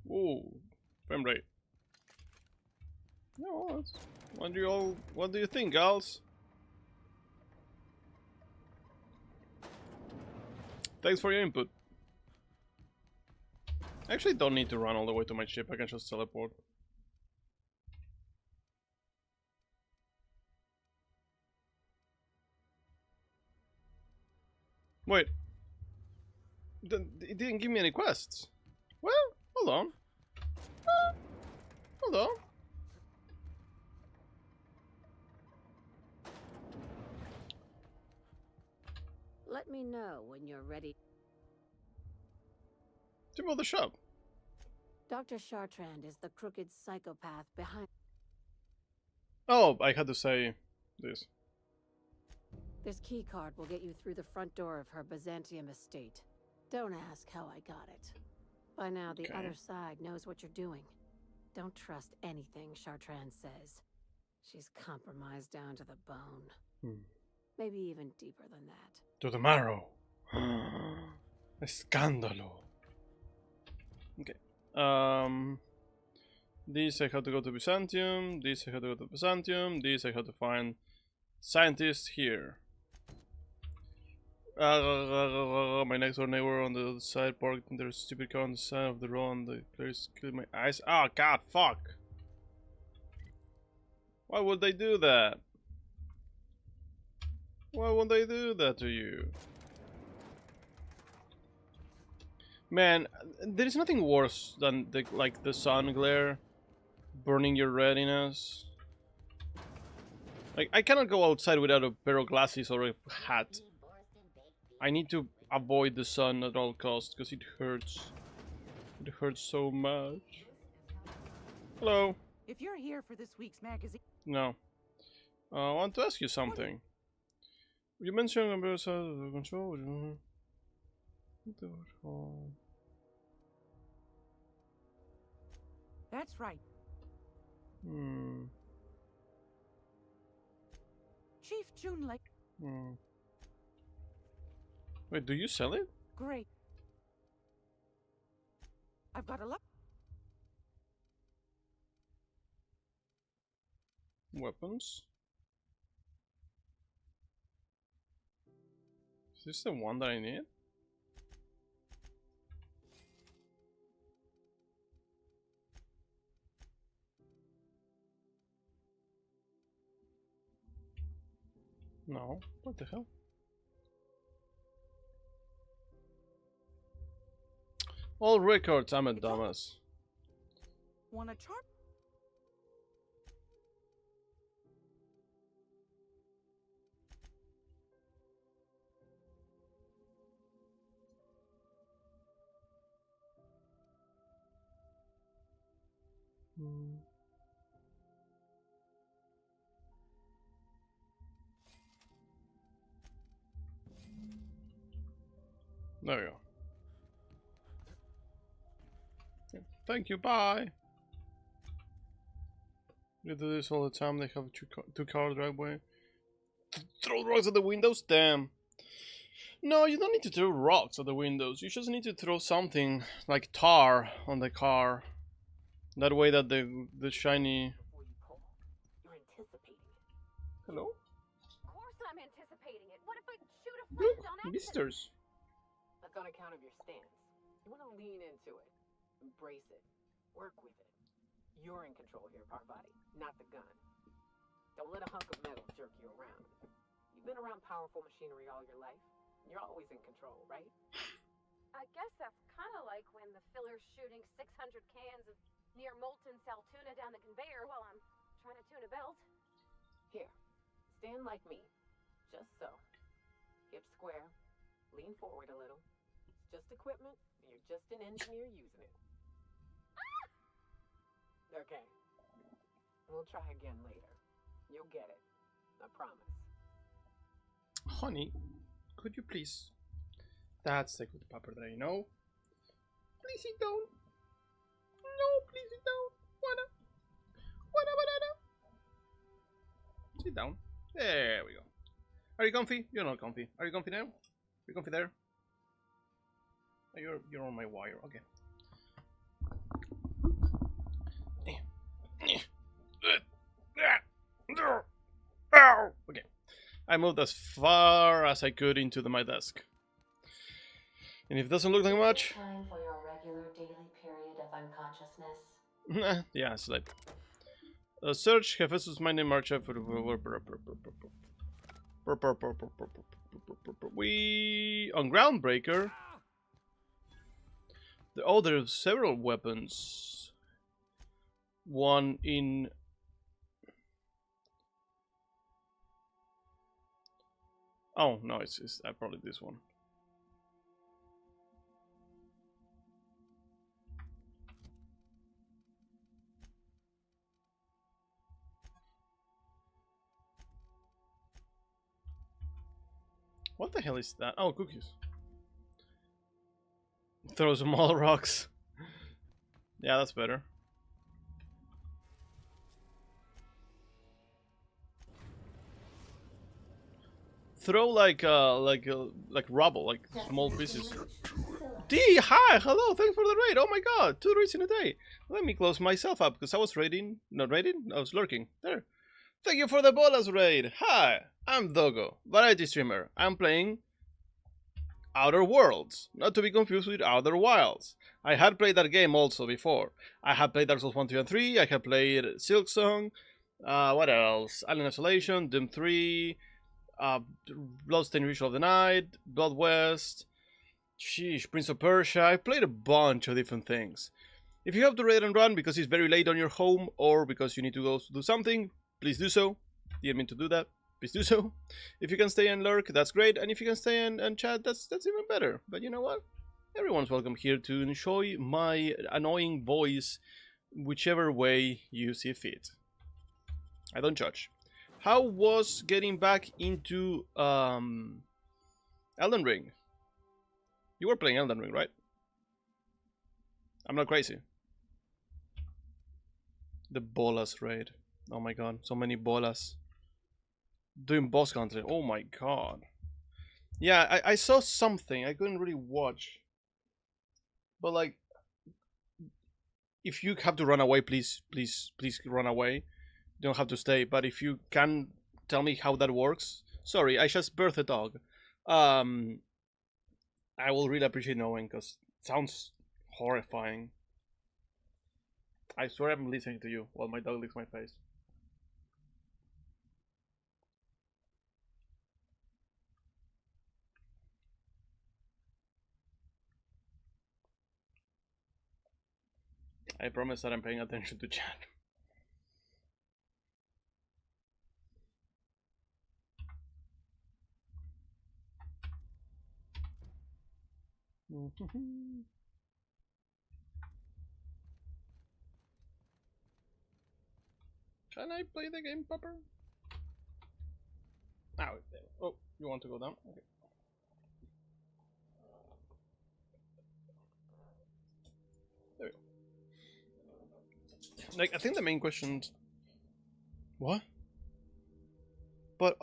Whoa, frame rate. No, what do you think, gals? Thanks for your input. I actually don't need to run all the way to my ship, I can just teleport. Wait. It didn't give me any quests. Well, hold on. Hold on.
Let me know when you're ready.
To build the shop.
Dr. Chartrand is the crooked psychopath behind...
Oh, I had to say this.
This key card will get you through the front door of her Byzantium estate. Don't ask how I got it. By now, the other side knows what you're doing. Don't trust anything Chartrand says. She's compromised down to the bone. Maybe even deeper than that.
To the marrow. Escándalo. Okay. This I have to go to Byzantium. This I have to go to Byzantium. This I have to find scientists here. My next door neighbor on the side parked their stupid car on the side of the road. The players killed my eyes. Oh god, fuck! Why would they do that? Why would they do that to you? Man, there is nothing worse than the sun glare burning your retinas. Like, I cannot go outside without a pair of glasses or a hat. I need to avoid the sun at all costs because it hurts. It hurts so much. Hello.
If you're here for this week's magazine,
No. I want to ask you something. You mentioned about control.
that's right. Chief June Lake.
Wait, do you sell it?
Great. I've got a lot.
Weapons? Is this the one that I need? No. What the hell? All records, I'm a dumbass.
Want a chart?
There we go. Thank you, bye! You do this all the time, they have a two-car driveway. Throw rocks at the windows? Damn. No, you don't need to throw rocks at the windows. You just need to throw something like tar on the car. That way that the shiny...
You're anticipating it.
Hello?
Of course I'm anticipating it. What if I shoot a
Look,
friend on accident?
visitors.
That's on account of your stance. You want to lean into it. Embrace it. Work with it. You're in control here, Parvati, not the gun. Don't let a hunk of metal jerk you around. You've been around powerful machinery all your life. You're always in control, right?
I guess that's kind of like when the filler's shooting 600 cans of near molten sal tuna down the conveyor while I'm trying to tune a belt.
Here, stand like me. Just so. Hips square. Lean forward a little. It's just equipment. You're just an engineer using it. Okay. We'll try again later. You'll get it. I promise.
Honey, could you please? That's the good pepper that I know. Please sit down. No, please sit down. Wanna. Sit down. There we go. Are you comfy? You're not comfy. Are you comfy now? Are you comfy there? Oh, you're on my wire. Okay. Okay. I moved as far as I could into my desk. And if it doesn't look like much...
Time for your regular daily period of unconsciousness.
Yeah, sleep. Search Hephaestus, my name, March. We... On Groundbreaker... Oh, there are several weapons. One in... Oh, no, it's probably this one. What the hell is that? Oh, cookies. Throw some all rocks. Yeah, that's better. throw like rubble, like small pieces. D, hi, hello, thanks for the raid. Oh my god, 2 raids in a day. Let me close myself up because I was not raiding, I was lurking. There. Thank you for the bolas raid. Hi, I'm Dogo, variety streamer. I'm playing Outer Worlds, not to be confused with Outer Wilds. I had played that game also before. I had played Dark Souls 1, 2, and 3. I had played Silksong. What else? Alien Isolation, Doom 3, Bloodstained Ritual of the Night, Blood West, sheesh, Prince of Persia. I played a bunch of different things. If you have to raid and run because it's very late on your home or because you need to go do something, please do so. Didn't mean to do that. Please do so. If you can stay and lurk, that's great. And if you can stay and chat, that's even better. But you know what? Everyone's welcome here to enjoy my annoying voice whichever way you see fit. I don't judge. How was getting back into Elden Ring? You were playing Elden Ring, right? I'm not crazy. The bolas raid. Oh my god, so many bolas. Doing boss country. Oh my god. Yeah, I saw something. I couldn't really watch. But like, if you have to run away, please run away. You don't have to stay. But if you can tell me how that works. Sorry, I just birthed a dog. I will really appreciate knowing because it sounds horrifying. I swear I'm listening to you while my dog licks my face. I promise that I'm paying attention to chat. Can I play the game proper? Oh, you want to go down? Okay. There we go. Like, I think the main question. What? But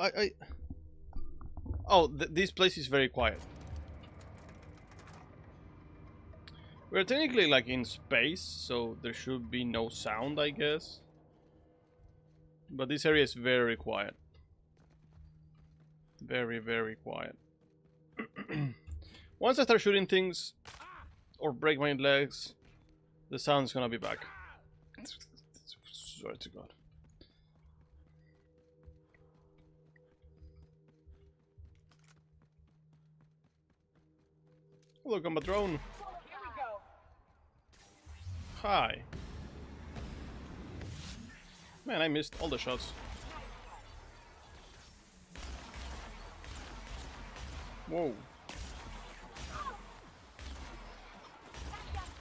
oh, this place is very quiet. We're technically like in space, so there should be no sound, I guess. But this area is very quiet. Very, very quiet. Once I start shooting things or break my legs, the sound's gonna be back. Swear to God. Hello, combat drone. Hi. Man, I missed all the shots. Whoa.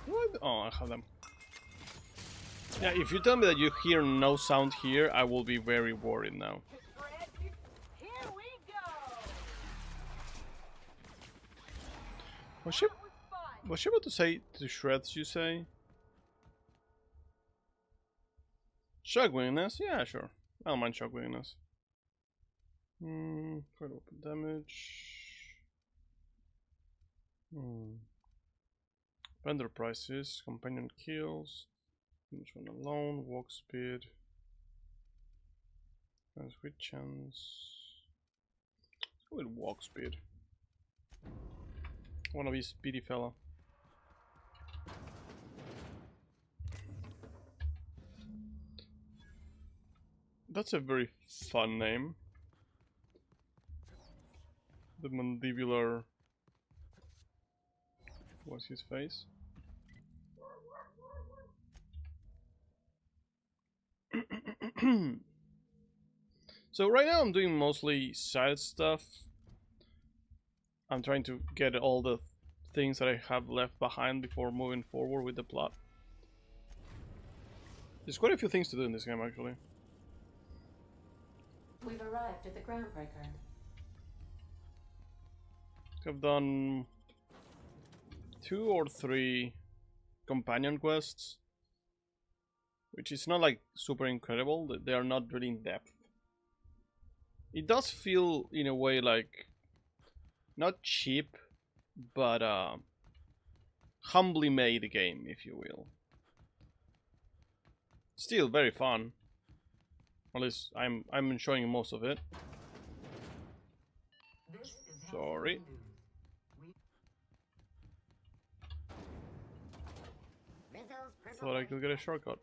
What? Oh, I have them. Yeah, if you tell me that you hear no sound here, I will be very worried now. Was she about to say to shreds, you say? Shock weakness? Yeah, sure. I don't mind shock weakness. Quite open damage. Vendor prices, companion kills, damage one alone, walk speed, and sweet chance. Let's go with walk speed. I wanna be a speedy fella. That's a very fun name. The mandibular. What's his face? So right now I'm doing mostly side stuff. I'm trying to get all the things that I have left behind before moving forward with the plot. There's quite a few things to do in this game, actually.
We've arrived at the Groundbreaker.
I've done 2 or 3 companion quests, which is not like super incredible. They are not really in depth. It does feel in a way like not cheap, but humbly made game, if you will. Still very fun. At least I'm enjoying most of it. Sorry. Thought I could get a shortcut.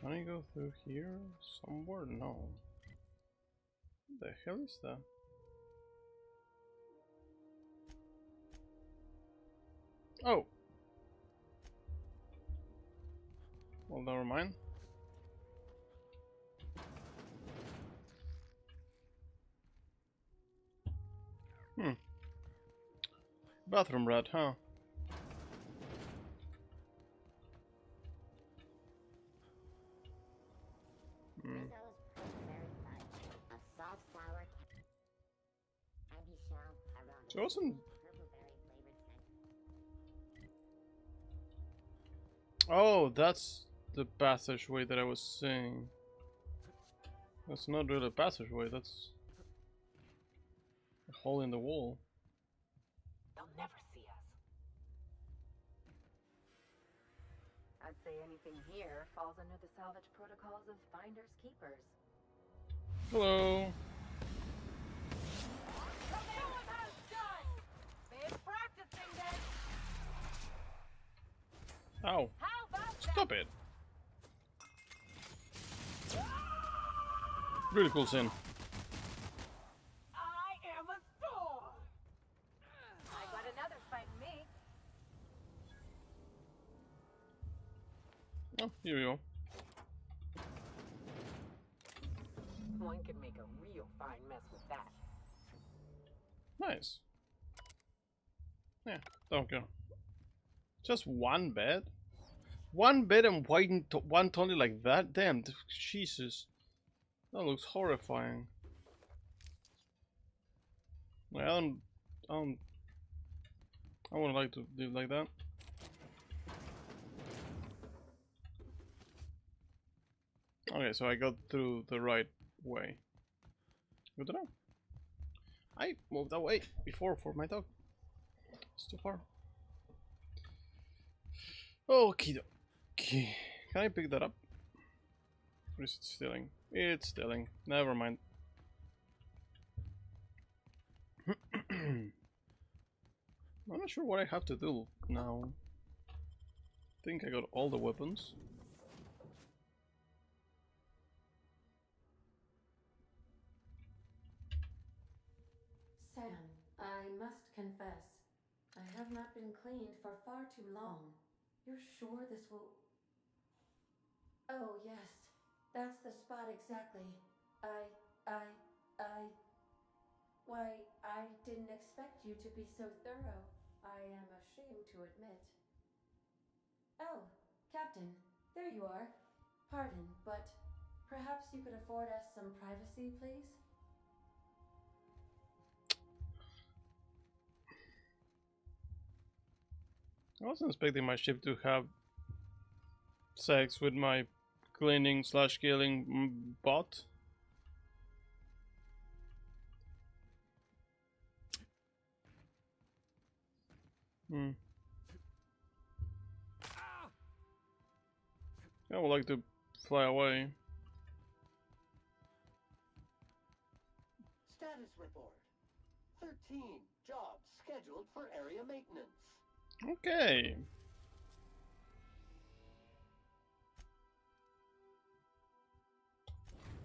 Can I go through here somewhere? No. What the hell is that? Oh. Well, never mind. Bathroom rat, huh? So it wasn't. Oh, that's the passageway that I was saying. That's not really a passageway, that's a hole in the wall.
They'll never see us.
I'd say anything here falls under the salvage protocols of finders keepers.
Hello. Ow. Stop it. Really cool scene.
I am a Thor.
I got another fighting me.
Oh, here we go.
One could make a real fine mess with that.
Nice. Yeah, don't go. Just one bed? One bed and one tunnel like that? Damn, Jesus. That looks horrifying. Like, I wouldn't like to live like that. Okay, so I got through the right way. Good to know. I moved away before for my dog. It's too far. Okie dokie. Can I pick that up? Or is it stealing? It's stealing. Never mind. I'm not sure what I have to do now. I think I got all the weapons.
Sam, I must confess, I have not been cleaned for far too long. You're sure this will... Oh, yes. That's the spot exactly. I... Why, I didn't expect you to be so thorough. I am ashamed to admit. Oh, Captain, there you are. Pardon, but perhaps you could afford us some privacy, please?
I wasn't expecting my ship to have sex with my cleaning slash killing bot. I would like to fly away.
Status report. 13 jobs scheduled for area maintenance.
Okay.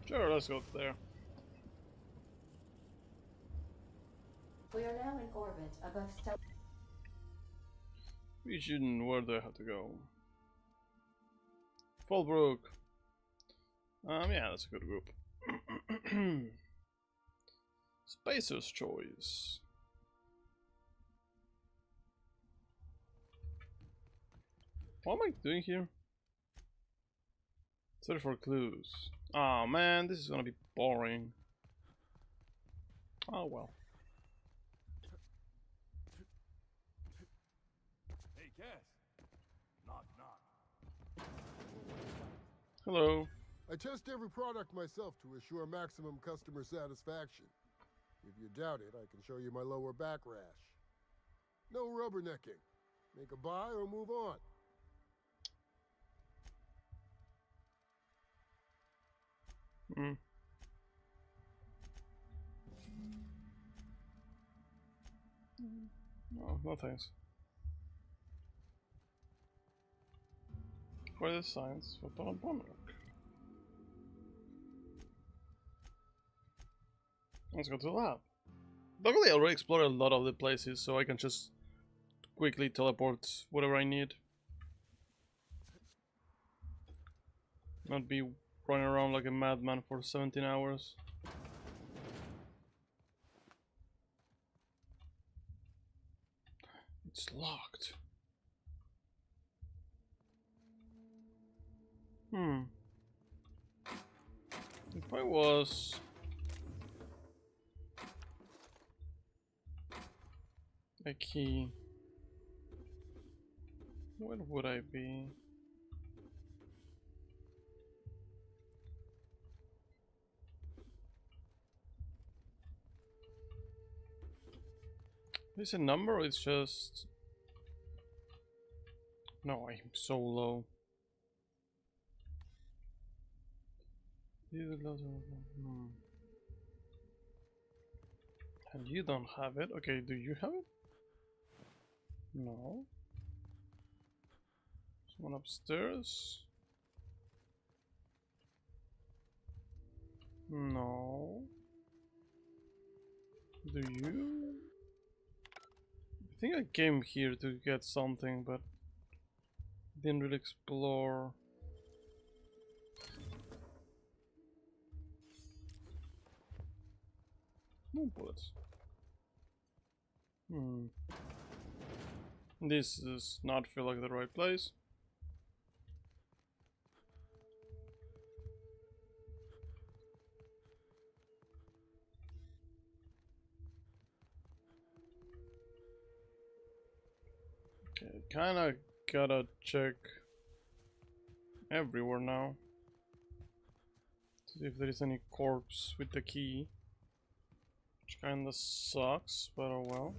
Sure, let's go there.
We are now in orbit above
Region, where do I have to go? Fallbrook. Yeah, that's a good group. Spacer's Choice. What am I doing here? Search for clues. Oh man, this is gonna be boring. Oh well.
Guess. Knock, knock.
Hello.
I test every product myself to assure maximum customer satisfaction. If you doubt it, I can show you my lower back rash. No rubbernecking. Make a buy or move on.
Hmm. No, no thanks. Where are the signs for Bonk? Let's go to the lab. Luckily, I already explored a lot of the places, so I can just quickly teleport whatever I need. Not be running around like a madman for 17 hours. It's locked. If I was... a key... where would I be? Is it a number or it's just... No, I'm so low. And you don't have it. Okay, do you have it? No. Someone upstairs? No. Do you? I think I came here to get something, but didn't really explore. No bullets. This does not feel like the right place. Okay, kinda gotta check everywhere now. See if there is any corpse with the key. Which kinda sucks, but oh well.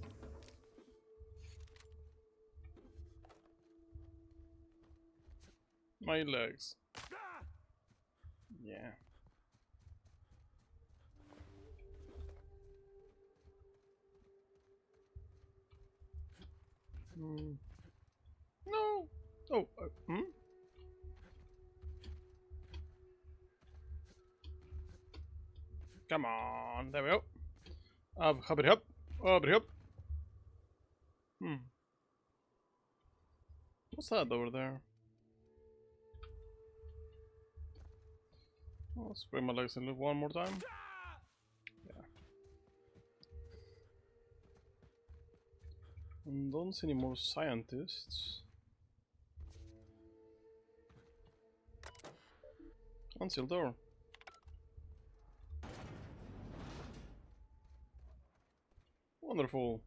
My legs. Yeah. No. Oh. Come on. There we go. Hop it up. Hop it up. What's that over there? I'll spray my legs in one more time. Yeah. And don't see any more scientists. Unsealed door. Wonderful.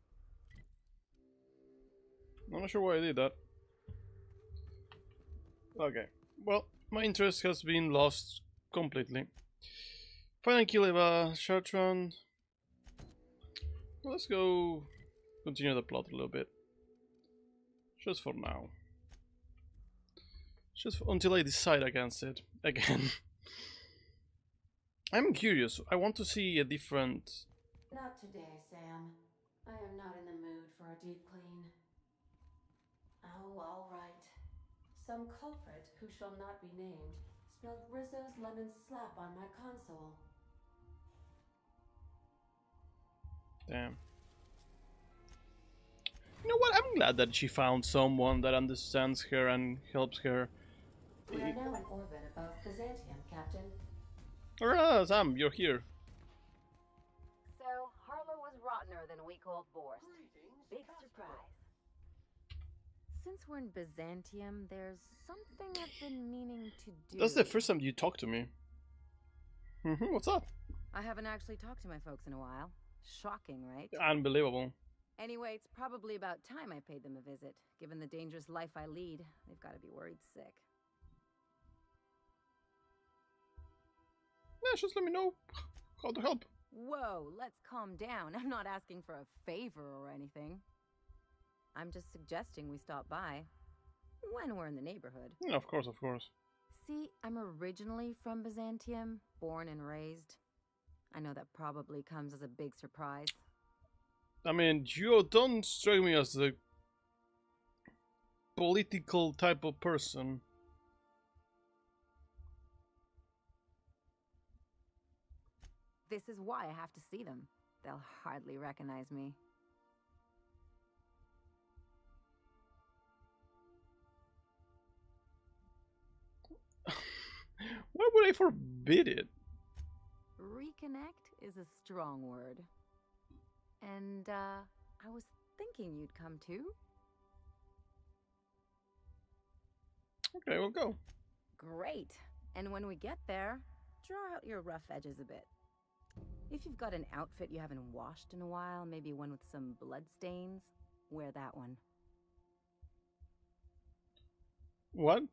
I'm not sure why I did that. Okay. Well, my interest has been lost completely. Final kill Eva Chartran. Let's go continue the plot a little bit. Just for now. Just until I decide against it again. I'm curious. I want to see a different...
Not today, Sam. I am not in the mood for a deep clean. Oh, all right. Some culprit who shall not be named spilled Rizzo's lemon slap on my console.
Damn. You know what? I'm glad that she found someone that understands her and helps her.
We are now in orbit above Byzantium, Captain.
Hurrah, Sam, you're here.
So, Harlow was rottener than a week-old Borscht. Big surprise. Since we're in Byzantium, there's something I've been meaning to do.
That's the first time you talk to me. What's up?
I haven't actually talked to my folks in a while. Shocking, right?
Unbelievable.
Anyway, it's probably about time I paid them a visit. Given the dangerous life I lead, they've got to be worried sick.
Yeah, just let me know how to help.
Whoa, let's calm down. I'm not asking for a favor or anything. I'm just suggesting we stop by when we're in the neighborhood.
Yeah, of course, of course.
See, I'm originally from Byzantium, born and raised. I know that probably comes as a big surprise.
I mean, you don't strike me as the political type of person.
This is why I have to see them. They'll hardly recognize me.
Why would I forbid it?
Reconnect is a strong word. And, I was thinking you'd come too.
Okay, we'll go.
Great. And when we get there, draw out your rough edges a bit. If you've got an outfit you haven't washed in a while, maybe one with some blood stains, wear that one.
What?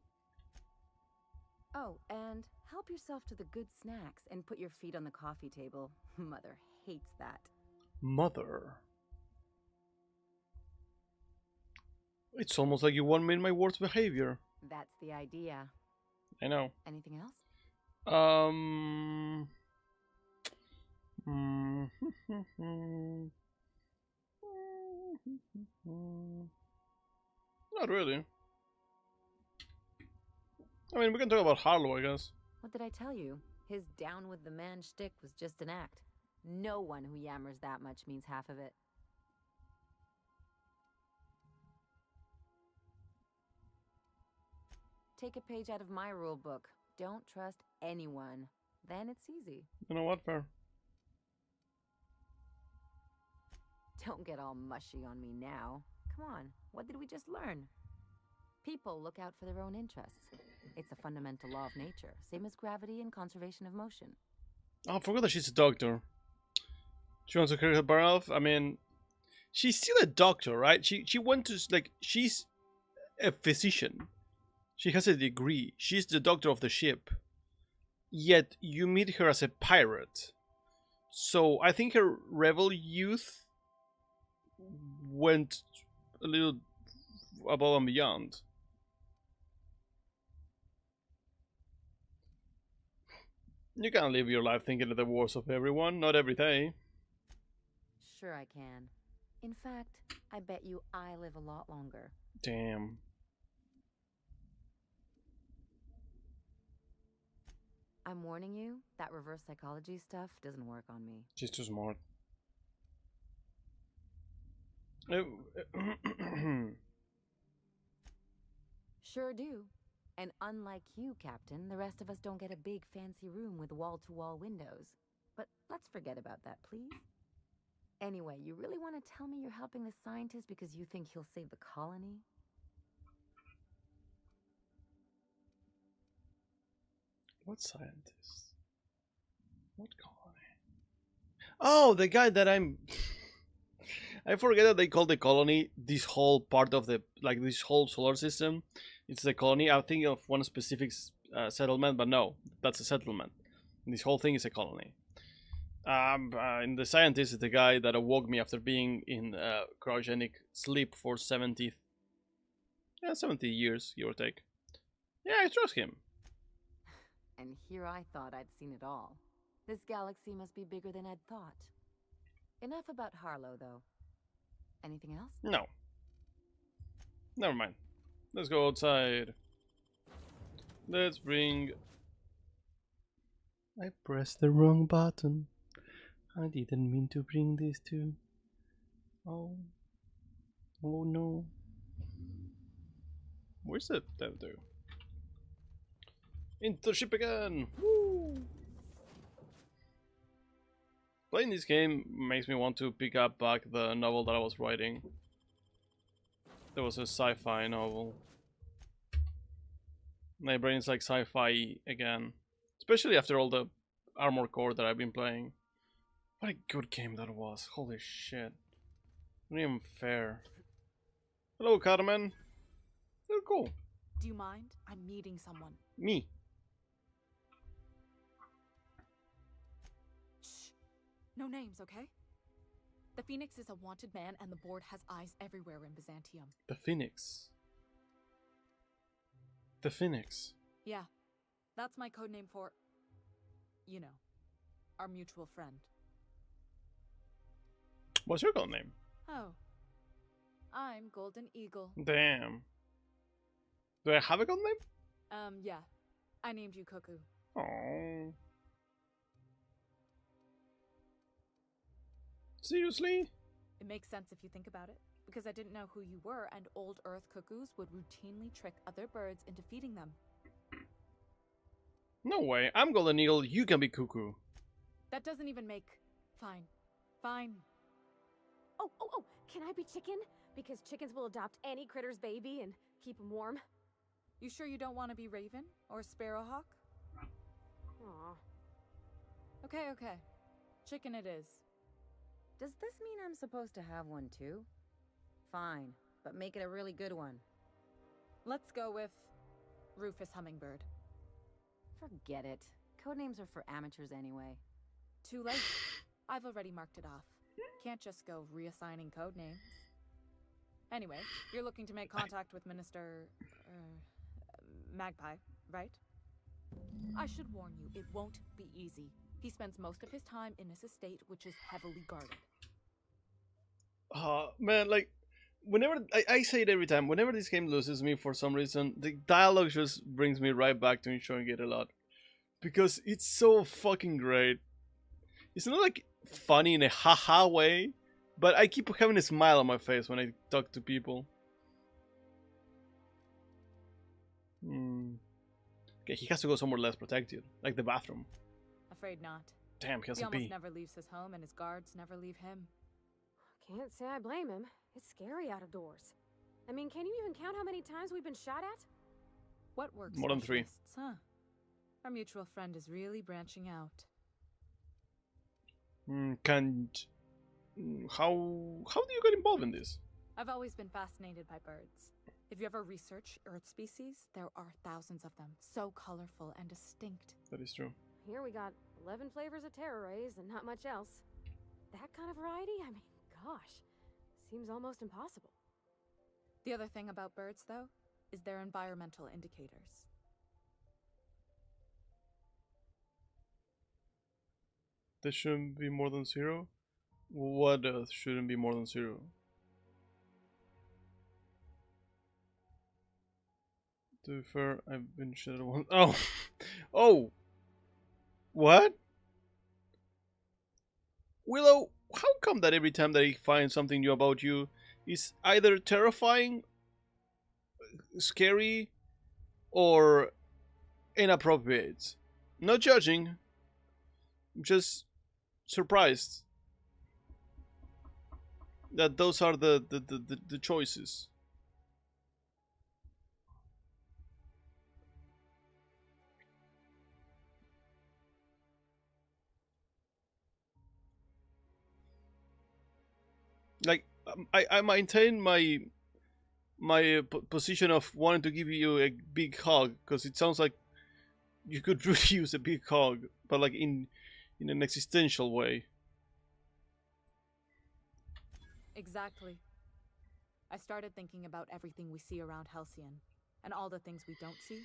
Oh, and help yourself to the good snacks and put your feet on the coffee table. Mother hates that.
Mother. It's almost like you want me in my worst behavior.
That's the idea.
I know.
Anything else?
Not really. I mean, we can talk about Harlow, I guess.
What did I tell you? His down with the man shtick was just an act. No one who yammers that much means half of it. Take a page out of my rule book. Don't trust anyone. Then it's easy.
You know what, fair?
Don't get all mushy on me now. Come on, what did we just learn? People look out for their own interests. It's a fundamental law of nature, same as gravity and conservation of motion.
Oh, I forgot that she's a doctor. She wants to carry her bar off. I mean, she's still a doctor, right? She went to, like, she's a physician. She has a degree. She's the doctor of the ship. Yet, you meet her as a pirate. So, I think her rebel youth went a little above and beyond. You can't live your life thinking of the worst of everyone, not every day.
Sure I can. In fact, I bet you I live a lot longer.
Damn.
I'm warning you, that reverse psychology stuff doesn't work on me.
She's too smart.
Sure do. And unlike you, Captain, the rest of us don't get a big fancy room with wall-to-wall windows. But let's forget about that, please. Anyway, you really want to tell me you're helping the scientist because you think he'll save the colony?
What scientist? What colony? Oh, the guy that I'm... I forget that they call the colony this whole part of the... Like, this whole solar system. It's the colony. I'm thinking of one specific settlement, but no. That's a settlement. This whole thing is a colony. And the scientist is the guy that awoke me after being in cryogenic sleep for 70 years, give or take. Yeah, I trust him.
And here I thought I'd seen it all. This galaxy must be bigger than I'd thought. Enough about Harlow, though. Anything else?
No. Never mind. Let's go outside. Let's bring... I pressed the wrong button. I didn't mean to bring this to... Oh. Oh no. Where's the Devdo? Into the ship again! Woo! Playing this game makes me want to pick up back the novel that I was writing. There was a sci-fi novel. My brain's like sci-fi again. Especially after all the Armored Core that I've been playing. What a good game that was. Holy shit. Not even fair. Hello, Carmen. You're cool.
Do you mind? I'm meeting someone.
Me.
Shh. No names, okay? The Phoenix is a wanted man, and the board has eyes everywhere in Byzantium.
The Phoenix. The Phoenix.
Yeah, that's my code name for, you know, our mutual friend.
What's your code name?
Oh, I'm Golden Eagle.
Damn. Do I have a code name?
Yeah. I named you Cuckoo.
Oh. Seriously?
It makes sense if you think about it, because I didn't know who you were, and old Earth cuckoos would routinely trick other birds into feeding them.
No way. I'm Golden Eagle. You can be Cuckoo.
That doesn't even make... Fine. Fine.
Oh, can I be chicken? Because chickens will adopt any critter's baby and keep him warm.
You sure you don't want to be Raven or Sparrowhawk?
Aw.
Okay. Chicken it is.
Does this mean I'm supposed to have one too? Fine, but make it a really good one.
Let's go with Rufus Hummingbird.
Forget it. Codenames are for amateurs anyway.
Too late. I've already marked it off. Can't just go reassigning codenames. Anyway, you're looking to make contact with Minister... Magpie, right? I should warn you, it won't be easy. He spends most of his time in his estate, which is heavily guarded.
Man, like, whenever I say it every time, whenever this game loses me for some reason, the dialogue just brings me right back to enjoying it a lot. Because it's so fucking great. It's not like funny in a haha way, but I keep having a smile on my face when I talk to people. Okay, he has to go somewhere less protected, like the bathroom.
Afraid not.
Damn, he has
He
to pee.
almost never leaves his home, and his guards never leave him.
Can't say I blame him. It's scary out of doors. I mean, can you even count how many times we've been shot at?
What works?
More than 3.
Huh? Our mutual friend is really branching out.
How do you get involved in this?
I've always been fascinated by birds. If you ever research Earth species, there are thousands of them, so colorful and distinct.
That is true.
Here we got 11 flavors of terror rays and not much else. That kind of variety? I mean, gosh, seems almost impossible.
The other thing about birds, though, is their environmental indicators.
There shouldn't be more than 0? What shouldn't be more than 0? To be fair, I've been shot at once. Oh! Oh! What? Willow, how come that every time that he finds something new about you is either terrifying, scary, or inappropriate? Not judging, just surprised that those are the choices. Like, I maintain my position of wanting to give you a big hug, because it sounds like you could really use a big hug, but like in an existential way.
Exactly. I started thinking about everything we see around Halcyon, and all the things we don't see.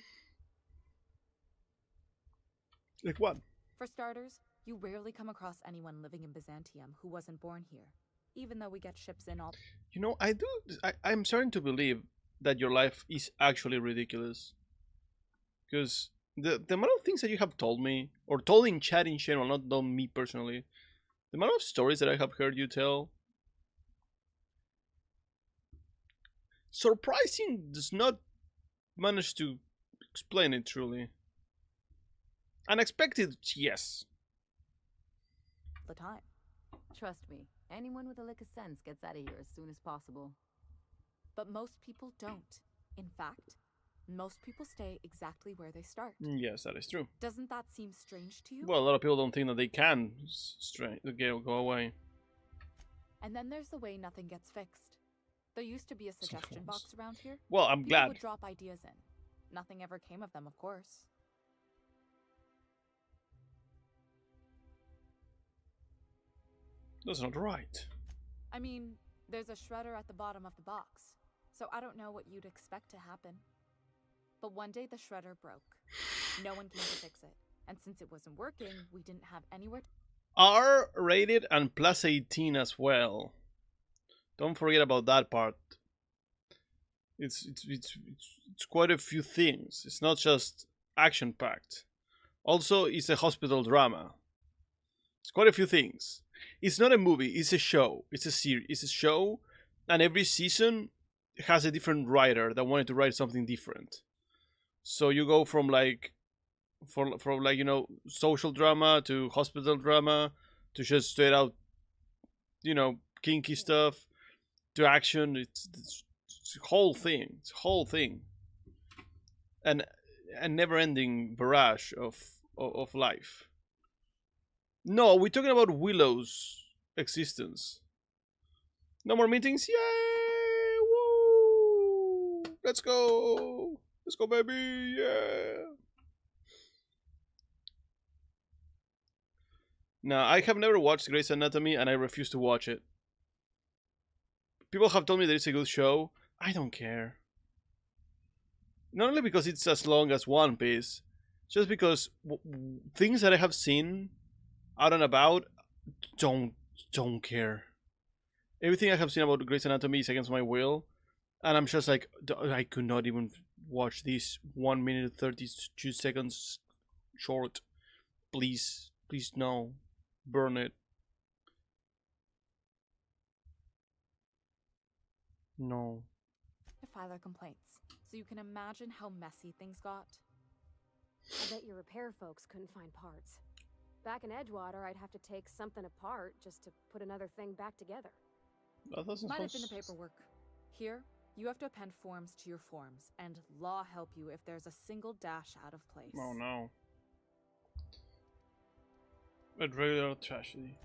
Like what?
For starters, you rarely come across anyone living in Byzantium who wasn't born here, even though we get ships in all...
You know, I'm starting to believe that your life is actually ridiculous. Because the amount of things that you have told me, or told in chat in general, not me personally, the amount of stories that I have heard you tell, surprising does not manage to explain it truly. Unexpected, yes.
The time.
Trust me, anyone with a lick of sense gets out of here as soon as possible.
But most people don't. In fact, most people stay exactly where they start.
Yes, that is true.
Doesn't that seem strange to you?
Well, a lot of people don't think that they can go away.
And then there's the way nothing gets fixed. There used to be a suggestion box around here.
Well, I'm
People
glad.
would drop ideas in. Nothing ever came of them, of course.
That's not right.
I mean, there's a shredder at the bottom of the box, so I don't know what you'd expect to happen. But one day the shredder broke. No one came to fix it, and since it wasn't working, we didn't have anywhere to...
R rated and plus 18 as well. Don't forget about that part. It's quite a few things. It's not just action packed. Also, it's a hospital drama. It's quite a few things. It's not a movie. It's a show. It's a series. It's a show, and every season has a different writer that wanted to write something different. So you go from like, from like, you know, social drama to hospital drama to just straight out, you know, kinky stuff to action. It's a whole thing. It's a whole thing. And a never-ending barrage of life. No, we're talking about Willow's existence. No more meetings? Yay! Woo! Let's go! Let's go, baby! Yeah! Now, I have never watched Grey's Anatomy and I refuse to watch it. People have told me that it's a good show. I don't care. Not only because it's as long as One Piece, just because things that I have seen out and about, don't care. Everything I have seen about Grey's Anatomy is against my will, and I'm just like, I could not even watch this 1 minute 32 seconds short. Please, please no, burn it. No.
To file our complaints, so you can imagine how messy things got.
I bet your repair folks couldn't find parts. Back in Edgewater, I'd have to take something apart just to put another thing back together.
Might have been the paperwork. Here, you have to append forms to your forms, and law help you if there's a single dash out of place.
Oh no. A regular tragedy.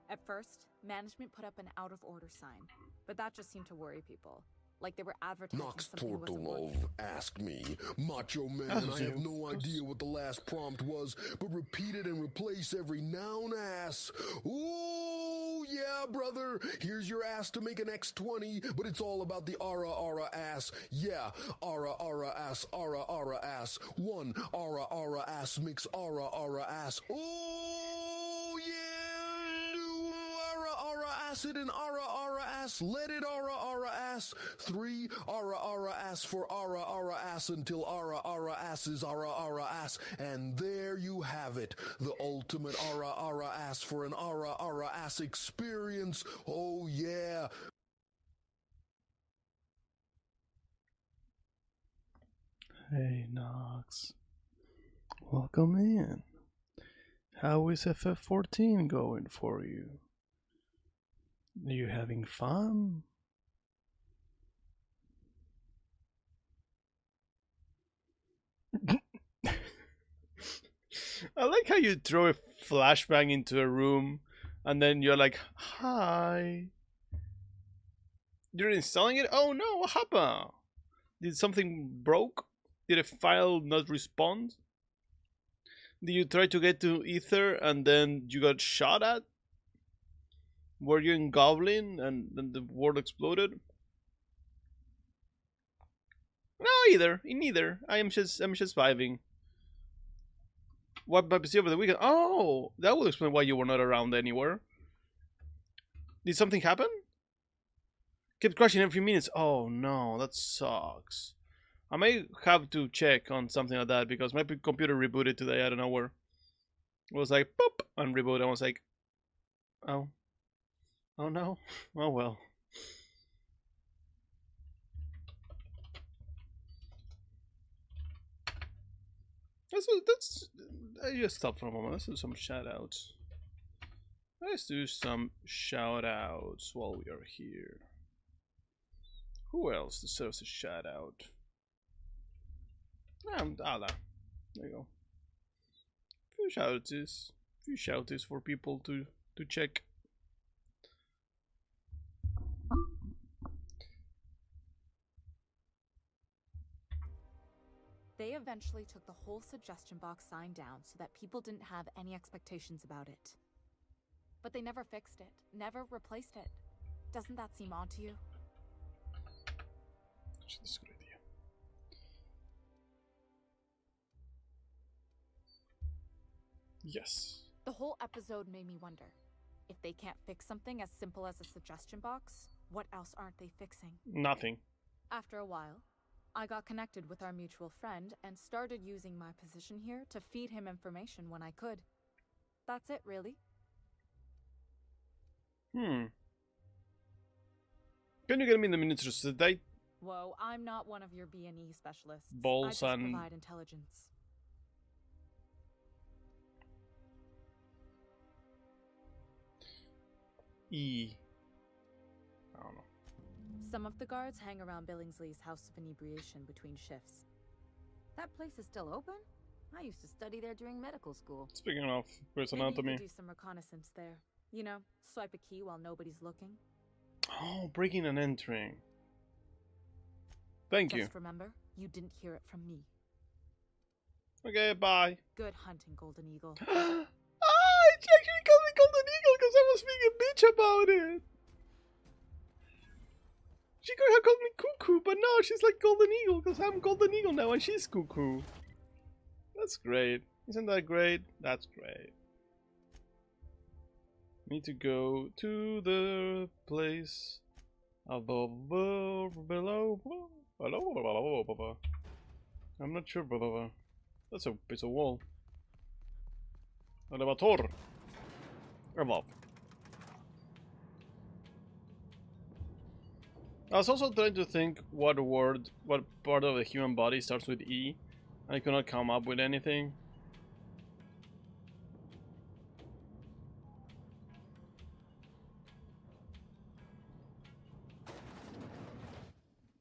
At first, management put up an out of order sign, but that just seemed to worry people. Like they were advertising
Nox
something wasn't
Tortolov
working.
asked me, Macho Man, I have no idea what the last prompt was, but repeat it and replace every noun ass. Oh, yeah, brother. Here's your ass to make an X20, but it's all about the ara ass. Yeah, ara ass, ara ass. One ara ass mix ara ass. Oh, yeah. Ara acid and ara ass. Let it ara ass. 3 ara ass for ara ass until ara ass is ara ass. And there you have it. The ultimate ara ass for an ara ass experience. Oh yeah.
Hey Nox. Welcome in. How is FF14 going for you? Are you having fun? I like how you throw a flashbang into a room and then you're like, hi. You're installing it? Oh no, what happened? Did something broke? Did a file not respond? Did you try to get to Ether and then you got shot at? Were you in Goblin and then the world exploded? No, neither. I'm just vibing. What PC over the weekend? Oh, that would explain why you were not around anywhere. Did something happen? Kept crashing every few minutes. Oh no, that sucks. I may have to check on something like that because my computer rebooted today out of nowhere. It was like boop and reboot. I was like, oh no, oh well. That's I just stop for a moment. Let's do some shout outs. Let's do some shout outs while we are here. Who else deserves a shout out? Ada. There you go. Few shout outs for people to check.
eventually took the whole suggestion box sign down so that people didn't have any expectations about it. But they never fixed it, never replaced it. Doesn't that seem odd to you?
That's a good idea. Yes.
The whole episode made me wonder, if they can't fix something as simple as a suggestion box, what else aren't they fixing?
Nothing.
After a while, I got connected with our mutual friend and started using my position here to feed him information when I could. That's it, really.
Can you get me the miniatures today?
Whoa, I'm not one of your B&E specialists.
Balls
I just
and
provide intelligence.
I don't know.
Some of the guards hang around Billingsley's House of Inebriation between shifts.
That place is still open? I used to study there during medical school.
Speaking of Grey's
Maybe you
Anatomy.
could do some reconnaissance there. You know, swipe a key while nobody's looking.
Oh, breaking and entering. Thank you.
Just remember, you didn't hear it from me.
Okay, bye.
Good hunting, Golden Eagle.
She actually called me Golden Eagle because I was being a bitch about it. She could have called me Cuckoo, but no, she's like Golden Eagle because I'm Golden Eagle now and she's Cuckoo. That's great. Isn't that great? That's great. Need to go to the place above, below. I'm not sure, brother. That's a piece of wall. Elevator. Above. I was also trying to think what part of the human body starts with E. I could not come up with anything.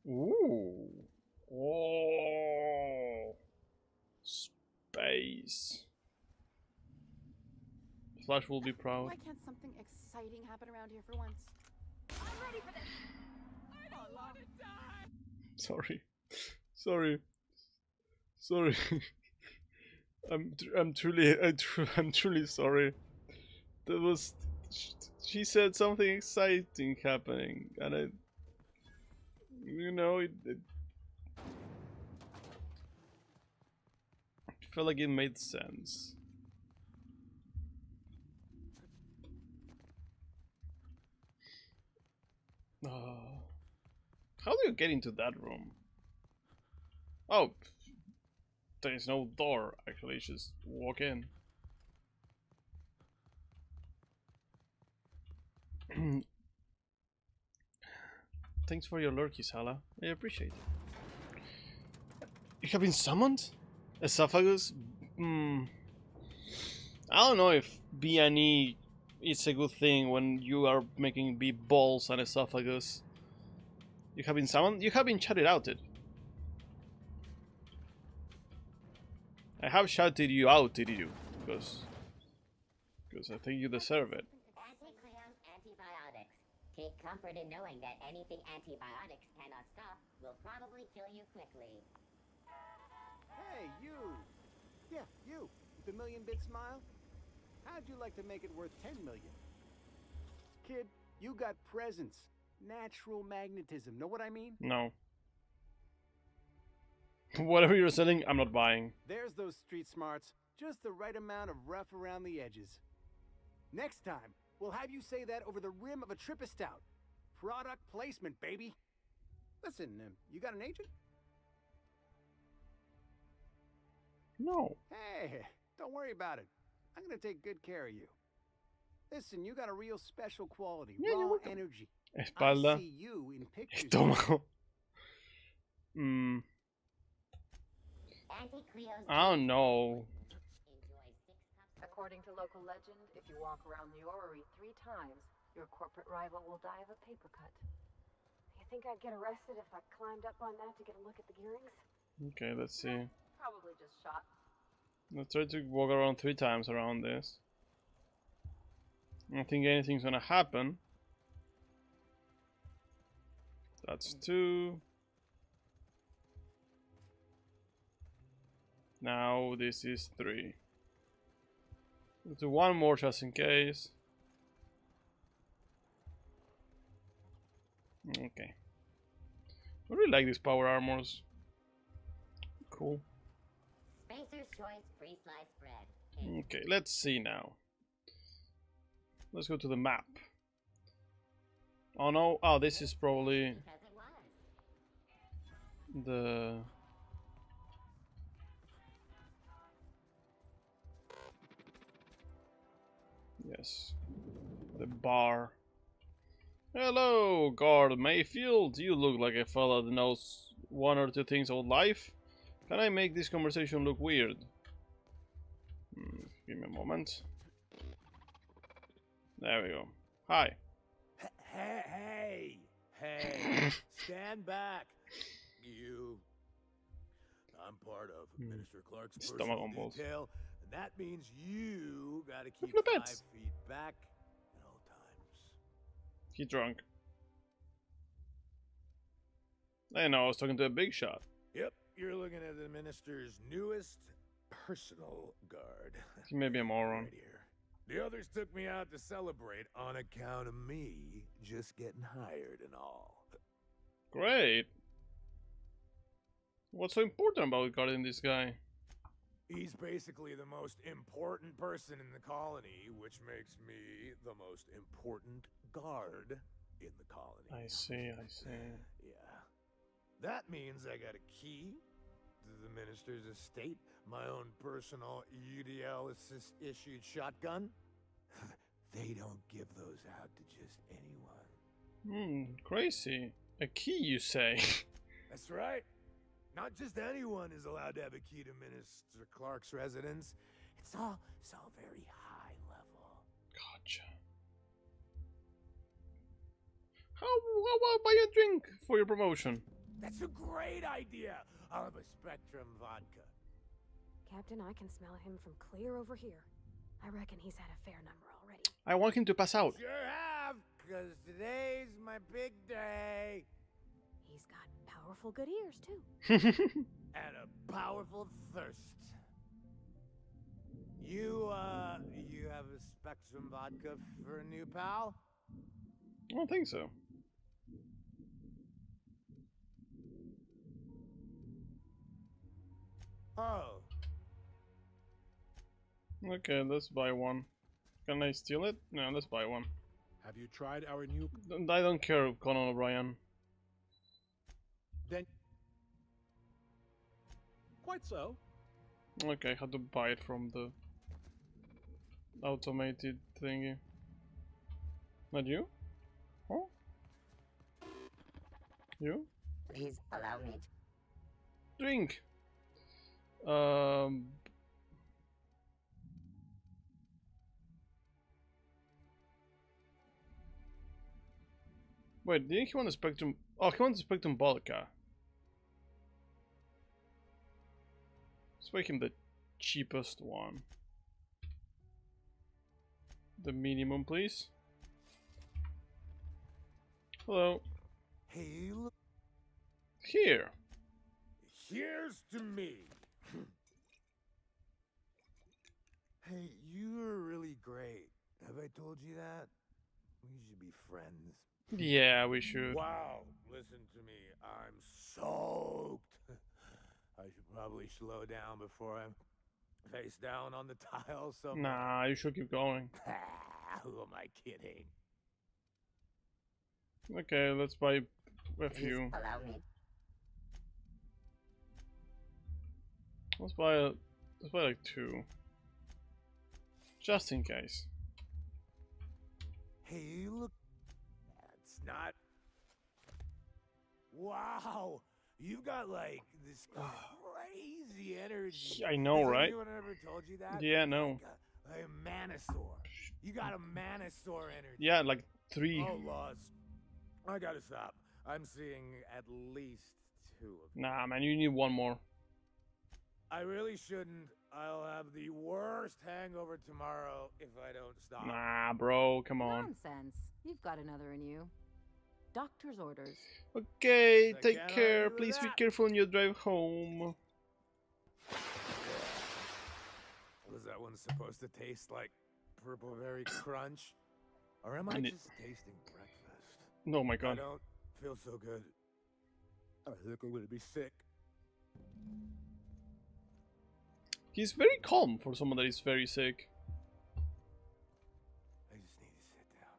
Ooh. Oh. Space. Flash will be proud.
Why can't something exciting happen around here for once? I'm ready for this. I don't want to die.
Sorry. I'm truly sorry. There was she said something exciting happening and it felt like it made sense. How do you get into that room? Oh, there's no door, actually, just walk in. Thanks for your lurky, Sala. I appreciate it. You have been summoned? Esophagus? I don't know if B&E is a good thing when you are making B balls and esophagus. You have been summoned? You have been shouted outed. I have shouted you out, did you? Because I think you deserve it.
Antibiotics. Take comfort in knowing that anything antibiotics cannot stop will probably kill you quickly.
Hey, you! Yeah, you! With the million-bit smile? How'd you like to make it worth 10 million? Kid, you got presence. Natural magnetism. Know what I mean?
No. Whatever you're selling, I'm not buying.
There's those street smarts. Just the right amount of rough around the edges. Next time, we'll have you say that over the rim of a Trippa Stout. Product placement, baby. Listen, you got an agent?
No.
Hey, don't worry about it. I'm gonna take good care of you. Listen, you got a real special quality, raw energy.
Espalda.
I see you in pictures.
Estómago. I don't know.
According to local legend, if you walk around the orrery 3 times, your corporate rival will die of a paper cut.
You think I'd get arrested if I climbed up on that to get a look at the gearings?
Okay, let's see.
Probably just shot.
Let's try to walk around 3 times around this. I don't think anything's gonna happen. That's 2. Now this is 3. Let's do one more just in case. Okay. I really like these power armors. Cool.
Spacer's Choice free slice bread.
Okay, let's see now. Let's go to the map. Oh no, oh, this is probably the... Yes, the bar. Hello, Guard Mayfield. You look like a fella that knows one or two things about life. Can I make this conversation look weird? Give me a moment. There we go. Hi.
Hey! Stand back, you. I'm part of Minister Clark's personal detail, and that means you gotta keep 5 feet back at all times.
He's drunk. I know, I was talking to a big shot.
Yep, you're looking at the Minister's newest personal guard.
He may be a moron.
Right here. The others took me out to celebrate on account of me just getting hired and all.
Great. What's so important about guarding this guy?
He's basically the most important person in the colony, which makes me the most important guard in the colony.
I see.
Yeah. That means I got a key to the Minister's estate, my own personal UDL issued shotgun. They don't give those out to just anyone.
Crazy. A key, you say?
That's right. Not just anyone is allowed to have a key to Minister Clark's residence. It's all very high level.
Gotcha. How about buy a drink for your promotion?
That's a great idea. I'll have a Spectrum vodka.
Captain, I can smell him from clear over here. I reckon he's had a fair number already.
I want him to pass out.
Sure have, because today's my big day.
He's got powerful good ears, too.
And a powerful thirst. You have a Spectrum vodka for a new pal?
I don't think so.
Oh.
Okay, let's buy one. Can I steal it? No, let's buy one.
Have you tried our new...
I don't care, Conan O'Brien.
Then... Quite so.
Okay, I had to buy it from the automated thingy. Not you? Oh? You?
Please allow me to...
Drink! Wait, didn't he want the Spectrum? Oh, he wants the Spectrum vodka. Let's make him the cheapest one. The minimum, please. Hello.
Hey, look.
Here.
Here's to me. Hey, you're really great. Have I told you that? We should be friends.
Yeah, we should.
Wow, listen to me. I'm soaked. I should probably slow down before I'm face down on the tile somewhere.
Nah, you should keep going.
Who am I kidding?
Okay, let's buy a few.
Allow me.
Let's buy like 2. Just in case.
Hey, look. That's not... Wow! You've got, like, this crazy energy.
I know,
Has
right?
anyone ever told you that?
Yeah, no.
Like a Manosaur. You got a Manosaur energy.
Yeah, like 3.
Oh, lost. I gotta stop. I'm seeing at least 2 of them.
Nah, man, you need one more.
I really shouldn't. I'll have the worst hangover tomorrow if I don't stop.
Nah, bro, come on.
Nonsense. You've got another in you. Doctor's orders.
Okay,
I
take
can't
care.
argue with
Please be
that.
careful on your drive home.
that one's supposed to taste like purple berry crunch? Or am I just tasting breakfast?
Oh my god.
I don't feel so good. I think I'm gonna be sick.
He's very calm for someone that is very sick.
I just need to sit down.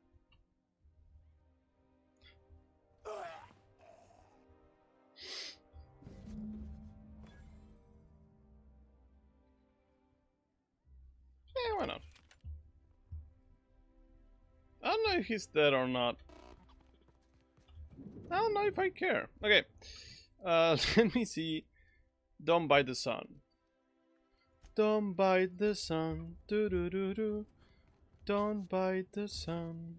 Yeah, why not? I don't know if he's dead or not. I don't know if I care. Okay. Let me see. Don't bite the sun. Don't bite the sun. Do do do do. Don't bite the sun.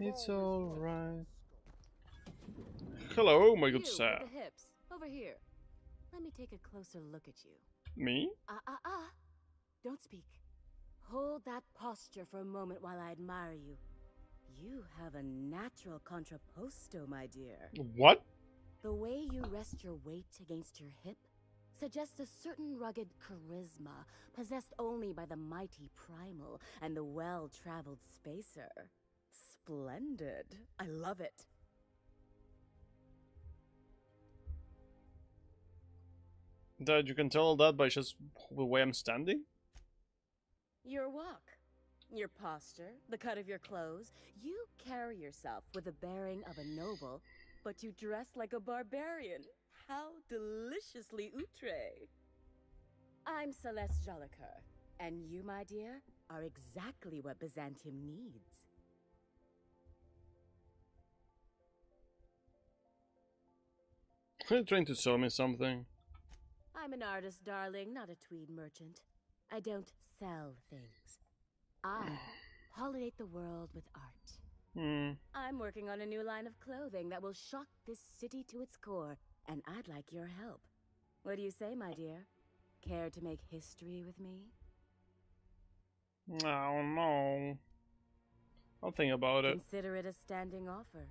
It's alright. Hello, my good sir.
With the hips. Over here. Let me take a closer look at you.
Me?
Don't speak. Hold that posture for a moment while I admire you. You have a natural contrapposto, my dear.
What?
The way you rest your weight against your hip suggests a certain rugged charisma possessed only by the mighty primal and the well-traveled spacer. Splendid. I love it.
That you can tell that by just the way I'm standing?
Your walk, your posture, the cut of your clothes. You carry yourself with the bearing of a noble, but you dress like a barbarian. How deliciously outre. I'm Celeste Jolicoeur, and you, my dear, are exactly what Byzantium needs.
Are you trying to sell me something?
I'm an artist, darling, not a tweed merchant. I don't sell things. I pollinate the world with art. I'm working on a new line of clothing that will shock this city to its core, and I'd like your help. What do you say, my dear? Care to make history with me?
Oh no. I'll think about it.
Consider it a standing offer.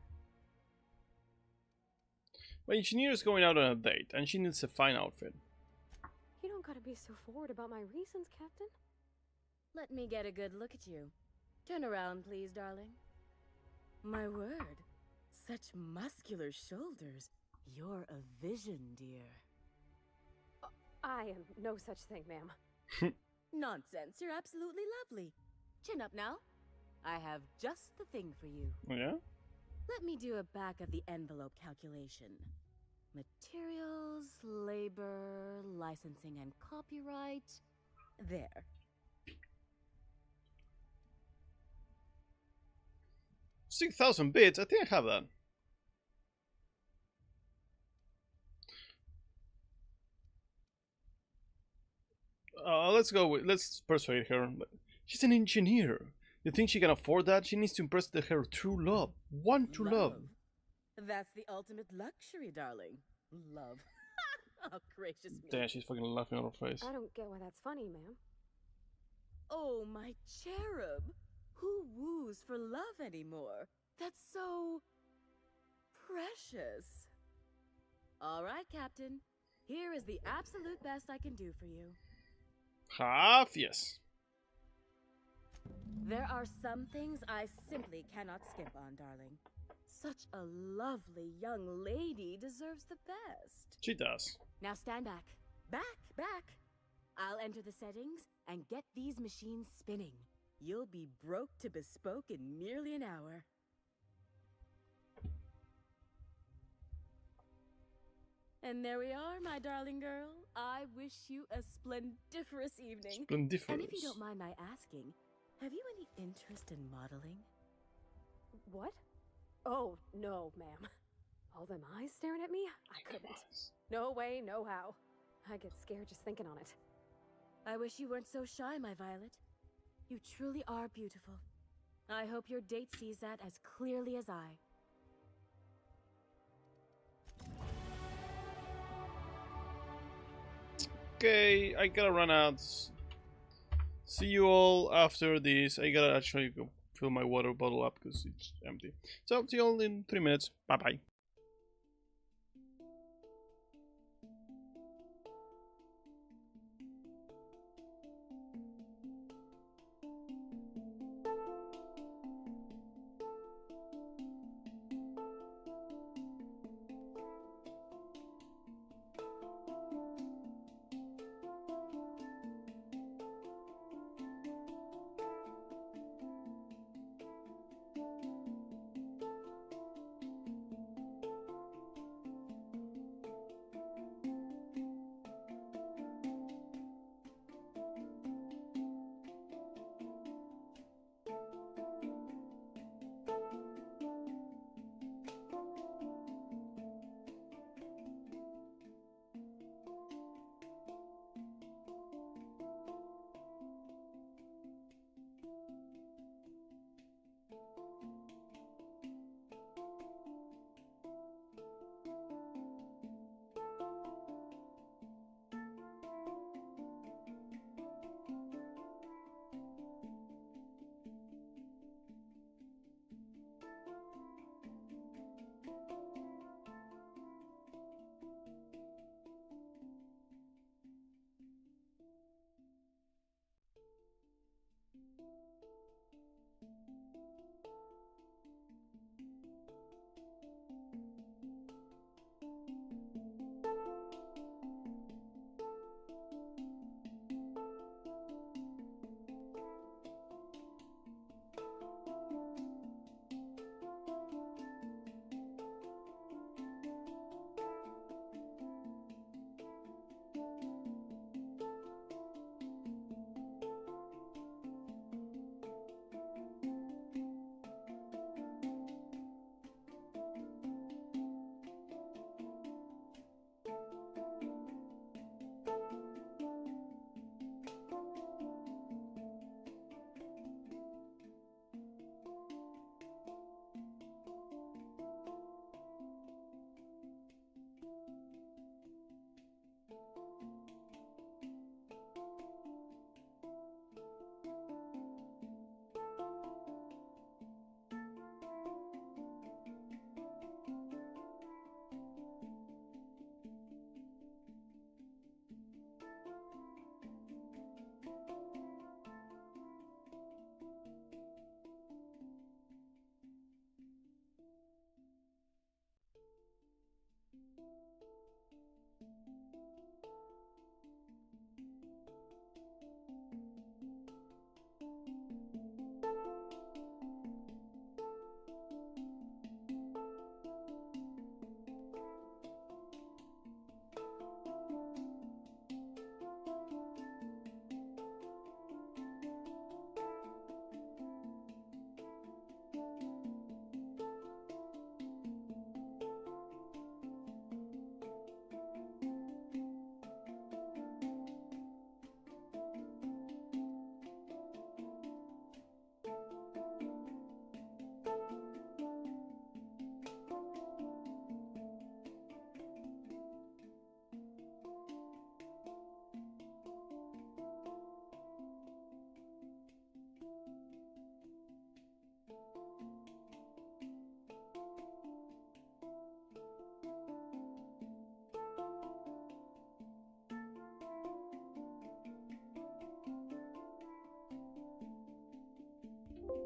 My engineer is going out on a date, and she needs a fine outfit.
You don't gotta be so forward about my reasons, Captain.
Let me get a good look at you. Turn around, please, darling. My word. Such muscular shoulders. You're a vision, dear.
I am no such thing, ma'am.
Nonsense. You're absolutely lovely. Chin up now. I have just the thing for you.
Oh, yeah?
Let me do a back-of-the-envelope calculation. Materials, labor, licensing, and copyright. There.
$6,000 bits? I think I have that. Let's persuade her. She's an engineer. You think she can afford that? She needs to impress her true love. One true love.
That's the ultimate luxury, darling. Love. Oh, gracious me.
Damn, she's fucking laughing on her face.
I don't get why that's funny, ma'am.
Oh, my cherub. Who woos for love anymore? That's so precious. All right, Captain. Here is the absolute best I can do for you.
Half, yes.
There are some things I simply cannot skip on, darling. Such a lovely young lady deserves the best.
She does.
Now stand back. Back. I'll enter the settings and get these machines spinning. You'll be broke to bespoke in merely an hour. And there we are, my darling girl. I wish you a splendiferous evening.
Splendiferous.
And if you don't mind my asking, have you any interest in modeling?
What? Oh, no, ma'am. All them eyes staring at me? I couldn't. No way, no how. I get scared just thinking on it.
I wish you weren't so shy, my Violet. You truly are beautiful. I hope your date sees that as clearly as I.
Okay, I gotta run out. See you all after this. I gotta actually go fill my water bottle up because it's empty. So, see you all in 3 minutes. Bye-bye.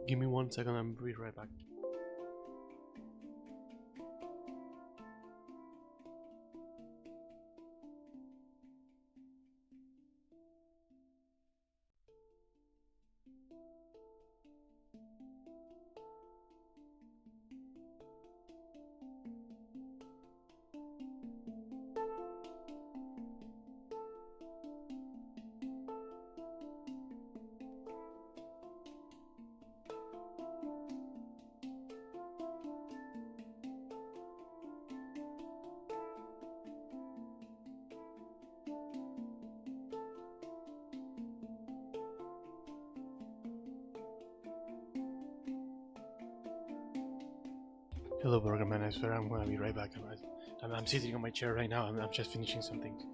Give me 1 second, I'm be right back. Hello, Burgerman. I swear I'm gonna be right back. I'm sitting on my chair right now. I'm just finishing some things.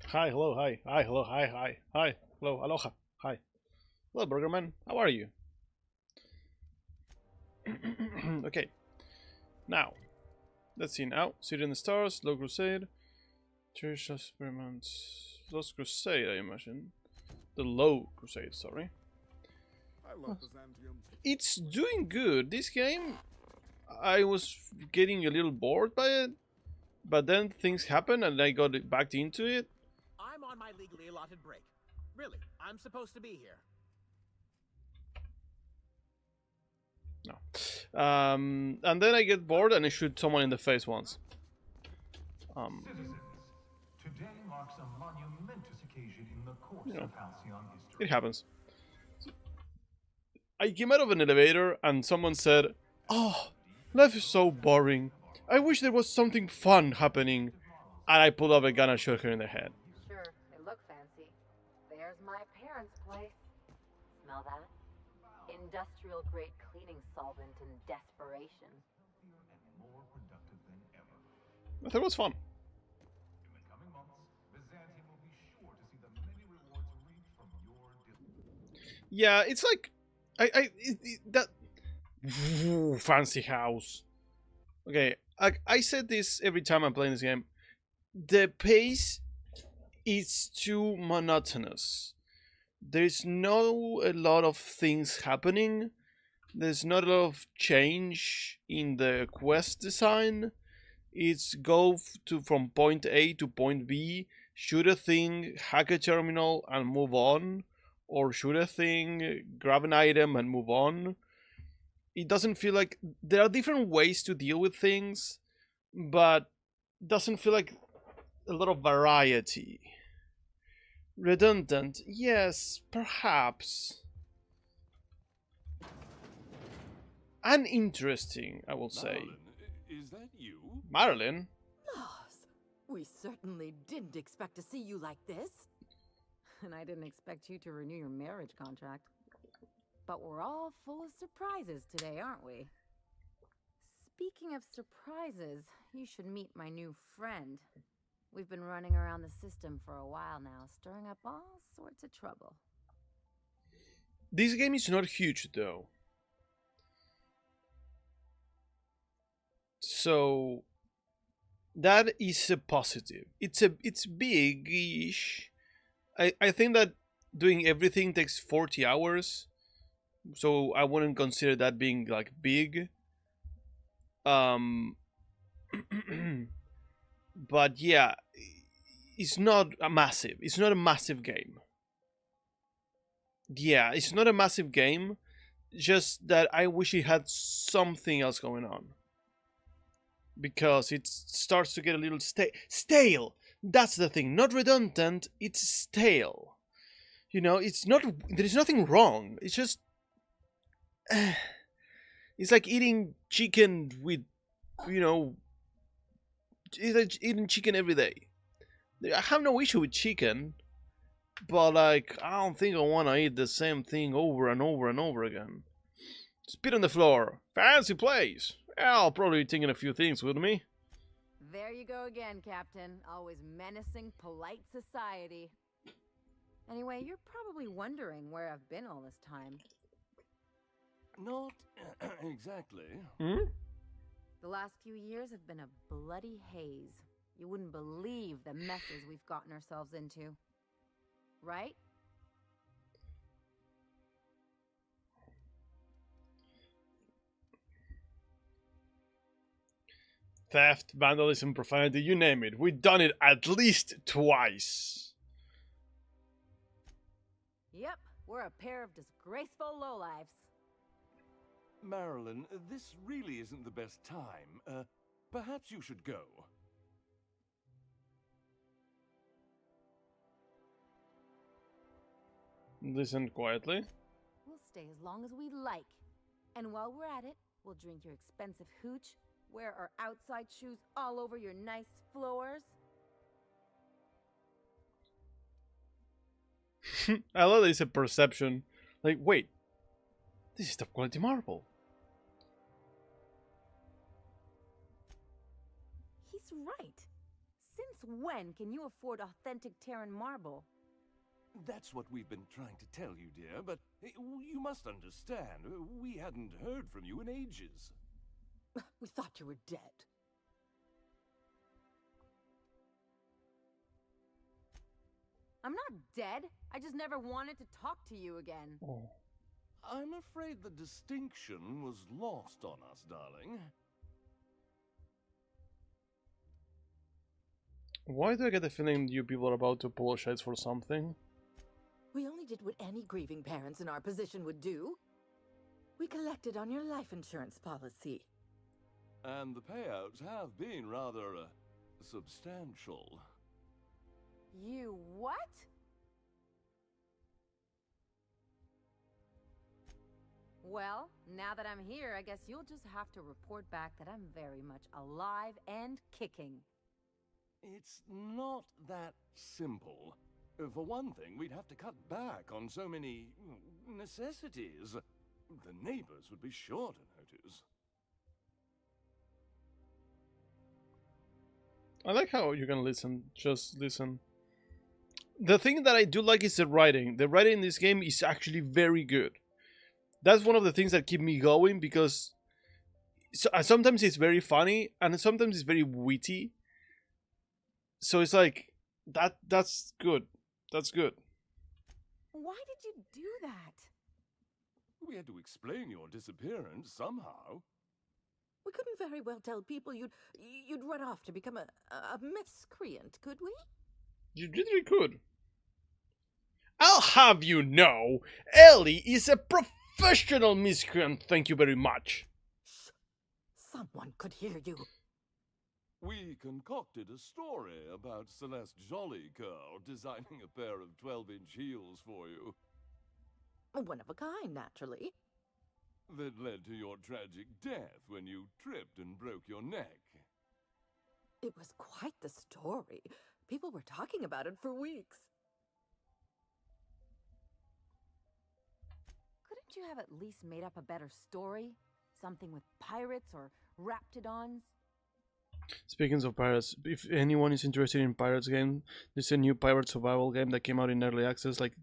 Hi, hello, hi, hello, hi, hello, aloha, hi. Hello, Burgerman. How are you? Okay. Now, let's see now. City in the Stars, Low Crusade, Church Experiments. Lost Crusade, I imagine. The Low Crusade, sorry.
I love Byzantium.
It's doing good. This game, I was getting a little bored by it, but then things happened and I got back into it.
I'm on my legally allotted break. Really, I'm supposed to be here.
No. And then I get bored and I shoot someone in the face once.
Citizens, today marks a monumentous occasion in the course
You know,
of Halcyon history.
it happens. I came out of an elevator and someone said, "Oh, life is so boring. I wish there was something fun happening." And I pulled up a gun and shot her in the head.
Sure, they look fancy. There's my parents' place. Smell that? Industrial grade cleaning solvent in desperation.
More productive than ever.
I thought it was fun.
In the coming months, Byzantium will be sure to see the many rewards reaped from your diligence.
Yeah, it's like that fancy house. Okay, I said this every time I'm playing this game. The pace is too monotonous. There's no a lot of things happening. There's not a lot of change in the quest design. It's go from point A to point B, shoot a thing, hack a terminal, and move on. Or shoot a thing, grab an item, and move on. It doesn't feel like there are different ways to deal with things, but it doesn't feel like a lot of variety. Redundant, yes, perhaps. Uninteresting, I will say.
Is that you?
Marilyn?
Loss, we certainly didn't expect to see you like this. And I didn't expect you to renew your marriage contract. But we're all full of surprises today, aren't we? Speaking of surprises, you should meet my new friend. We've been running around the system for a while now, stirring up all sorts of trouble.
This game is not huge, though. So that is a positive. It's big-ish. I think that doing everything takes 40 hours. So I wouldn't consider that being like big. But yeah, it's not a massive. It's not a massive game. Yeah, it's not a massive game. Just that I wish it had something else going on. Because it starts to get a little stale. That's the thing. Not redundant. It's stale. You know, it's not. There is nothing wrong. It's just. It's like eating chicken with, you know. It's like eating chicken every day. I have no issue with chicken, but like I don't think I want to eat the same thing over and over and over again. Spit on the floor. Fancy place. I'll probably be taking a few things with me.
There you go again, Captain. Always menacing polite society. Anyway, you're probably wondering where I've been all this time.
Not exactly.
Hmm?
The last few years have been a bloody haze.
You wouldn't believe the messes we've gotten ourselves into. Right?
Theft, vandalism, profanity, you name it. We've done it at least twice.
Yep, we're a pair of disgraceful lowlifes.
Marilyn, this really isn't the best time. Perhaps you should go.
Listen quietly.
We'll stay as long as we like. And while we're at it, we'll drink your expensive hooch, wear our outside shoes all over your nice floors.
I love that it's a perception. Like, wait, this is top quality marble.
He's right. Since when can you afford authentic Terran marble?
That's what we've been trying to tell you, dear, but you must understand, we hadn't heard from you in ages.
We thought you were dead.
I'm not dead. I just never wanted to talk to you again.
Oh.
I'm afraid the distinction was lost on us, darling.
Why do I get the feeling you people are about to apologize for something?
We only did what any grieving parents in our position would do. We collected on your life insurance policy.
And the payouts have been rather substantial.
You what? Well, now that I'm here, I guess you'll just have to report back that I'm very much alive and kicking.
It's not that simple. For one thing, we'd have to cut back on so many necessities. The neighbors would be sure to notice.
I like how you can listen, just listen. The thing that I do like is the writing. The writing in this game is actually very good. That's one of the things that keep me going, because sometimes it's very funny and sometimes it's very witty. So it's like, that's good. That's good.
Why did you do that?
We had to explain your disappearance somehow.
We couldn't very well tell people you'd run off to become a miscreant, could we?
You really could. I'll have you know, Ellie is a professional miscreant, thank you very much.
Shh. Someone could hear you.
We concocted a story about Celeste Jollycurl designing a pair of 12-inch heels for you.
One of a kind, naturally.
That led to your tragic death when you tripped and broke your neck.
It was quite the story. People were talking about it for weeks.
Couldn't you have at least made up a better story? Something with pirates or raptidons?
Speaking of pirates, if anyone is interested in pirates game, there's a new pirate survival game that came out in early access like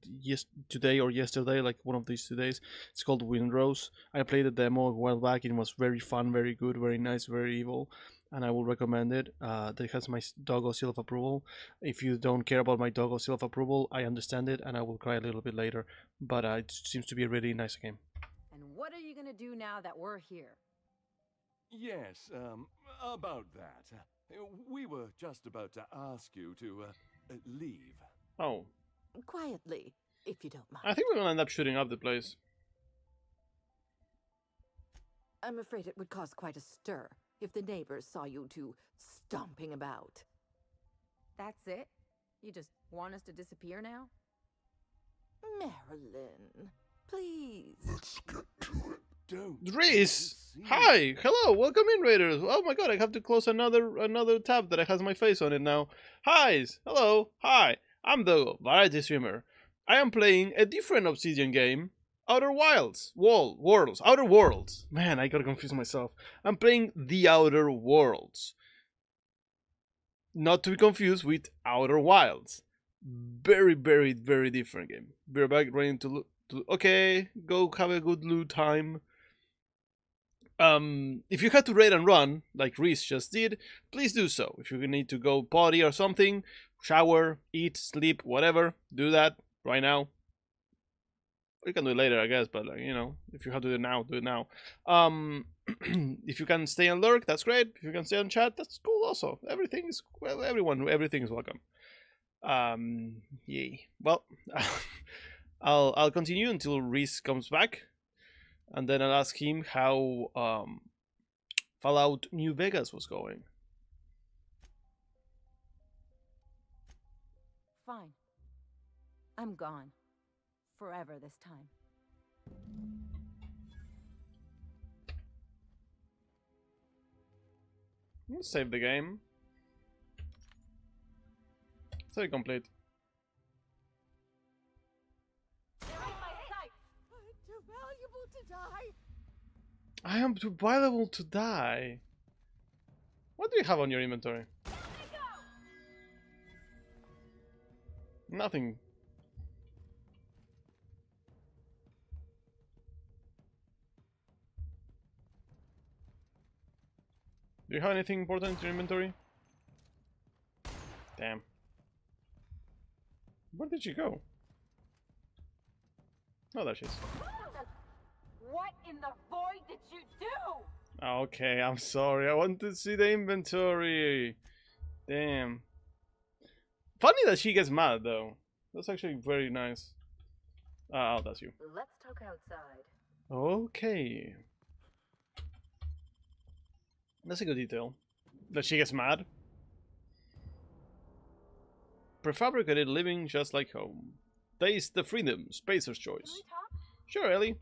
today or yesterday, like one of these 2 days. It's called Windrose. I played the demo a while back. It was very fun, very good, very nice, very evil, and I will recommend it. That has my doggo seal of approval. If you don't care about my doggo seal of approval, I understand it, and I will cry a little bit later, but it seems to be a really nice game.
And what are you gonna do now that we're here?
Yes, about that. We were just about to ask you to leave.
Oh.
Quietly, if you don't mind.
I think we're gonna end up shooting up the place.
I'm afraid it would cause quite a stir if the neighbors saw you two stomping about.
That's it? You just want us to disappear now?
Marilyn, please.
Let's get to it.
Don't.
Reese! Hi! Hello! Welcome in, Raiders! Oh my god, I have to close another tab that has my face on it now. Hi! Hello! Hi! I'm the variety streamer. I am playing a different Obsidian game. Outer Wilds. Worlds. Outer Worlds. Man, I gotta confuse myself. I'm playing The Outer Worlds. Not to be confused with Outer Wilds. Very, very, very different game. We're back ready to okay, go have a good loot time. If you had to raid and run, like Reese just did, please do so. If you need to go potty or something, shower, eat, sleep, whatever, do that right now. You can do it later, I guess, but like, you know, if you have to do it now, do it now. If you can stay and lurk, that's great. If you can stay on chat, that's cool also. Everything is, well, everything is welcome. Yay. Well, I'll continue until Reese comes back, and then I'll ask him how Fallout New Vegas was going.
Fine. I'm gone. Forever this time.
Let's save the game. Save complete.
Too valuable to die.
I am too valuable to die. What do you have on your inventory? Nothing. Do you have anything important in your inventory? Damn. Where did she go? Oh, there she is.
What in the void did you do?
Okay, I'm sorry. I want to see the inventory. Damn. Funny that she gets mad, though. That's actually very nice. Oh, that's you.
Let's talk outside.
Okay. That's a good detail. That she gets mad. Prefabricated living just like home. Taste the freedom, Spacer's choice. Sure, Ellie.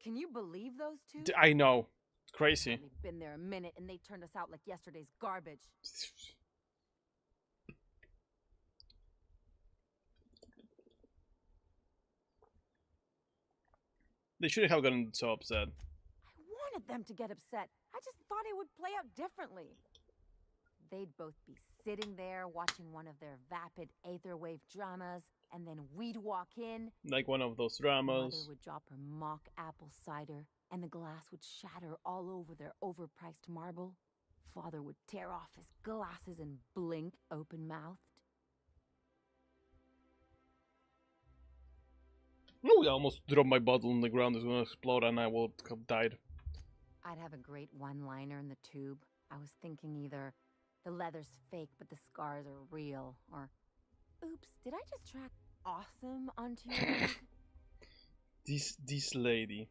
Can you believe those two?
I know. It's crazy.
They've been there a minute and they turned us out like yesterday's garbage.
They shouldn't have gotten so upset.
I wanted them to get upset. I just thought it would play out differently. They'd both be sitting there watching one of their vapid aetherwave dramas, and then we'd walk in.
Like one of those
Mother
dramas.
would drop her mock apple cider, and the glass would shatter all over their overpriced marble. Father would tear off his glasses and blink open-mouthed.
Oh, I almost dropped my bottle on the ground. It's gonna explode and I will have died.
I'd have a great one-liner in the tube. I was thinking either the leather's fake but the scars are real, or oops, did I just track awesome onto your leg?
This lady.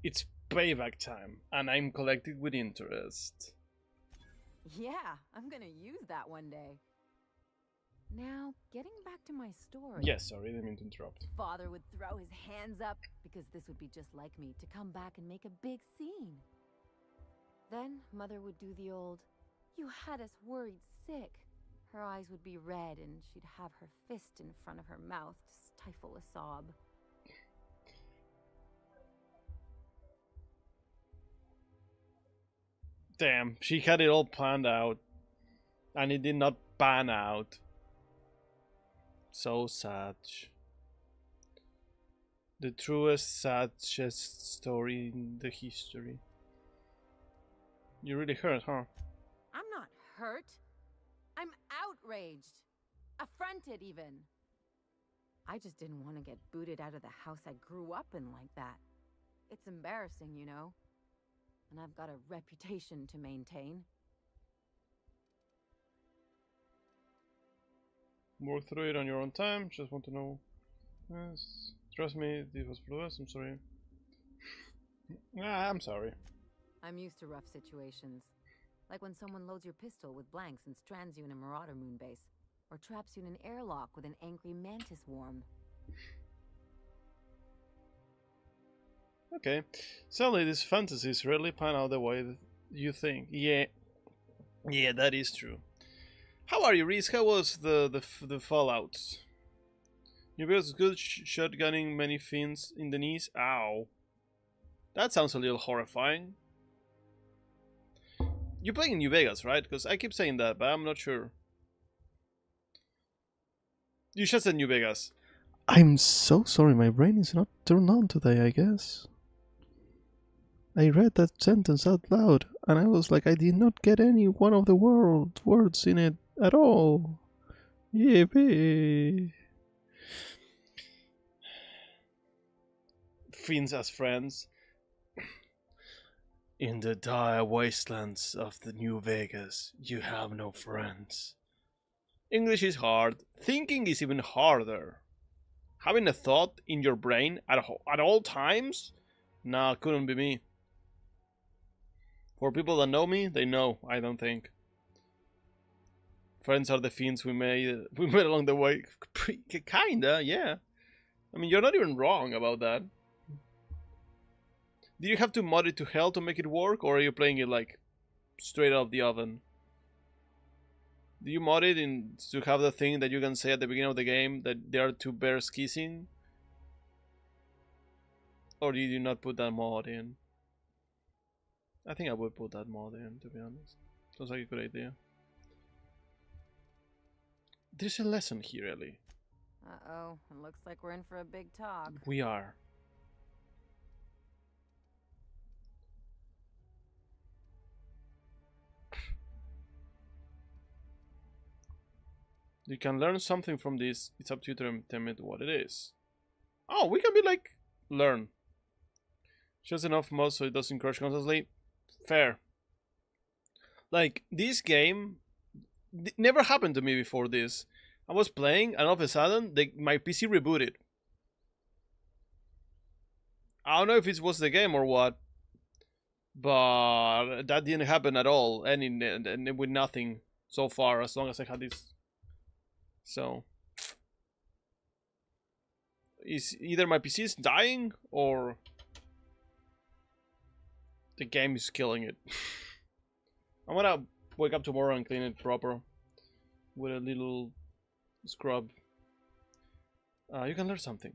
It's payback time, and I'm collecting with interest.
Yeah, I'm gonna use that one day. Now, getting back to my story.
Yes, sorry, didn't mean to interrupt.
Father would throw his hands up, because this would be just like me, to come back and make a big scene. Then Mother would do the old, "You had us worried sick." Her eyes would be red and she'd have her fist in front of her mouth to stifle a sob.
Damn, she had it all planned out. And it did not pan out. So sad. The truest, saddest story in the history. You really hurt, huh?
I'm not hurt. I'm outraged. Affronted, even. I just didn't want to get booted out of the house I grew up in like that. It's embarrassing, you know. And I've got a reputation to maintain.
Work through it on your own time. Just want to know. Yes. Trust me, this was for the best. I'm sorry. I'm sorry.
I'm used to rough situations. Like when someone loads your pistol with blanks and strands you in a Marauder moon base. Or traps you in an airlock with an angry mantis worm.
Okay. Sadly, these fantasies rarely pan out the way that you think. Yeah, that is true. How are you, Reese? How was the fallouts? You was good shotgunning many fiends in the knees? Ow. That sounds a little horrifying. You're playing in New Vegas, right? Because I keep saying that, but I'm not sure. You just said New Vegas. I'm so sorry, my brain is not turned on today, I guess. I read that sentence out loud, and I was like, I did not get any one of the words in it at all. Yippee! Fiends as friends. In the dire wastelands of the New Vegas, you have no friends. English is hard. Thinking is even harder. Having a thought in your brain at all times? Nah, couldn't be me. For people that know me, they know, I don't think. Friends are the fiends we made along the way. Kinda, yeah. I mean, you're not even wrong about that. Did you have to mod it to hell to make it work, or are you playing it like straight out of the oven? Do you mod it to have the thing that you can say at the beginning of the game that there are two bears kissing? Or did you not put that mod in? I think I would put that mod in, to be honest. Sounds like a good idea. There's a lesson here, Ellie.
Uh-oh, it looks like we're in for a big talk.
We are. You can learn something from this. It's up to you to tell me what it is. Oh, we can be like, learn. Just enough mod so it doesn't crash constantly. Fair. Like, this game never happened to me before this. I was playing and all of a sudden my PC rebooted. I don't know if it was the game or what, but that didn't happen at all. And with nothing so far, as long as I had this. So, is either my PC is dying or the game is killing it. I'm gonna wake up tomorrow and clean it proper with a little scrub. You can learn something.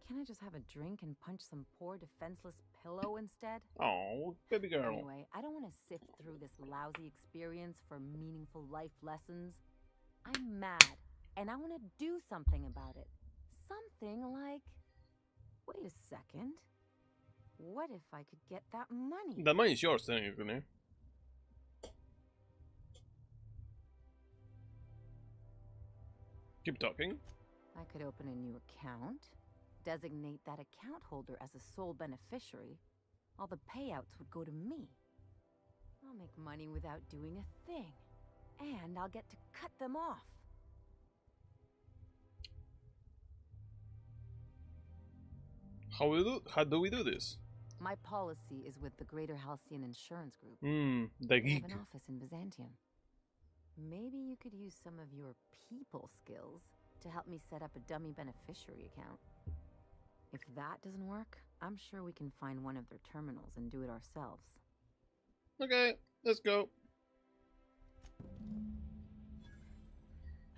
Can I just have a drink and punch some poor defenseless pillow instead?
Oh, baby girl.
Anyway, I don't want to sift through this lousy experience for meaningful life lessons. I'm mad, and I want to do something about it. Something like... Wait a second. What if I could get that money?
The money is yours, technically. Keep talking.
I could open a new account, designate that account holder as a sole beneficiary. All the payouts would go to me. I'll make money without doing a thing. And I'll get to cut them off.
How do we do this?
My policy is with the Greater Halcyon Insurance Group.
The
They
geek.
have an office in Byzantium. Maybe you could use some of your people skills to help me set up a dummy beneficiary account. If that doesn't work, I'm sure we can find one of their terminals and do it ourselves.
Okay, let's go.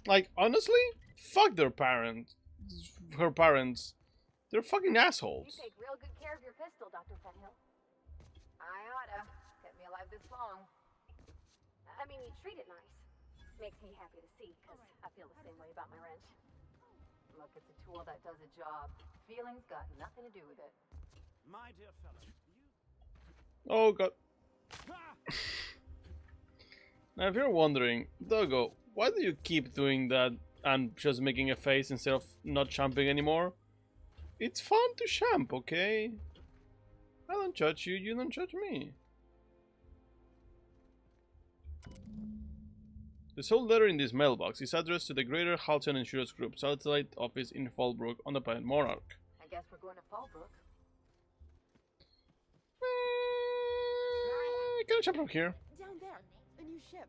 Like, honestly, fuck their parents. Her parents. They're fucking assholes.
You take real good care of your pistol, Dr. Fenhill. I oughta. Kept me alive this long. I mean, you treat it nice. Makes me happy to see, because I feel the same way about my wrench. Look, it's a tool that does a job. Feelings got nothing to do with it.
My dear fellow,
Oh god. Now if you're wondering, Doggo, why do you keep doing that and just making a face instead of not champing anymore? It's fun to champ, okay? I don't judge you, you don't judge me. The sole letter in this mailbox is addressed to the Greater Halcyon Insurance Group satellite office in Fallbrook on the planet Monarch.
I guess we're going to Fallbrook.
Can I jump from here?
Down there, the new ship.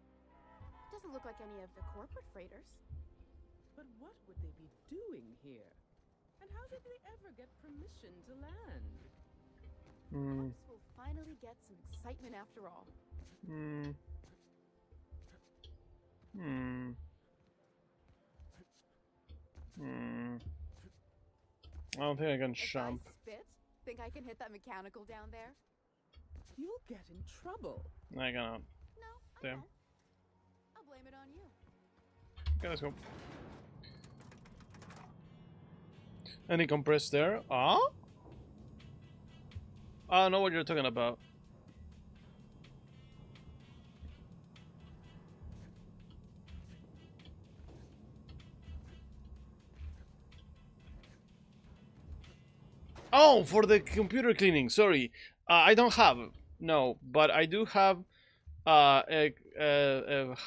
Doesn't look like any of the corporate freighters.
But what would they be doing here? And how did they ever get permission to land?
Perhaps we'll finally get some excitement after all.
I don't think I can
If
jump.
I spit, think I can hit that mechanical down there?
You'll get in trouble.
I cannot.
No,
Damn.
I'll blame it on you.
Okay, let's go. Any compressed air? Ah? I don't know what you're talking about. Oh, for the computer cleaning. Sorry, I don't have. No, but I do have a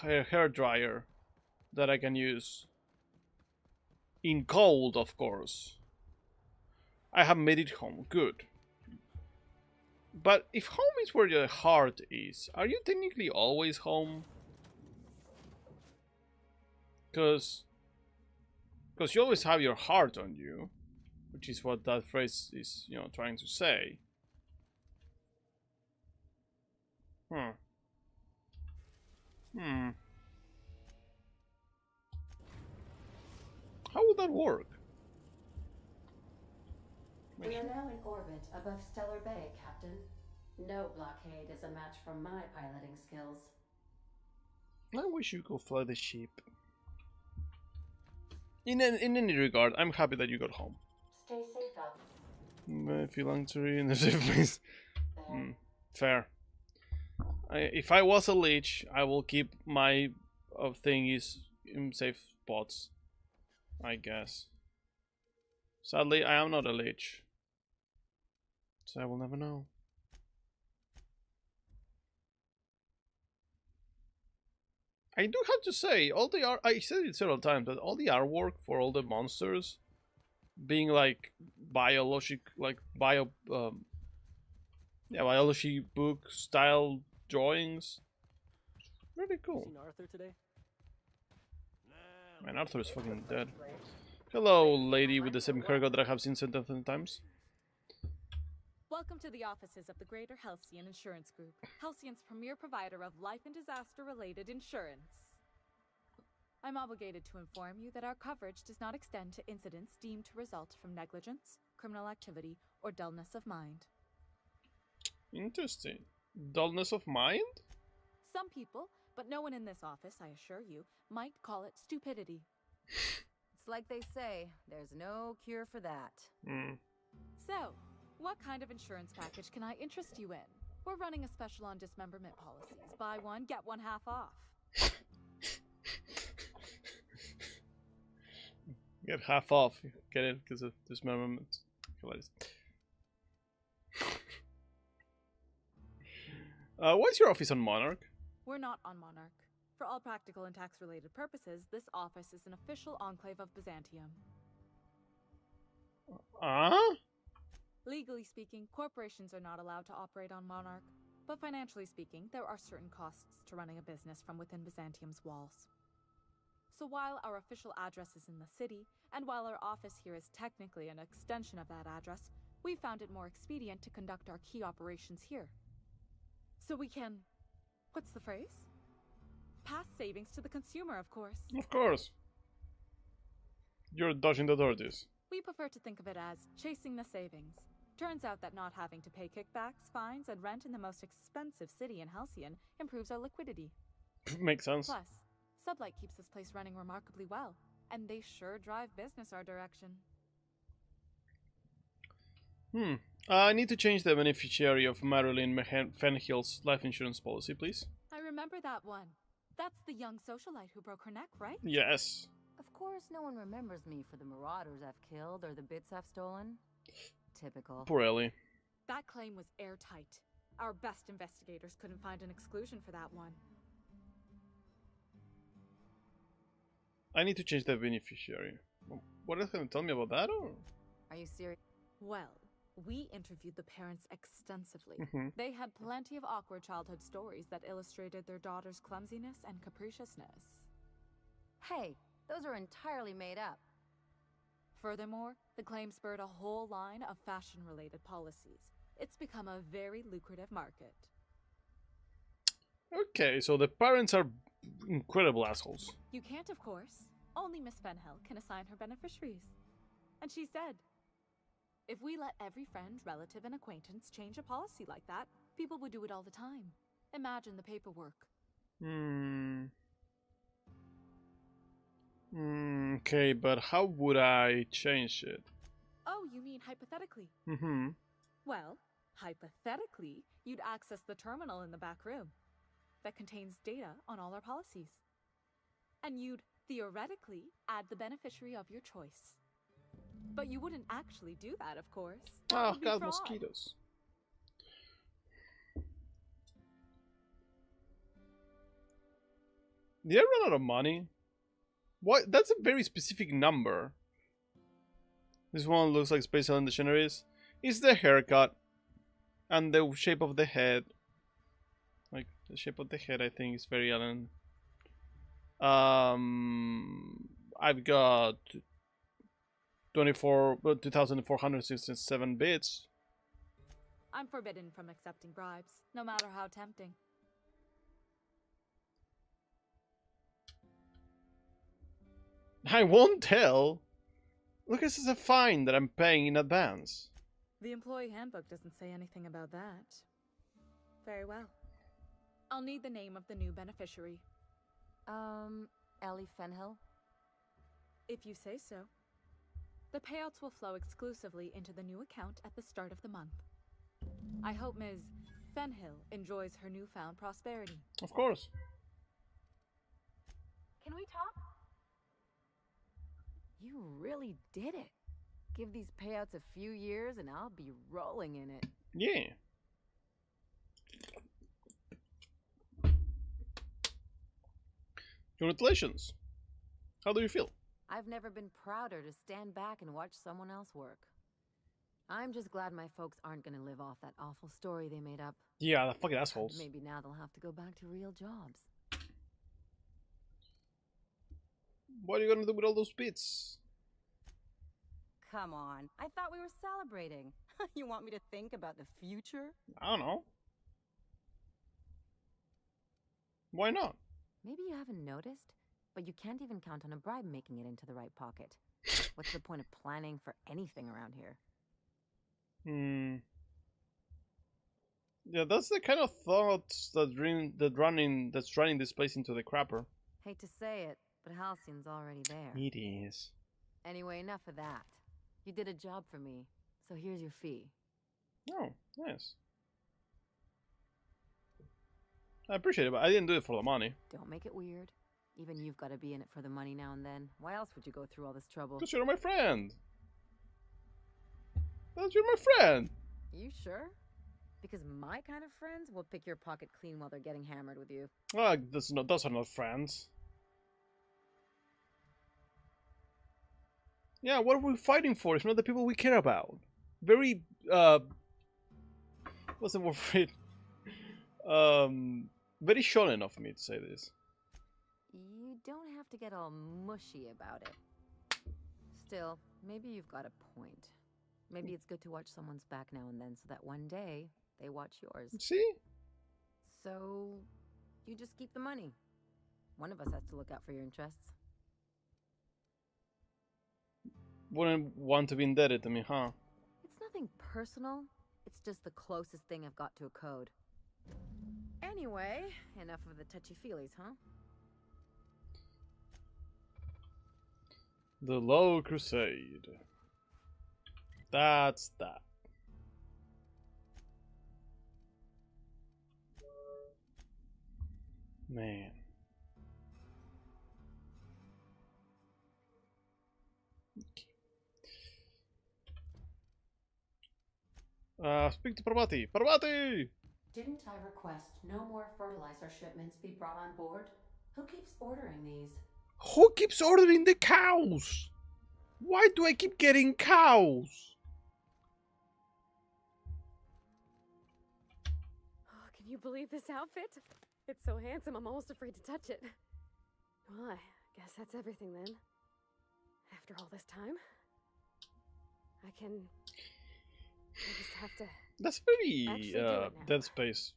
hair dryer that I can use in cold, of course. I have made it home. Good. But if home is where your heart is, are you technically always home? Because you always have your heart on you, which is what that phrase is, you know, trying to say. Hmm. Hmm. How would that work?
We are now in orbit above Stellar Bay, Captain. No blockade is a match for my piloting skills.
I wish you could fly the ship. In any regard, I'm happy that you got home.
Stay safe out.
Philanthropy in a safe place. Fair. If I was a leech, I will keep my thingies in safe spots, I guess. Sadly, I am not a leech, so I will never know. I do have to say, all the art, I said it several times, but all the artwork for all the monsters being like biology book style drawings, really cool.
Seen Arthur today?
Man, Arthur is fucking dead. Hello, lady with the same haircut that I have seen 7,000 times.
Welcome to the offices of the Greater Halcyon Insurance Group, Halcyon's premier provider of life and disaster-related insurance. I'm obligated to inform you that our coverage does not extend to incidents deemed to result from negligence, criminal activity, or dullness of mind.
Interesting. Dullness of mind?
Some people, but no one in this office, I assure you, might call it stupidity.
It's like they say, there's no cure for that.
So, what kind of insurance package can I interest you in? We're running a special on dismemberment policies. Buy one, get one half off.
Get half off. Get it because of dismemberment. What's your office on Monarch?
We're not on Monarch. For all practical and tax-related purposes, this office is an official enclave of Byzantium. Legally speaking, corporations are not allowed to operate on Monarch, but financially speaking, there are certain costs to running a business from within Byzantium's walls. So while our official address is in the city, and while our office here is technically an extension of that address, we found it more expedient to conduct our key operations here. So we can... what's the phrase? Pass savings to the consumer, of course.
Of course. You're dodging the authorities.
We prefer to think of it as chasing the savings. Turns out that not having to pay kickbacks, fines, and rent in the most expensive city in Halcyon improves our liquidity.
Makes sense.
Plus, Sublight keeps this place running remarkably well, and they sure drive business our direction.
I need to change the beneficiary of Marilyn Fenhill's life insurance policy, please.
I remember that one. That's the young socialite who broke her neck, right?
Yes.
Of course, no one remembers me for the marauders I've killed or the bits I've stolen. Typical.
Poor Ellie.
That claim was airtight. Our best investigators couldn't find an exclusion for that one.
I need to change the beneficiary. What else can you tell me about that? Or?
Are you serious?
Well, we interviewed the parents extensively. They had plenty of awkward childhood stories that illustrated their daughter's clumsiness and capriciousness.
Hey, those are entirely made up.
Furthermore, the claim spurred a whole line of fashion-related policies. It's become a very lucrative market.
Okay, so the parents are incredible assholes.
You can't, of course. Only Miss Fenhill can assign her beneficiaries. And she's dead. If we let every friend, relative, and acquaintance change a policy like that, people would do it all the time. Imagine the paperwork.
Okay, but how would I change it?
Oh, you mean hypothetically?
Mm-hmm.
Well, hypothetically, you'd access the terminal in the back room that contains data on all our policies. And you'd theoretically add the beneficiary of your choice. But you wouldn't actually do that, of course. That would be
God,
fraud.
mosquitoes. Did I run out of money? What? That's a very specific number. This one looks like Space Alien Dictionaries. It's the haircut and the shape of the head. Like the shape of the head, I think is very alien. I've got 2,467 bits.
I'm forbidden from accepting bribes, no matter how tempting.
I won't tell. Look, this is a fine that I'm paying in advance.
The employee handbook doesn't say anything about that. Very well. I'll need the name of the new beneficiary.
Ellie Fenhill?
If you say so. The payouts will flow exclusively into the new account at the start of the month. I hope Ms. Fenhill enjoys her newfound prosperity.
Of course.
Can we talk?
You really did it. Give these payouts a few years and I'll be rolling in it.
Yeah. Congratulations. How do you feel?
I've never been prouder to stand back and watch someone else work. I'm just glad my folks aren't gonna live off that awful story they made up.
Yeah, the fucking assholes.
Maybe now they'll have to go back to real jobs.
What are you gonna do with all those bits?
Come on, I thought we were celebrating. You want me to think about the future?
I don't know. Why not?
Maybe you haven't noticed, but you can't even count on a bribe making it into the right pocket. What's the point of planning for anything around here?
Yeah, that's the kind of thoughts that's running this place into the crapper.
Hate to say it, but Halcyon's already there.
It is.
Anyway, enough of that. You did a job for me, so here's your fee.
Oh, nice. I appreciate it, but I didn't do it for the money.
Don't make it weird. Even you've got to be in it for the money now and then. Why else would you go through all this trouble?
Because you're my friend. Because you're my friend.
You sure? Because my kind of friends will pick your pocket clean while they're getting hammered with you.
Ah, those are not friends. Yeah, what are we fighting for? It's not the people we care about. Very, what's the word for it? Very shonen of me to say this.
You don't have to get all mushy about it. Still, maybe you've got a point. Maybe it's good to watch someone's back now and then so that one day they watch yours.
See?
So, you just keep the money. One of us has to look out for your interests.
Wouldn't want to be indebted to me, huh?
It's nothing personal. It's just the closest thing I've got to a code. Anyway, enough of the touchy-feelies, huh?
The Low Crusade. That's that. Man. Speak to Parvati. Parvati!
Didn't I request no more fertilizer shipments be brought on board? Who keeps ordering these?
Who keeps ordering the cows? Why do I keep getting cows?
Oh, can you believe this outfit? It's so handsome, I'm almost afraid to touch it. Well, I guess that's everything then. After all this time, I just have to...
That's very Dead Space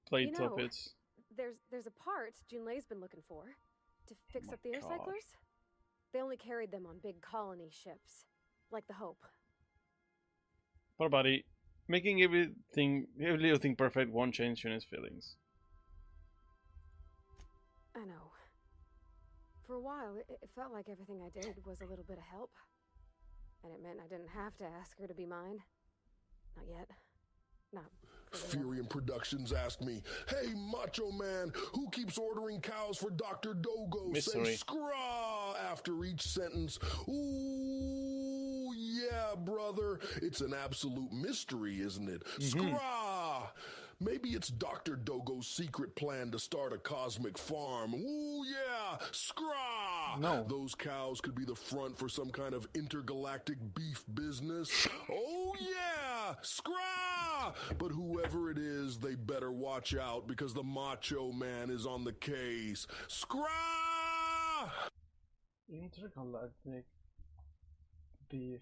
plate outfits.
There's a part Junlei's been looking for to fix up the air
God.
cyclers. They only carried them on big colony ships, like the Hope.
Parvati, making every little thing perfect won't change Yuna's feelings.
I know. For a while, it felt like everything I did was a little bit of help. And it meant I didn't have to ask her to be mine. Not yet. Not for real.
Furion Productions asked me, "Hey, Macho Man, who keeps ordering cows for Dr. Dogo?
Mystery.
Say scraw after each sentence." Ooh, yeah, brother. It's an absolute mystery, isn't it? Scraw! Maybe it's Dr. Dogo's secret plan to start a cosmic farm. Ooh, yeah, scraw!
No.
Those cows could be the front for some kind of intergalactic beef business. Oh, yeah, scraw! But whoever it is, they better watch out because the Macho Man is on the case. Scraw!
Intergalactic beef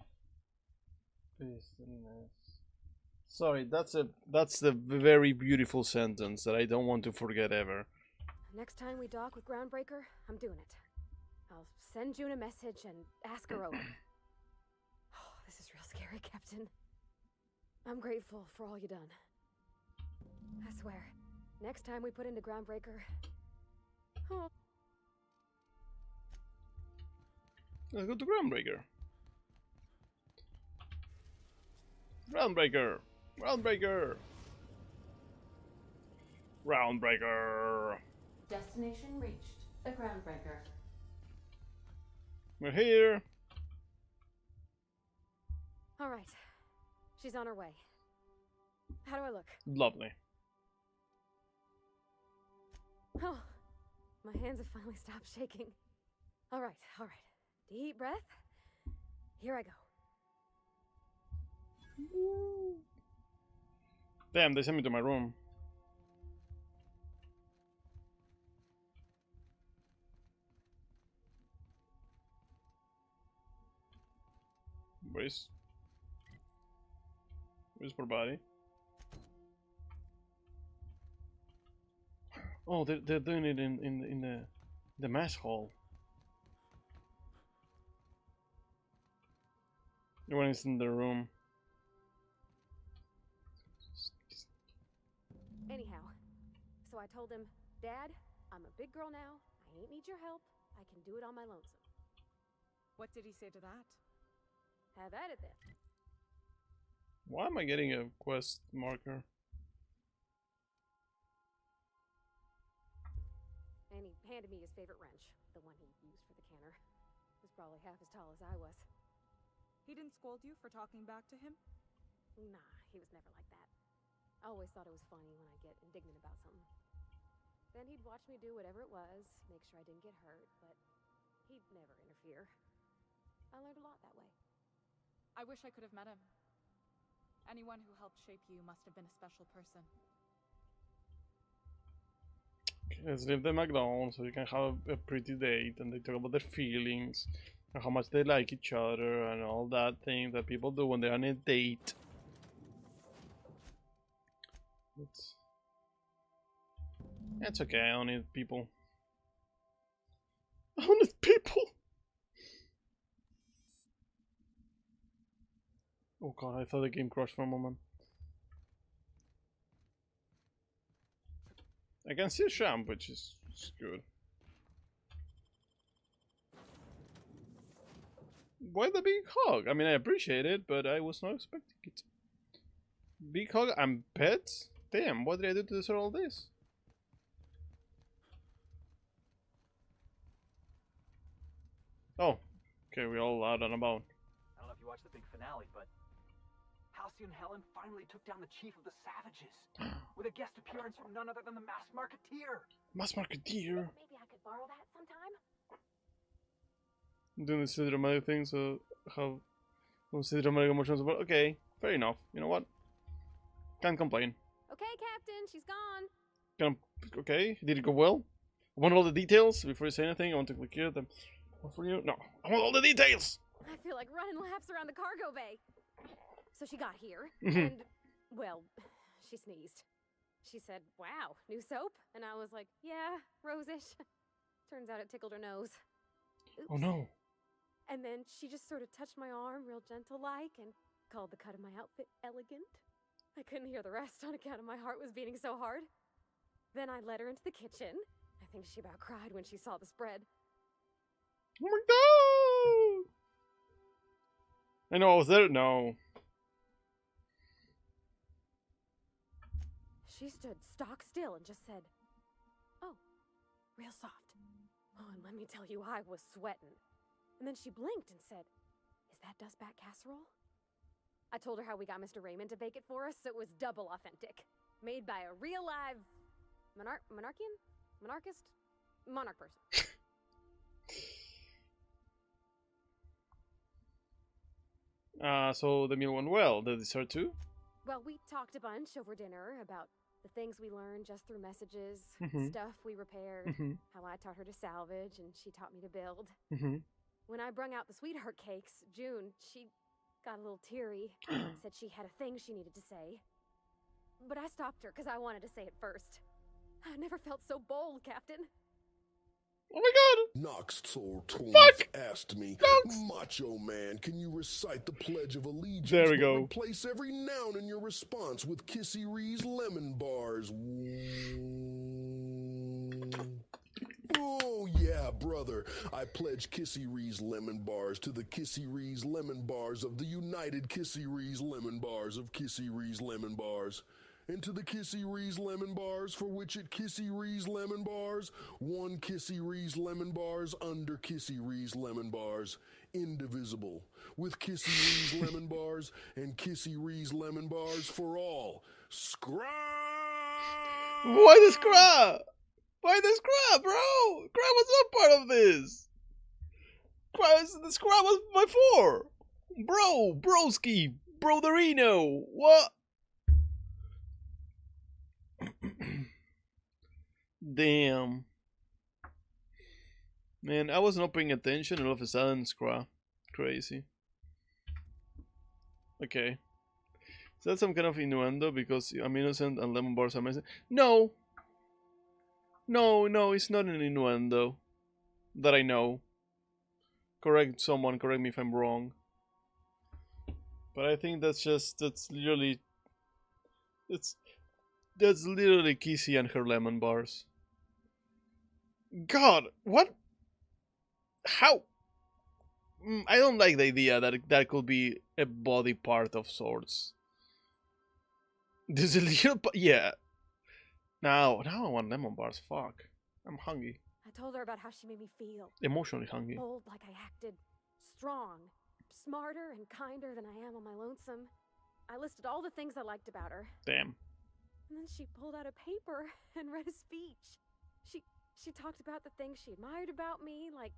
business. Sorry, that's the very beautiful sentence that I don't want to forget ever.
Next time we dock with Groundbreaker, I'm doing it. I'll send June a message and ask her over. Oh, this is real scary, Captain. I'm grateful for all you done. I swear, next time we put into Groundbreaker... Oh.
Let's go to Groundbreaker. Groundbreaker! Groundbreaker! Groundbreaker!
Destination reached. A Groundbreaker.
We're here!
Alright. She's on her way. How do I look?
Lovely.
Oh, my hands have finally stopped shaking. Alright. Deep breath. Here I go.
Damn, they sent me to my room. Where's poor body? Oh, they're doing it in the mess hall. Everyone is in the room.
Anyhow, so I told him, Dad, I'm a big girl now. I ain't need your help. I can do it on my lonesome.
What did he say to that?
Have at it then.
Why am I getting a quest marker?
And he handed me his favorite wrench, the one he used for the canner. He was probably half as tall as I was.
He didn't scold you for talking back to him?
Nah, he was never like that. I always thought it was funny when I get indignant about something. Then he'd watch me do whatever it was, make sure I didn't get hurt, but he'd never interfere. I learned a lot that way.
I wish I could have met him. Anyone who helped shape you must have been a special person.
Okay, let's leave the McDonald's so you can have a pretty date and they talk about their feelings and how much they like each other and all that thing that people do when they're on a date. It's okay, I don't need people. I don't need people! Oh god, I thought the game crashed for a moment. I can see a champ, which is good. Why the big hog? I mean, I appreciate it, but I was not expecting it. Big hog and pets? Damn, what did I do to deserve all this? Oh, okay, we're all out and about.
I don't know if you watched the big finale, but Halcyon Helen finally took down the chief of the Savages with a guest appearance from none other than the Masked Marketeer.
Masked Marketeer?
Maybe I could borrow that sometime?
Doing this dramatic thing, so have dramatic emotions about. Okay, fair enough. You know what? Can't complain.
Okay, Captain, she's gone.
Okay, did it go well? I want all the details before you say anything. I want to click here. Then, what for you? No, I want all the details.
I feel like running laps around the cargo bay. So she got here,
Mhm.
and, well, she sneezed. She said, wow, new soap? And I was like, yeah, rose-ish. Turns out it tickled her nose. Oops.
Oh no.
And then she just sort of touched my arm real gentle-like and called the cut of my outfit elegant. I couldn't hear the rest on account of my heart was beating so hard. Then I led her into the kitchen. I think she about cried when she saw the spread.
Oh my god! I know I was there. No.
She stood stock still and just said, "Oh, real soft." Oh, and let me tell you, I was sweating. And then she blinked and said, "Is that dustbat casserole?" I told her how we got Mr. Raymond to bake it for us, so it was double authentic. Made by a real live monarch person.
So the meal went well. The dessert too?
Well, we talked a bunch over dinner about the things we learned just through messages,
Mhm.
stuff we repaired,
Mhm.
how I taught her to salvage and she taught me to build.
Mhm.
When I brung out the sweetheart cakes, June, she got a little teary, said she had a thing she needed to say. But I stopped her because I wanted to say it first. I never felt so bold, Captain.
Oh my god!
Nox Tortoise
Fuck!
asked me,
Nox!
Macho Man, can you recite the Pledge of Allegiance?
There we
but
go.
replace every noun in your response with Kissy Ree's lemon bars. Oh, yeah, brother. I pledge Kissy Ree's lemon bars to the Kissy Ree's lemon bars of the United Kissy Ree's lemon bars of Kissy Ree's lemon bars. And to the Kissy Ree's lemon bars, for which it Kissy Ree's lemon bars, one Kissy Ree's lemon bars under Kissy Ree's lemon bars, indivisible, with Kissy Ree's lemon bars and Kissy Ree's lemon bars for all. Scrap!
Why the scrap? Why the scrap, bro? Scrap was not part of this. The scrap was before. Bro, broski, brotherino. What? Damn. Man, I was not paying attention and all of a sudden scrap. Crazy. Okay. Is that some kind of innuendo because I'm innocent and lemon bars are missing? No. No, it's not an innuendo. That I know. Correct me if I'm wrong. But I think that's literally that's literally Kissy and her lemon bars. God, what? How? I don't like the idea that that could be a body part of sorts. There's a little, yeah. Now I want lemon bars. Fuck, I'm hungry.
I told her about how she made me feel.
Emotionally hungry.
Bold like I acted. Strong. Smarter and kinder than I am on my lonesome. I listed all the things I liked about her.
Damn.
And then she pulled out a paper and read a speech. She talked about the things she admired about me, like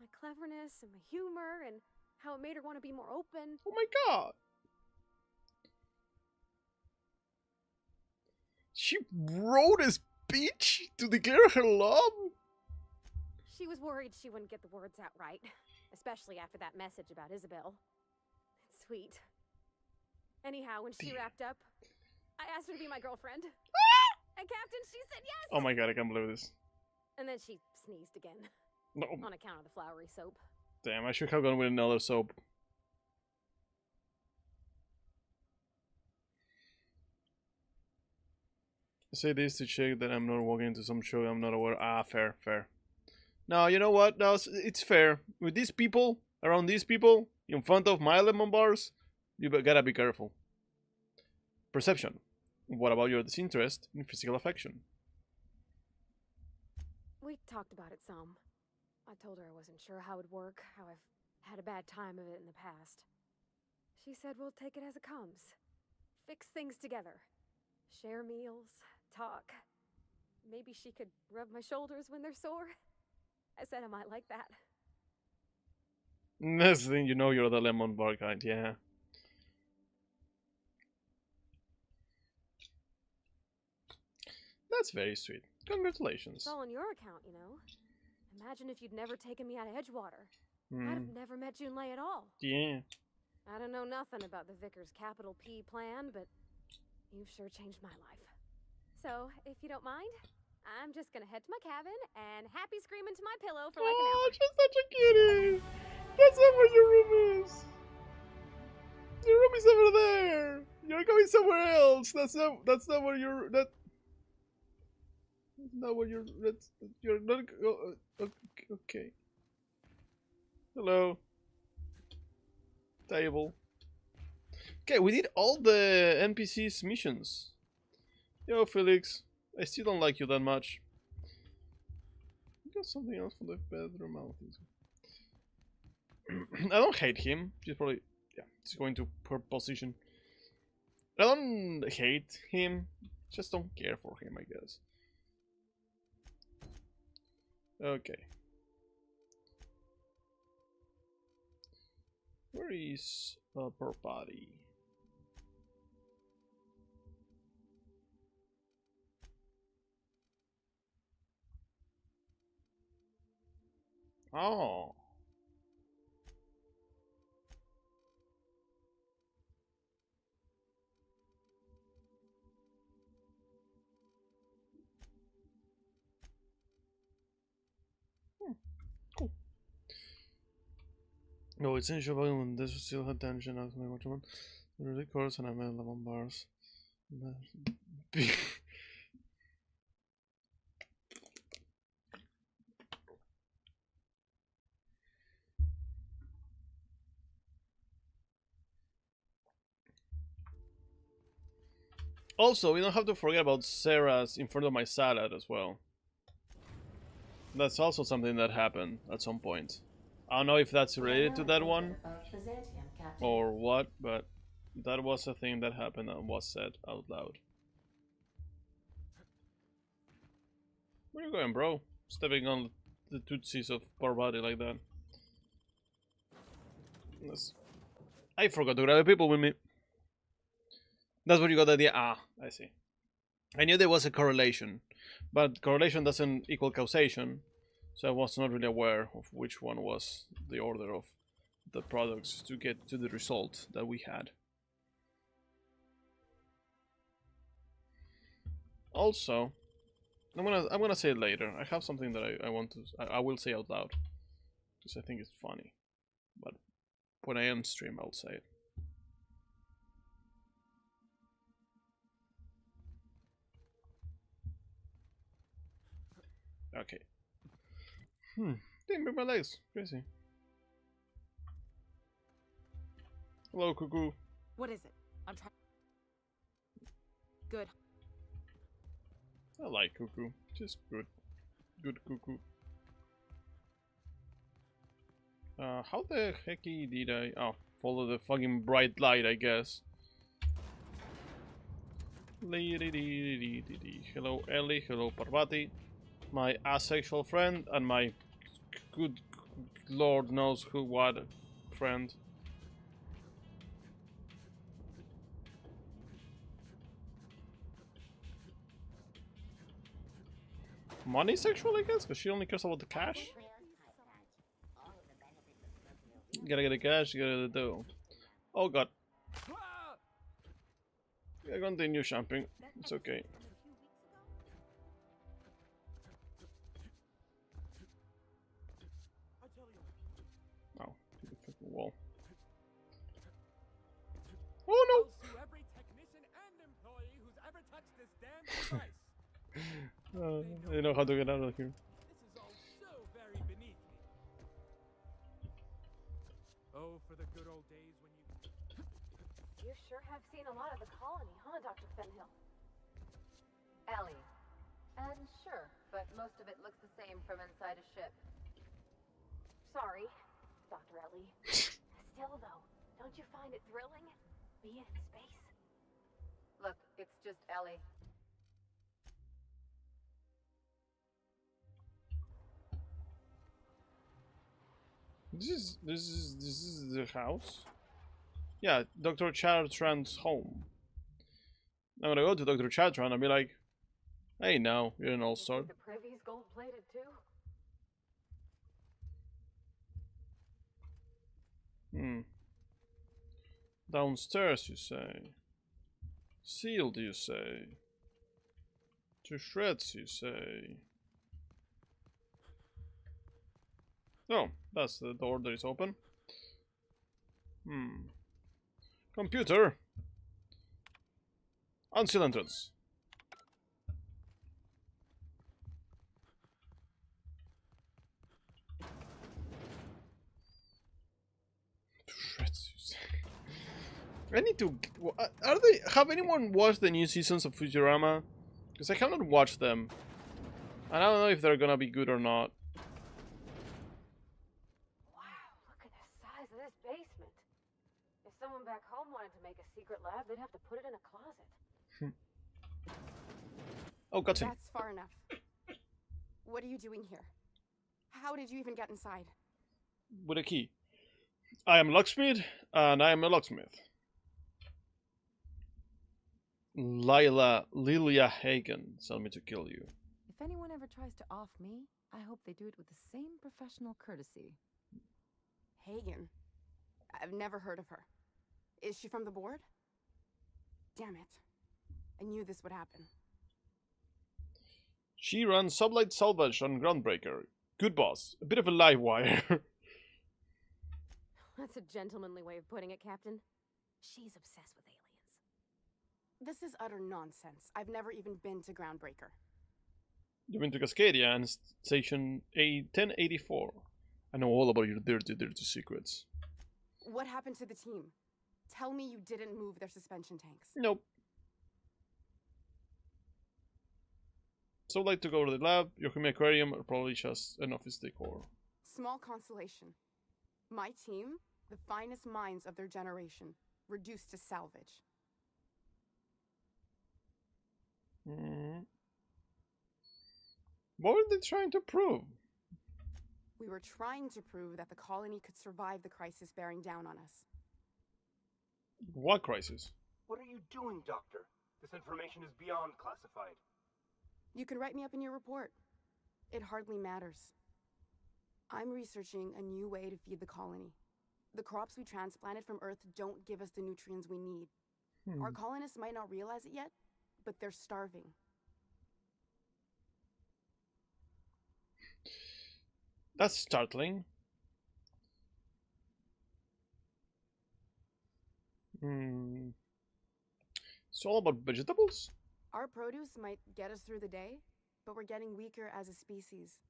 my cleverness and my humor, and how it made her want to be more open.
Oh my god. She wrote a speech to declare her love?
She was worried she wouldn't get the words out right, especially after that message about Isabel. It's sweet. Anyhow, when she wrapped up, I asked her to be my girlfriend. And Captain, she said yes!
Oh my god, I can't believe this.
And then she sneezed again.
No.
On account of the flowery soap.
Damn, I should have gone with another soap. I say this to check that I'm not walking into some show I'm not aware. Ah, fair. Now, you know what? Now, it's fair. With these people, around these people, in front of my lemon bars, you gotta be careful. Perception. What about your disinterest in physical affection?
We talked about it some. I told her I wasn't sure how it'd work, how I've had a bad time of it in the past. She said we'll take it as it comes. Fix things together. Share meals, talk. Maybe she could rub my shoulders when they're sore. I said I might like that.
Next thing you know, you're the lemon bar kind, yeah. That's very sweet. Congratulations.
It's all on your account, you know. Imagine if you'd never taken me out of Edgewater.
Mm.
I'd have never met Junlei at all.
Yeah.
I don't know nothing about the Vicar's capital P plan, but you've sure changed my life. So, if you don't mind, I'm just gonna head to my cabin and happy scream into my pillow for like an hour.
Oh, she's such a cutie. That's not where your room is. Your room is over there. You're going somewhere else. That's not where you're. That's not where you're. You're not. Okay. Hello. Table. Okay, we did all the NPCs missions. Yo, Felix. I still don't like you that much. Got something else for the bedroom. I don't hate him. He's probably, yeah, he's going to poor position. I don't hate him. Just don't care for him, I guess. Okay. Where is upper body? Oh. Cool. No, it's essential when this still had tension as my watchman. The really course and I made 11 bars. Also, we don't have to forget about Sarah's in front of my salad as well. That's also something that happened at some point. I don't know if that's related to that one or what, but that was a thing that happened and was said out loud. Where are you going, bro? Stepping on the tootsies of poor body like that. I forgot to grab people with me. That's what you got the idea. Ah, I see. I knew there was a correlation, but correlation doesn't equal causation, so I was not really aware of which one was the order of the products to get to the result that we had. Also, I'm gonna say it later. I have something that I want to I will say out loud because I think it's funny, but when I end stream I'll say it. Okay. Didn't break my legs. Crazy. Hello, Cuckoo.
What is it? I'm trying. Good.
I like Cuckoo. Just good. Good Cuckoo. How the hecky did I... Oh, follow the fucking bright light, I guess. Hello, Ellie. Hello, Parvati. My asexual friend and my good lord knows who what friend. Money sexual, I guess, because she only cares about the cash. You gotta get the cash, you gotta get the dough. Oh god. I continue jumping. It's okay. Oh, hit the fucking wall. Oh no!
Every technician and employee who's ever touched this damn device.
I know how to get out of here.
This is all so very beneath me. Oh, for the good old days when you...
You sure have seen a lot of the colony, huh, Dr. Fenhill? Ellie. Sure, but most of it looks the same from inside a ship. Sorry, Dr. Ellie. Still, though, don't you find it thrilling? Being in space? Look, it's just Ellie.
This is the house. Yeah, Dr. Chartrand's home. I'm gonna go to Dr. Chartrand and be like, "Hey, now you're an all-star."
The privy's gold-plated too.
Downstairs, you say? Sealed, you say? To shreds, you say? No, that's the door that is open. Computer! Unseal entrance. To shreds, you say? I need to. Are they? Have anyone watched the new seasons of Futurama? Because I have not watched them, and I don't know if they're gonna be good or not.
Wow, look at the size of this basement. If someone back home wanted to make a secret lab, they'd have to put it in a closet.
Oh, cutscene.
That's far enough. What are you doing here? How did you even get inside?
With a key. I am locksmith, and I am a locksmith. Lilia Hagen sent me to kill you.
If anyone ever tries to off me, I hope they do it with the same professional courtesy.
Hagen? I've never heard of her. Is she from the board? Damn it. I knew this would happen.
She runs Sublight Salvage on Groundbreaker. Good boss. A bit of a live wire.
That's a gentlemanly way of putting it, Captain. She's obsessed with aliens.
This is utter nonsense. I've never even been to Groundbreaker.
You've been to Cascadia and Station A1084. I know all about your dirty, dirty secrets.
What happened to the team? Tell me you didn't move their suspension tanks.
Nope. So I'd like to go to the lab, Yokohama Aquarium, or probably just an office decor.
Small consolation. My team, the finest minds of their generation, reduced to salvage.
What were they trying to prove?
We were trying to prove that the colony could survive the crisis bearing down on us.
What crisis?
What are you doing, Doctor? This information is beyond classified.
You can write me up in your report. It hardly matters. I'm researching a new way to feed the colony. The crops we transplanted from Earth don't give us the nutrients we need. Our colonists might not realize it yet, but they're starving.
That's startling. It's all about vegetables?
Our produce might get us through the day, but we're getting weaker as a species.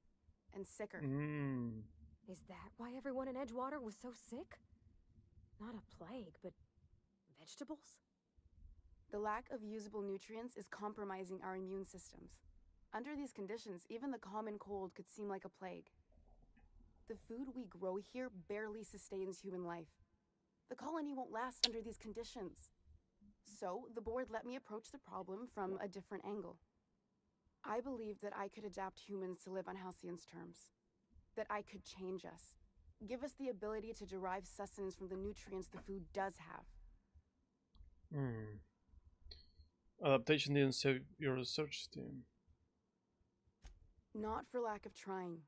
And sicker.
Is that why everyone in Edgewater was so sick? Not a plague, but vegetables?
The lack of usable nutrients is compromising our immune systems. Under these conditions, even the common cold could seem like a plague. The food we grow here barely sustains human life. The colony won't last under these conditions. So, the board let me approach the problem from a different angle. I believed that I could adapt humans to live on Halcyon's terms. That I could change us. Give us the ability to derive sustenance from the nutrients the food does have.
Adaptation didn't save your research team.
Not for lack of trying.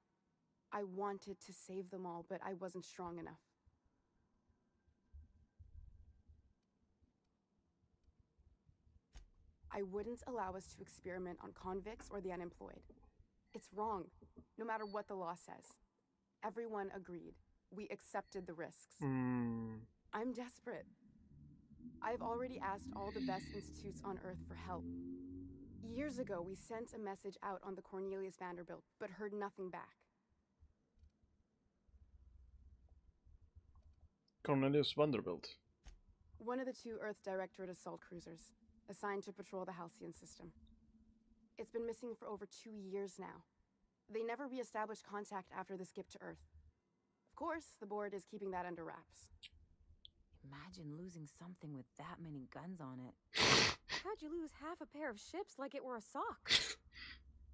I wanted to save them all, but I wasn't strong enough. I wouldn't allow us to experiment on convicts or the unemployed. It's wrong, no matter what the law says. Everyone agreed. We accepted the risks. I'm desperate. I've already asked all the best institutes on Earth for help. Years ago, we sent a message out on the Cornelius Vanderbilt, but heard nothing back.
Cornelius Vanderbilt.
One of the two Earth Directorate assault cruisers, assigned to patrol the Halcyon system. It's been missing for over 2 years now. They never re-established contact after the skip to Earth. Of course, the board is keeping that under wraps.
Imagine losing something with that many guns on it.
How'd you lose half a pair of ships like it were a sock?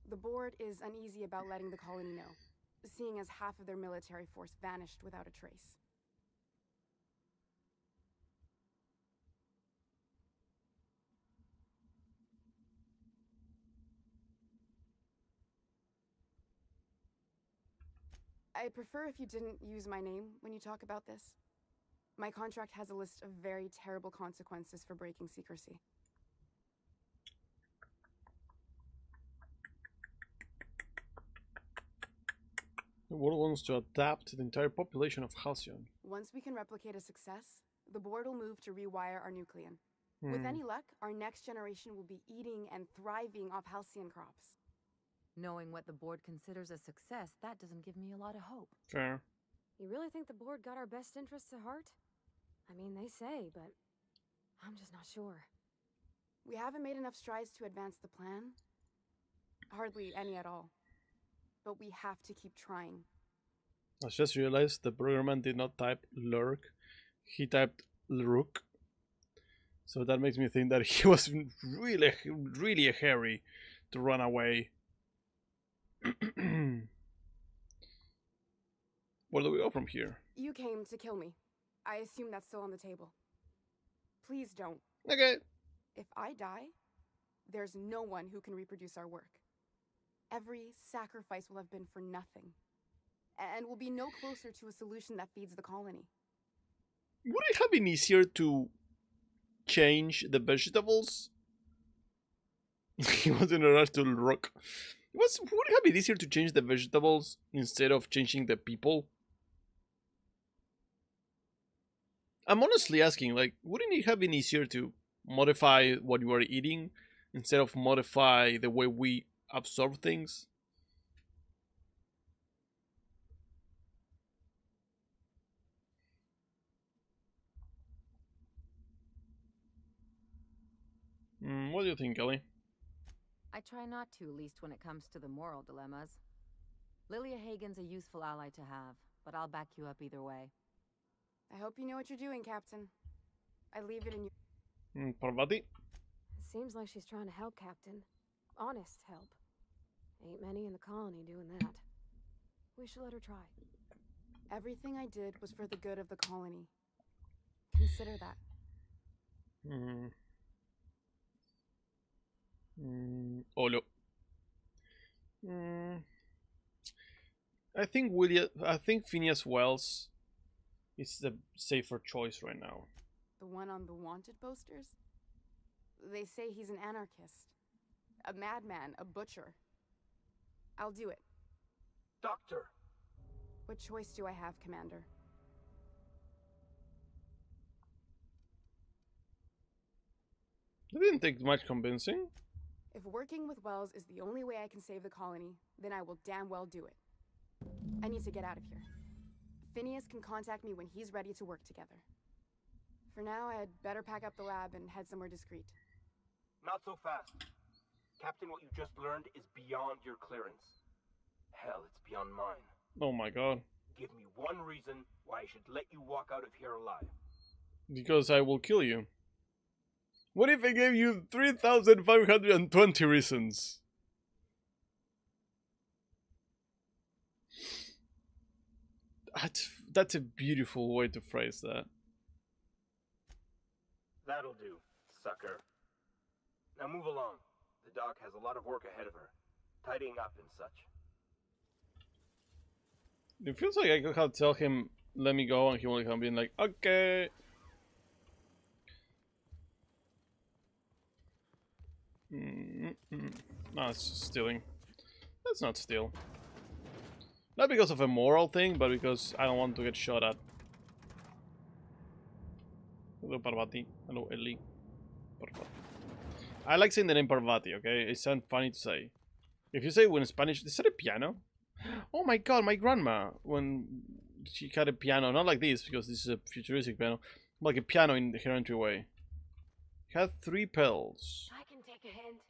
The board is uneasy about letting the colony know, seeing as half of their military force vanished without a trace. I'd prefer if you didn't use my name when you talk about this. My contract has a list of very terrible consequences for breaking secrecy.
The world wants to adapt the entire population of Halcyon.
Once we can replicate a success, the board will move to rewire our nucleon. With any luck, our next generation will be eating and thriving off Halcyon crops.
Knowing what the board considers a success, that doesn't give me a lot of hope.
Fair.
You really think the board got our best interests at heart? I mean, they say, but I'm just not sure.
We haven't made enough strides to advance the plan. Hardly any at all. But we have to keep trying.
I just realized the programmer did not type lurk, he typed lurk. So that makes me think that he was really hairy to run away. Where do we go from here?
You came to kill me. I assume that's still on the table. Please don't.
Okay.
If I die, there's no one who can reproduce our work. Every sacrifice will have been for nothing. And we'll be no closer to a solution that feeds the colony.
Would it have been easier to change the vegetables? He was in a rush to rock. Would it have been easier to change the vegetables instead of changing the people? I'm honestly asking, like, wouldn't it have been easier to modify what you are eating instead of modify the way we absorb things? What do you think, Kelly?
I try not to, least when it comes to the moral dilemmas. Lilia Hagen's a useful ally to have, but I'll back you up either way.
I hope you know what you're doing, Captain. I leave it in your...
Parvati?
It seems like she's trying to help, Captain. Honest help. Ain't many in the colony doing that. We should let her try.
Everything I did was for the good of the colony. Consider that.
Olo. I think Phineas Wells is the safer choice right now.
The one on the wanted posters? They say he's an anarchist. A madman, a butcher. I'll do it.
Doctor!
What choice do I have, Commander?
It didn't take much convincing.
If working with Wells is the only way I can save the colony, then I will damn well do it. I need to get out of here. Phineas can contact me when he's ready to work together. For now, I'd better pack up the lab and head somewhere discreet.
Not so fast. Captain, what you just learned is beyond your clearance. Hell, it's beyond mine.
Oh my god.
Give me one reason why I should let you walk out of here alive.
Because I will kill you. What if I gave you 3,520 reasons? That's a beautiful way to phrase that.
That'll do, sucker. Now move along. The doc has a lot of work ahead of her. Tidying up and such.
It feels like I could have tell him, let me go, and he would have been like, okay. No, it's just stealing. Let's not steal. Not because of a moral thing, but because I don't want to get shot at. Hello, Parvati. Hello, Ellie. Parvati. I like saying the name Parvati, okay? It sounds funny to say. If you say it in Spanish, is that a piano? Oh my god, my grandma, when she had a piano, not like this, because this is a futuristic piano, like a piano in her entryway. It had 3 pedals.
I can take a hint.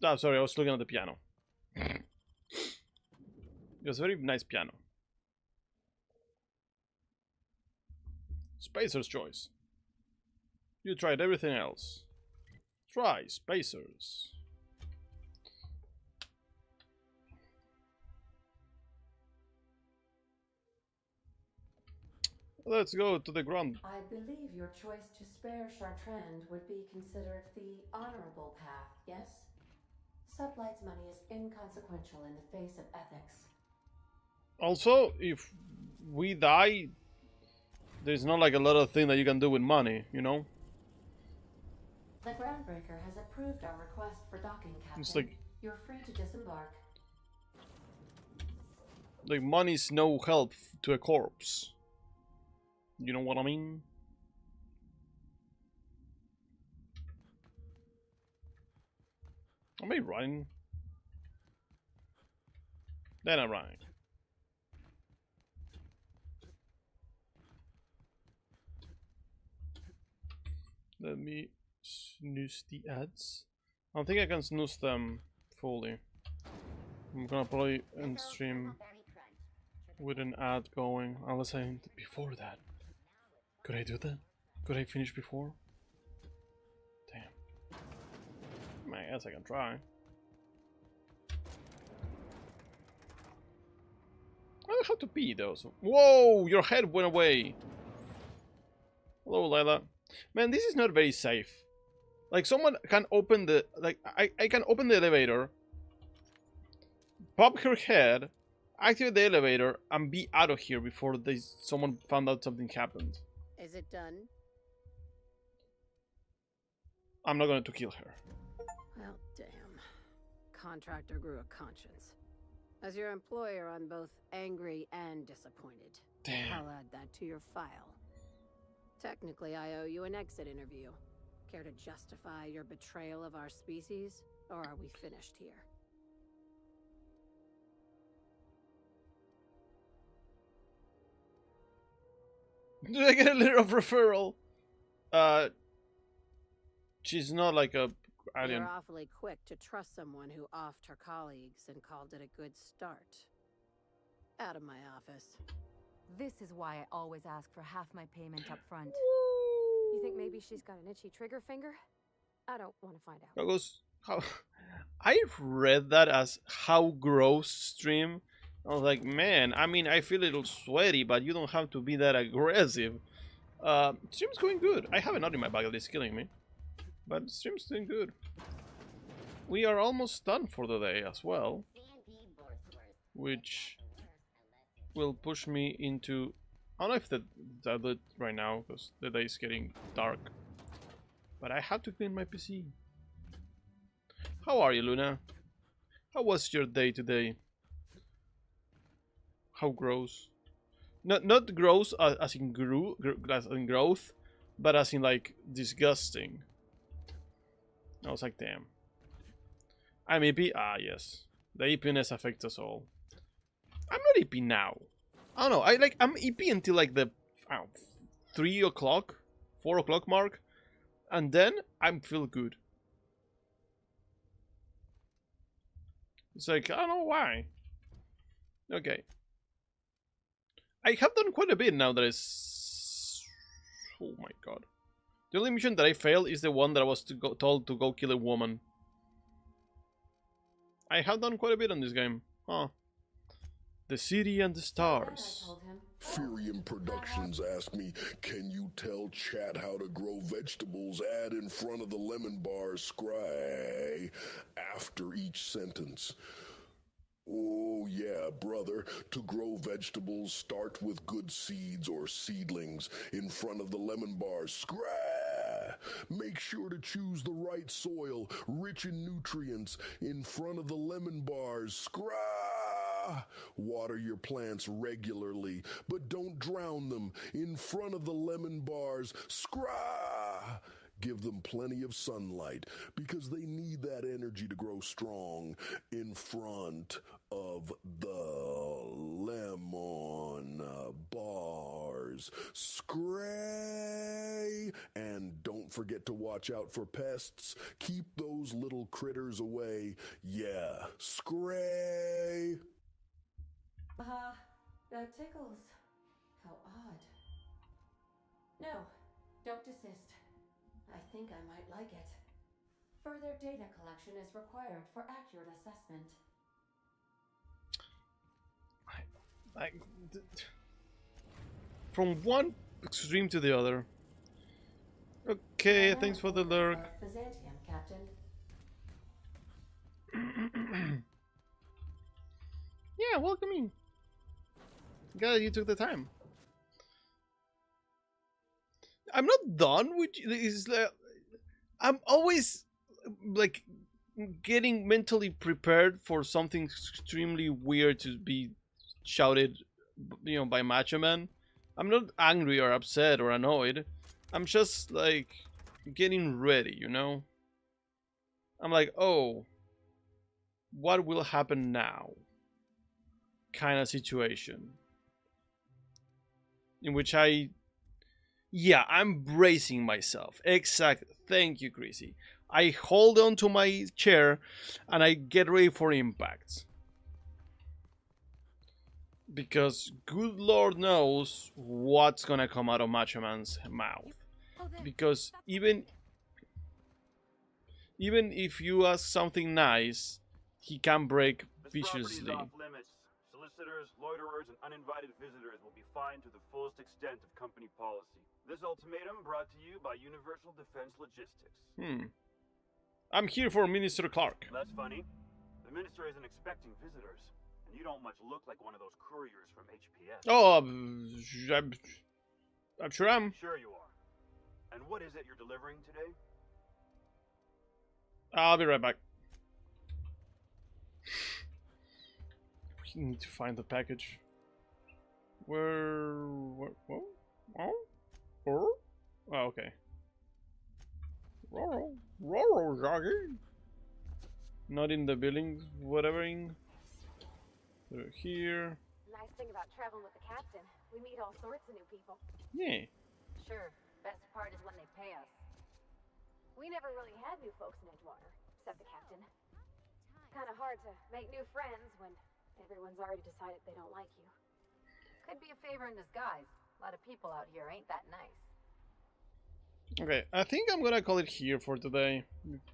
Oh, sorry, I was looking at the piano. It was a very nice piano. Spacer's choice. You tried everything else. Try Spacers. Let's go to the ground.
I believe your choice to spare Chartrand would be considered the honorable path, yes? Sublight's money is inconsequential in the face of ethics.
Also, if we die, there's not like a lot of things that you can do with money, you know?
The Groundbreaker has approved our request for docking, Captain.
It's like
You're free to disembark.
money's no help to a corpse. You know what I mean? Am I running? Then I'm running. Let me snooze the ads. I don't think I can snooze them fully. I'm gonna probably end stream with an ad going, unless I end before that. Could I do that? Could I finish before? Damn. I guess I can try. I don't have to pee though. So. Whoa! Your head went away. Hello, Lila. Man, this is not very safe. Like, someone can open the... Like, I can open the elevator, pop her head, activate the elevator, and be out of here before someone found out something happened.
Is it done?
I'm not going to kill her.
Well, damn. Contractor grew a conscience. As your employer, I'm both angry and disappointed.
Damn.
I'll add that to your file. Technically, I owe you an exit interview. Care to justify your betrayal of our species, or are we finished here?
Did I get a letter of referral? She's not like a alien.
You're awfully quick to trust someone who offed her colleagues and called it a good start. Out of my office.
This is why I always ask for half my payment up front.
You think maybe she's got an itchy trigger finger? I don't want to find out.
How goes? How? I read that as how gross stream. I was like, man, I mean, I feel a little sweaty, but you don't have to be that aggressive. Stream's going good. I have a knot in my back that is killing me, but stream's doing good. We are almost done for the day as well, which will push me into... I don't know if that it right now, because the day is getting dark. But I have to clean my PC. How are you, Luna? How was your day today? How gross? Not gross as in growth, but as in like disgusting. I was like, damn. I'm EP. Ah, yes. The EPness affects us all. I'm not EP now. I don't know. I'm EP until like the 3 o'clock, 4 o'clock mark, and then I'm feel good. It's like, I don't know why. Okay. I have done quite a bit now that is... Oh my god. The only mission that I failed is the one that I was told to go kill a woman. I have done quite a bit on this game. Huh. The City and the Stars.
Furium Productions asked me, can you tell chat how to grow vegetables? Add in front of the lemon bar scry after each sentence. Oh yeah, brother. To grow vegetables, start with good seeds or seedlings in front of the lemon bar scry. Make sure to choose the right soil, rich in nutrients, in front of the lemon bars scry. Water your plants regularly, but don't drown them in front of the lemon bars scry. Give them plenty of sunlight because they need that energy to grow strong in front of the lemon bars. Scray! And don't forget to watch out for pests. Keep those little critters away. Yeah, scray!
That tickles. How odd. No, don't desist. I think I might like it. Further data collection is required for accurate assessment.
From one extreme to the other. Okay, thanks for the lurk.
Byzantium, Captain.
Yeah, welcome in. Glad you took the time. I'm not done with this. I'm always like getting mentally prepared for something extremely weird to be shouted, you know, by Macho Man. I'm not angry or upset or annoyed. I'm just like getting ready, you know. I'm like, oh, what will happen now? Kind of situation in which I Yeah, I'm bracing myself. Exactly. Thank you, Chrissy. I hold on to my chair and I get ready for impacts. Because good Lord knows what's gonna come out of Macho Man's mouth. Because even if you ask something nice, he can break
This property is
viciously.
off limits. Solicitors, loiterers, and uninvited visitors will be fined to the fullest extent of company policy. This ultimatum brought to you by Universal Defense Logistics.
I'm here for Minister Clark.
That's funny. The minister isn't expecting visitors, and you don't much look like one of those couriers from HPS.
Oh, I'm sure I'm.
Sure you are. And what is it you're delivering today?
I'll be right back. We need to find the package. Where? Oh, okay. Jogging. Not in the building, whatever. They're here.
Nice thing about traveling with the captain, we meet all sorts of new people.
Yeah.
Sure, best part is when they pay us. We never really had new folks in Edgewater, except the captain. Kind of hard to make new friends when everyone's already decided they don't like you.
Could be a favor in disguise. A lot of people out here ain't that nice.
Okay, I think I'm gonna call it here for today.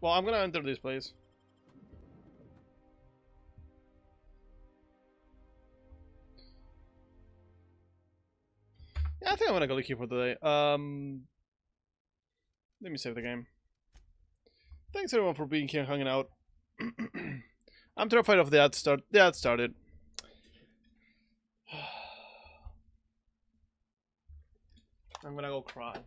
Well, I'm gonna enter this place. Yeah, I think I'm gonna call it here for today. Let me save the game. Thanks everyone for being here and hanging out. I'm terrified of the ad start. The ad started. I'm gonna go cry.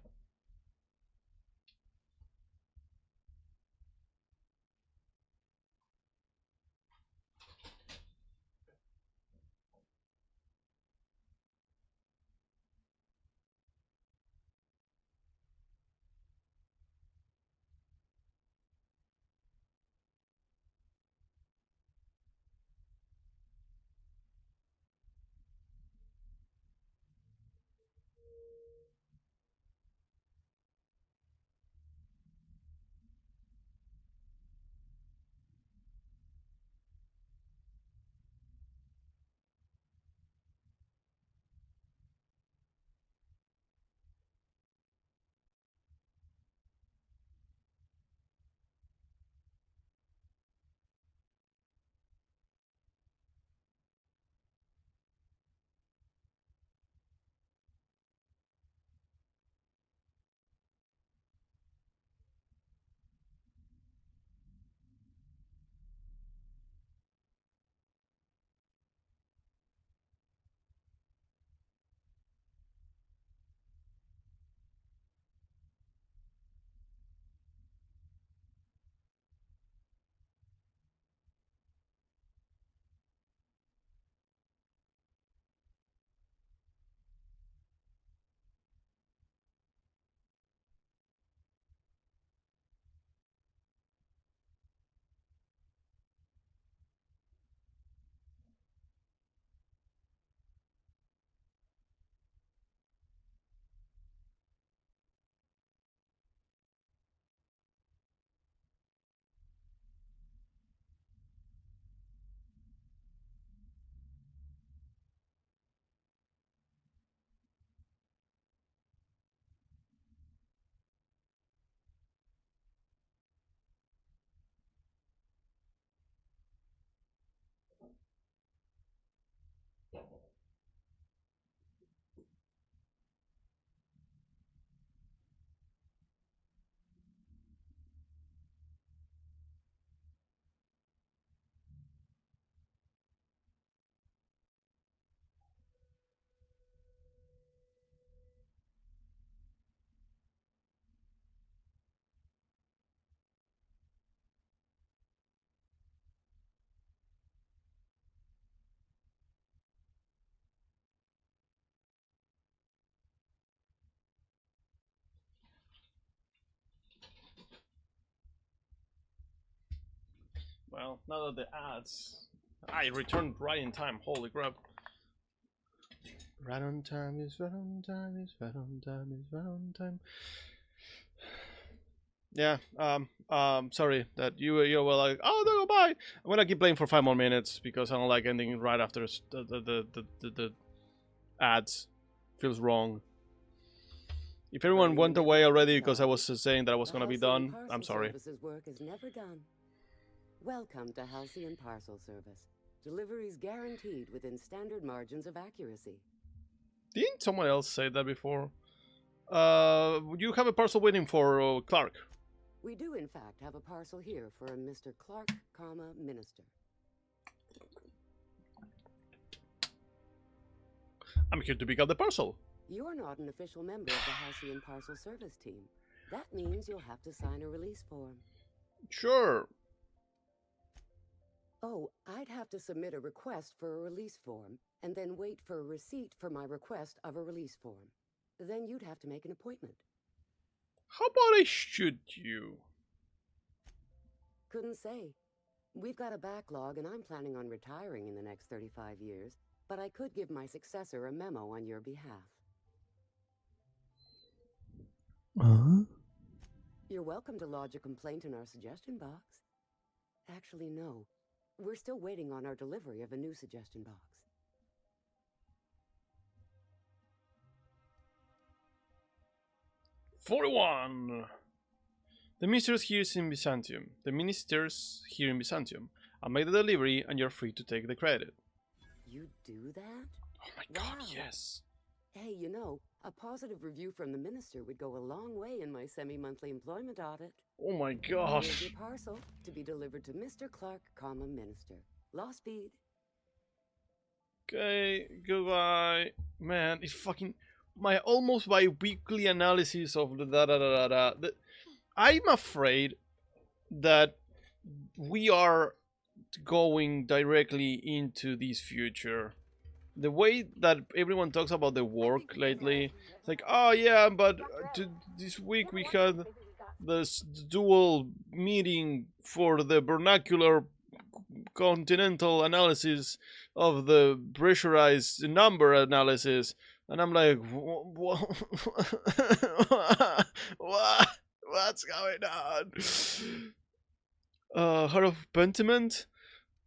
Well, now that the ads... I returned right in time, holy crap. Right on time is right on time is right on time is right on time. Yeah. Sorry that you were like, oh no, bye. I'm gonna keep playing for 5 more minutes because I don't like ending right after the ads. Feels wrong. If everyone went away already because I was saying that I was gonna be done, I'm sorry.
Services work is never done. Welcome to Halcyon Parcel Service. Deliveries guaranteed within standard margins of accuracy.
Didn't someone else say that before? You have a parcel waiting for Clark.
We do, in fact, have a parcel here for a Mr. Clark, Minister.
I'm here to pick up the parcel.
You're not an official member of the Halcyon Parcel Service team. That means you'll have to sign a release form.
Sure.
Oh, I'd have to submit a request for a release form, and then wait for a receipt for my request of a release form. Then you'd have to make an appointment.
How about I shoot you?
Couldn't say. We've got a backlog, and I'm planning on retiring in the next 35 years, but I could give my successor a memo on your behalf. You're welcome to lodge a complaint in our suggestion box. Actually, no. We're still waiting on our delivery of a new suggestion box.
'41. The minister's here in Byzantium. The minister's here in Byzantium. I made the delivery, and you're free to take the credit.
You do that?
Oh my god, yes.
Hey, you know, a positive review from the minister would go a long way in my semi-monthly employment audit.
Oh my gosh.
Here's your parcel to be delivered to Mr. Clark, Minister. Law speed.
Okay, goodbye. Man, it's fucking... My almost bi-weekly analysis of the da-da-da-da-da. I'm afraid that we are going directly into this future. The way that everyone talks about the work lately, it's like, oh yeah, but this week we had this dual meeting for the vernacular continental analysis of the pressurized number analysis, and I'm like, what's going on? Heart of Pentiment?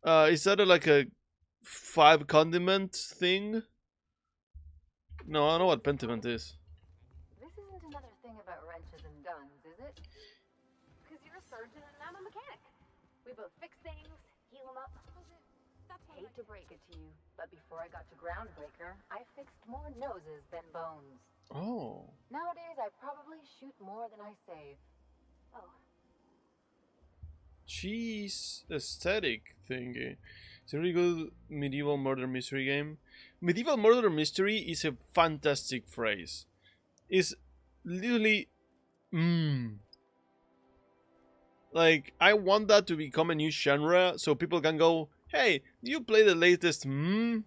Is that like a 5 condiment thing? No, I don't know what Pentiment is.
This isn't another thing about wrenches and guns, is it? Because you're a surgeon and I'm a mechanic. We both fix things, heal them up. Hate to break it to you, but before I got to Groundbreaker, I fixed more noses than bones.
Oh.
Nowadays, I probably shoot more than I save. Oh.
Cheese aesthetic thingy. It's a really good medieval murder mystery game. Medieval murder mystery is a fantastic phrase. It's literally... Like, I want that to become a new genre so people can go, hey, do you play the latest It's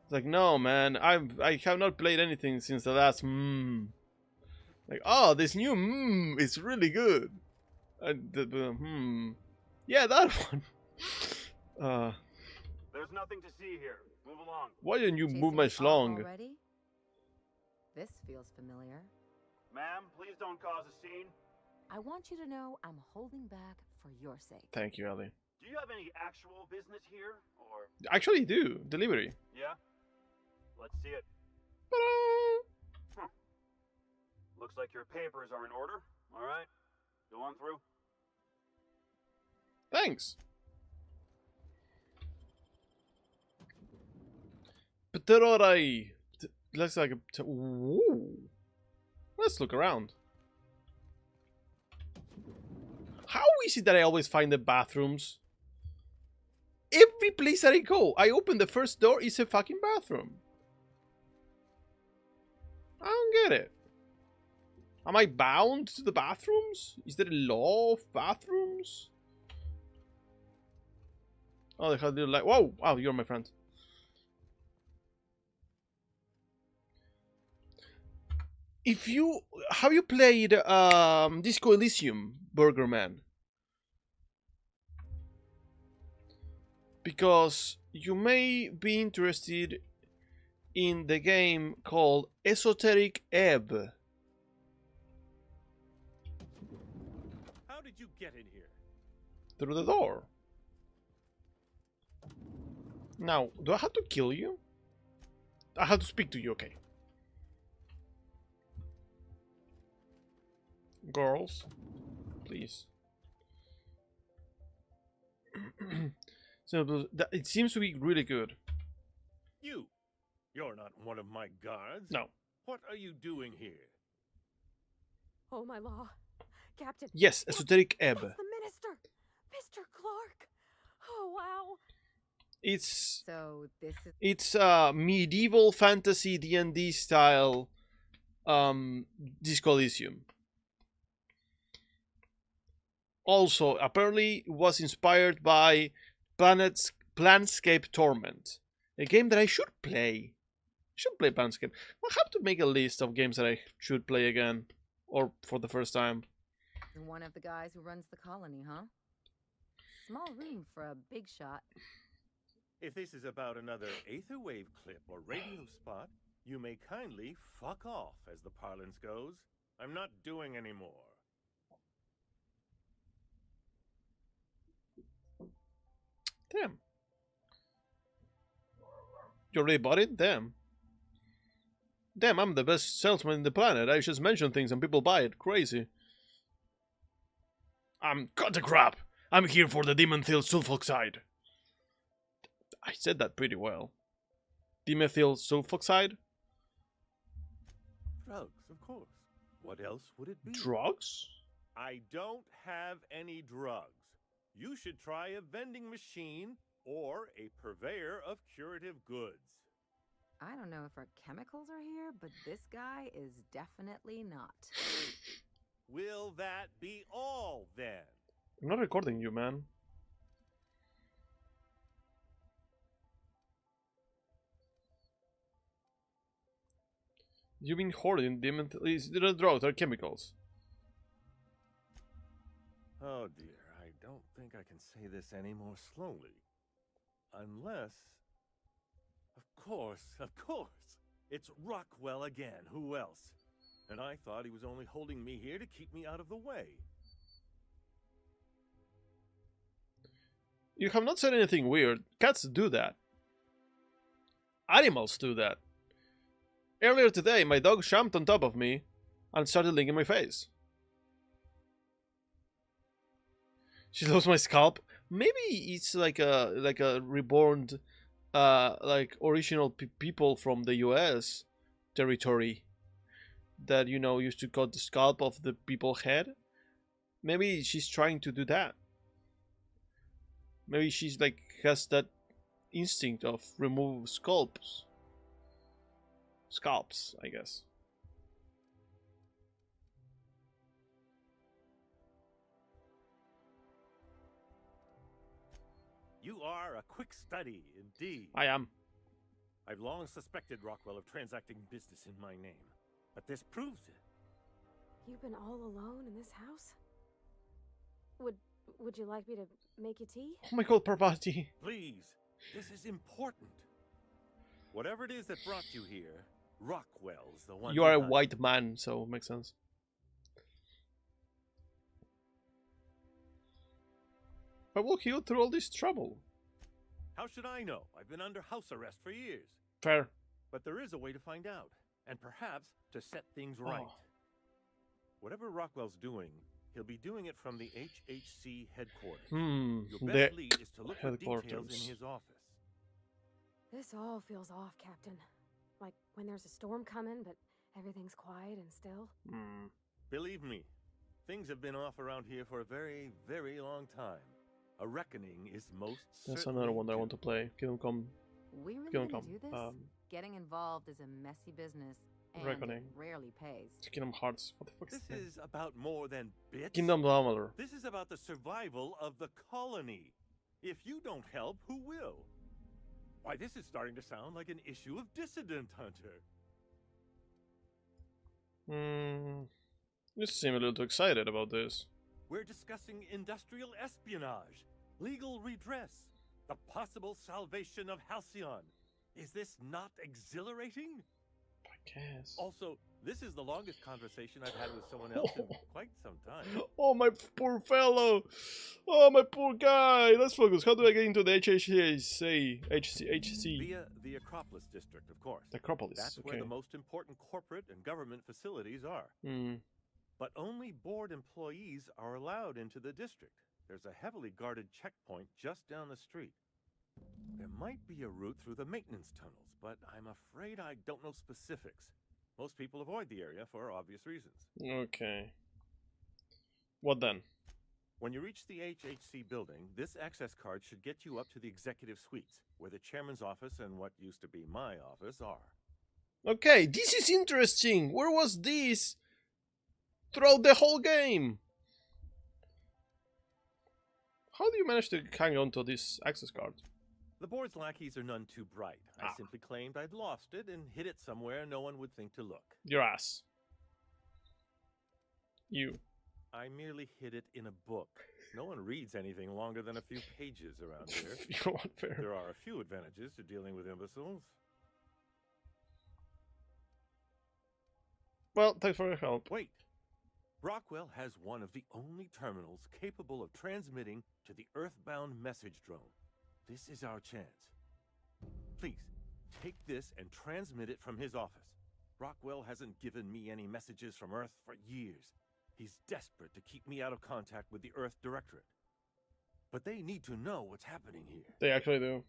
like, no, man, I have not played anything since the last Like, oh, this new is really good. Yeah, that one.
There's nothing to see here. Move along.
Why didn't you move my schlong?
Already? This feels familiar.
Ma'am, please don't cause a scene.
I want you to know I'm holding back for your sake.
Thank you, Ellie.
Do you have any actual business here, or...?
Actually do. Delivery.
Yeah? Let's see it. Looks like your papers are in order. All right. Go on through.
Thanks. Pterorai. Looks like a... Ooh. Let's look around. How is it that I always find the bathrooms? Every place that I go, I open the first door, it's a fucking bathroom. I don't get it. Am I bound to the bathrooms? Is there a law of bathrooms? Oh, they have little light. Whoa! Wow, you're my friend. If you... Have you played Disco Elysium, Burger Man? because you may be interested in the game called Esoteric Ebb.
How did you get in here?
Through the door. Now, do I have to kill you? I have to speak to you, okay. Girls, please. So it seems to be really good.
You're not one of my guards.
No.
What are you doing here?
Oh my law. Captain.
Yes, Esoteric Ebb.
That's the minister. Mr. Clark. Oh wow.
It's
so this is
it's medieval fantasy D&D style Disco Elysium. Also, apparently was inspired by Planescape Torment, a game that I should play. I should play Planescape. I'll have to make a list of games that I should play again, or for the first time.
one of the guys who runs the colony, huh? Small room for a big shot.
If this is about another Aetherwave clip or radio spot, you may kindly fuck off, as the parlance goes. I'm not doing any more.
Damn. You already bought it? Damn. Damn, I'm the best salesman in the planet. I just mention things and people buy it. Crazy. Cut the crap. I'm here for the dimethyl sulfoxide. I said that pretty well. Dimethyl sulfoxide?
Drugs, of course. What else would it be?
Drugs?
I don't have any drugs. You should try a vending machine or a purveyor of curative goods.
I don't know if our chemicals are here, but this guy is definitely not.
Will that be all, then?
I'm not recording you, man. You've been hoarding dimethyl drugs or chemicals.
Oh dear, I don't think I can say this any more slowly. Unless... Of course! It's Rockwell again, who else? And I thought he was only holding me here to keep me out of the way.
You have not said anything weird. Cats do that. Animals do that. Earlier today, my dog jumped on top of me and started licking my face. She loves my scalp. Maybe it's like a reborn, like original people from the U.S. territory that, you know, used to cut the scalp of the people's head. Maybe she's trying to do that. Maybe she's like has that instinct of remove scalps, I guess.
You are a quick study, indeed.
I am.
I've long suspected Rockwell of transacting business in my name, but this proves it.
You've been all alone in this house? Would you like me to make you tea?
Oh my god, Parvati.
Please, this is important. Whatever it is that brought you here, Rockwell's the one.
You are a
behind.
white man, so it makes sense. But walk you through all this trouble.
How should I know? I've been under house arrest for years.
Fair.
But there is a way to find out, and perhaps to set things right. Whatever Rockwell's doing, he'll be doing it from the HHC headquarters. Your best lead is to look for details in his office.
This all feels off, Captain. Like when there's a storm coming, but everything's quiet and still.
Believe me, things have been off around here for a very, very long time. A reckoning is most
That's
certainly
another one that I
due.
want to play. Kingdom Come.
We really
Kingdom
gonna
Come.
do this? Getting involved is a messy business, and
Reckoning.
it rarely pays.
Kingdom Hearts. What the fuck
This
is that?
is about more than bits.
Kingdom Dominator.
This is about the survival of the colony. If you don't help, who will? Why, this is starting to sound like an issue of Dissident Hunter.
You seem a little too excited about this.
We're discussing industrial espionage, legal redress, The possible salvation of Halcyon. Is this not exhilarating?
I guess.
Also, this is the longest conversation I've had with someone else in quite some time.
Oh, my poor fellow. Oh, my poor guy. Let's focus. How do I get into the HC?
Via the Acropolis district, of course.
The Acropolis,
That's where the most important corporate and government facilities are. But only board employees are allowed into the district. There's a heavily guarded checkpoint just down the street. There might be a route through the maintenance tunnels, but I'm afraid I don't know specifics. Most people avoid the area for obvious reasons.
Okay. What then?
When you reach the HHC building, this access card should get you up to the executive suites, where the chairman's office and what used to be my office are.
Okay, this is interesting. Where was this throughout the whole game? How do you manage to hang on to this access card?
The board's lackeys are none too bright. I simply claimed I'd lost it and hid it somewhere no one would think to look.
Your ass. You.
I merely hid it in a book. No one reads anything longer than a few pages around here.
You're not fair.
There are a few advantages to dealing with imbeciles.
Well, thanks for your help.
Wait. Rockwell has one of the only terminals capable of transmitting to the Earthbound message drone. This is our chance. Please, take this and transmit it from his office. Rockwell hasn't given me any messages from Earth for years. He's desperate to keep me out of contact with the Earth Directorate. But they need to know what's happening here.
They actually do.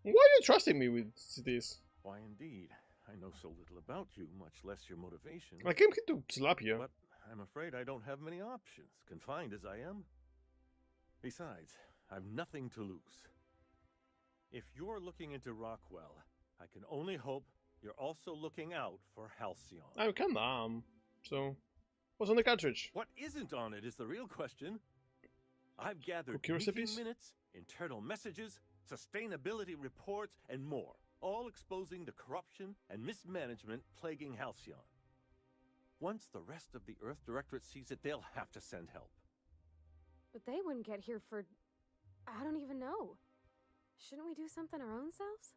Why are you trusting me with this?
Why, indeed. I know so little about you, much less your motivation.
I came here to slap you.
But I'm afraid I don't have many options, confined as I am. Besides, I've nothing to lose. If you're looking into Rockwell, I can only hope you're also looking out for Halcyon.
I can, so what's on the cartridge?
What isn't on it is the real question. I've gathered
Cookie recipes?
minutes, internal messages, sustainability reports, and more, all exposing the corruption and mismanagement plaguing Halcyon. Once the rest of the Earth Directorate sees it, they'll have to send help.
But they wouldn't get here for... I don't even know. Shouldn't we do something our own selves?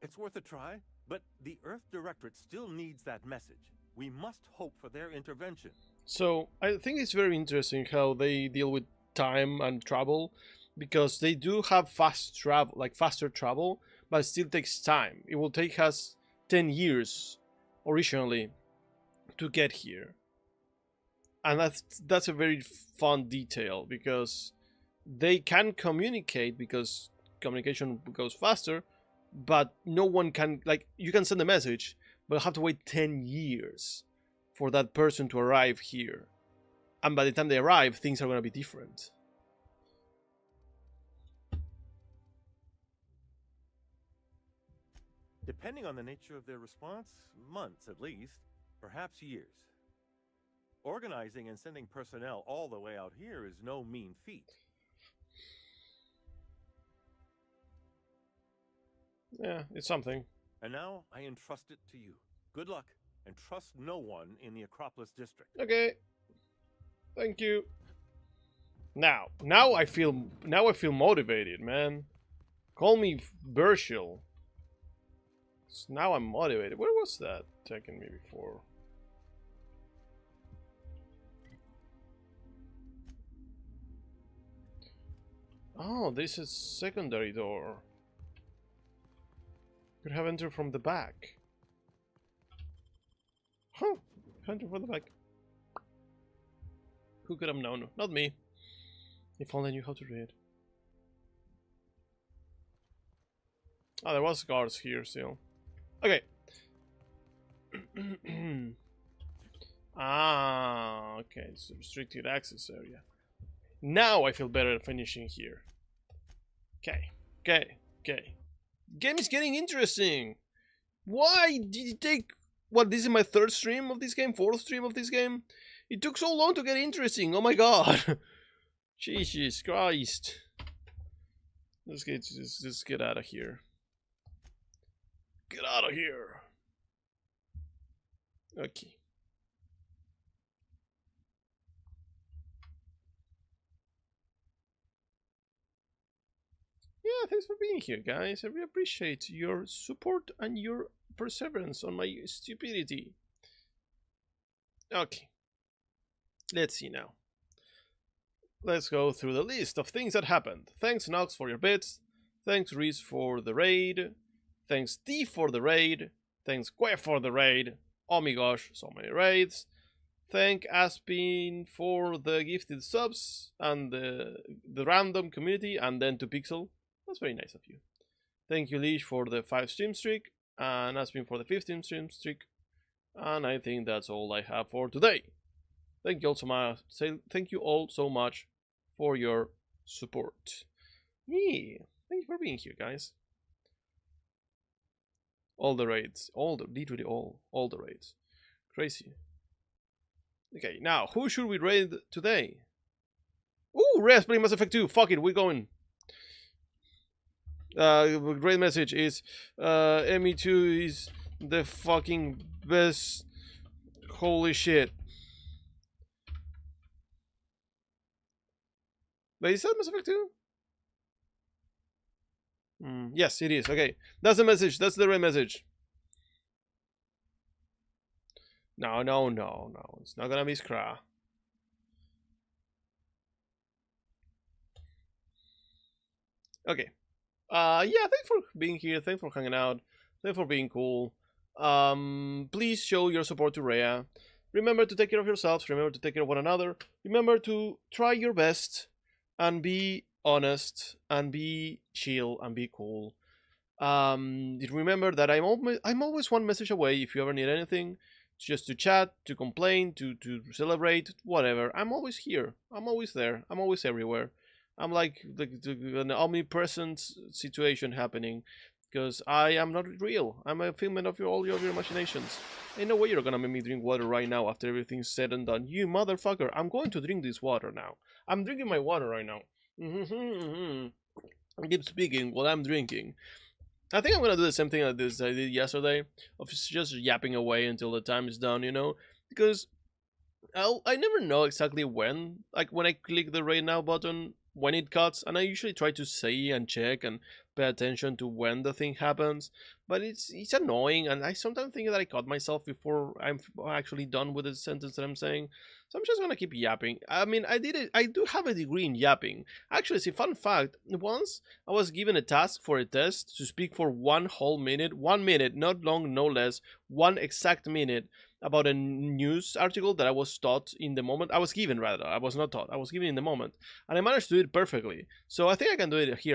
It's worth a try, but the Earth Directorate still needs that message. We must hope for their intervention.
So, I think it's very interesting how they deal with time and travel, because they do have fast travel, like faster travel, but it still takes time. It will take us 10 years, originally, to get here. And that's a very fun detail, because they can communicate, because communication goes faster, but no one can, like, you can send a message, but you have to wait 10 years for that person to arrive here. And by the time they arrive, things are going to be different.
Depending on the nature of their response, months at least, perhaps years. Organizing and sending personnel all the way out here is no mean feat.
Yeah, it's something.
And now I entrust it to you. Good luck, and trust no one in the Acropolis district.
Okay. Thank you. Now I feel motivated, man. Call me Burchill. Now I'm motivated. Where was that taking me before? Oh, this is secondary door. Could have entered from the back. Huh? Entered from the back. Who could have known? Not me. If only I knew how to read. Oh, there was guards here still. Okay. Okay, it's a restricted access area. Now I feel better finishing here. Okay. Game is getting interesting. Why did it take... What, this is my third stream of this game? Fourth stream of this game? It took so long to get interesting. Oh my god. Jesus Christ. Let's get out of here. Get out of here. Okay. thanks for being here, guys. I really appreciate your support and your perseverance on my stupidity. Okay. Let's see now. Let's go through the list of things that happened. Thanks, Nox, for your bits. Thanks, Reese, for the raid. Thanks, T for the raid. Thanks, Que for the raid. Oh my gosh, so many raids. Thank Aspin for the gifted subs and the random community, and then to Pixel. That's very nice of you. Thank you, Leash, for the 5 stream streak, and Aspin for the 15 stream streak. And I think that's all I have for today. Thank you all so much. Thank you all so much for your support. Yeah, thank you for being here, guys. All the raids, literally all the raids. Crazy. Okay, now, who should we raid today? Ooh, Reyes playing Mass Effect 2. Fuck it, we're going. Great message is, ME2 is the fucking best. Holy shit. Wait, is that Mass Effect 2? Yes, it is. Okay, that's the message. That's the right message. No. It's not gonna be Scra. Okay. Yeah, thanks for being here. Thanks for hanging out. Thanks for being cool. Please show your support to Rhea. Remember to take care of yourselves. Remember to take care of one another. Remember to try your best and be honest and be chill and be cool. Remember that I'm always one message away if you ever need anything. Just to chat, to complain, to celebrate, whatever. I'm always here. I'm always there. I'm always everywhere. I'm like an omnipresent situation happening, because I am not real. I'm a figment of all your imaginations. Ain't no way you're gonna make me drink water right now after everything's said and done. You motherfucker! I'm going to drink this water now. I'm drinking my water right now. I keep speaking while I'm drinking. I think I'm gonna do the same thing I did yesterday, of just yapping away until the time is done, you know, because I never know exactly when, like when I click the right now button, when it cuts, and I usually try to say and check and pay attention to when the thing happens, but it's annoying, and I sometimes think that I cut myself before I'm actually done with the sentence that I'm saying, so I'm just gonna keep yapping. I mean, I do have a degree in yapping. Actually, see, fun fact, once I was given a task for a test to speak for 1 whole minute, 1 minute, not long, no less, 1 exact minute, about a news article that I was taught in the moment. I was given, rather. I was not taught. I was given in the moment. And I managed to do it perfectly. So I think I can do it here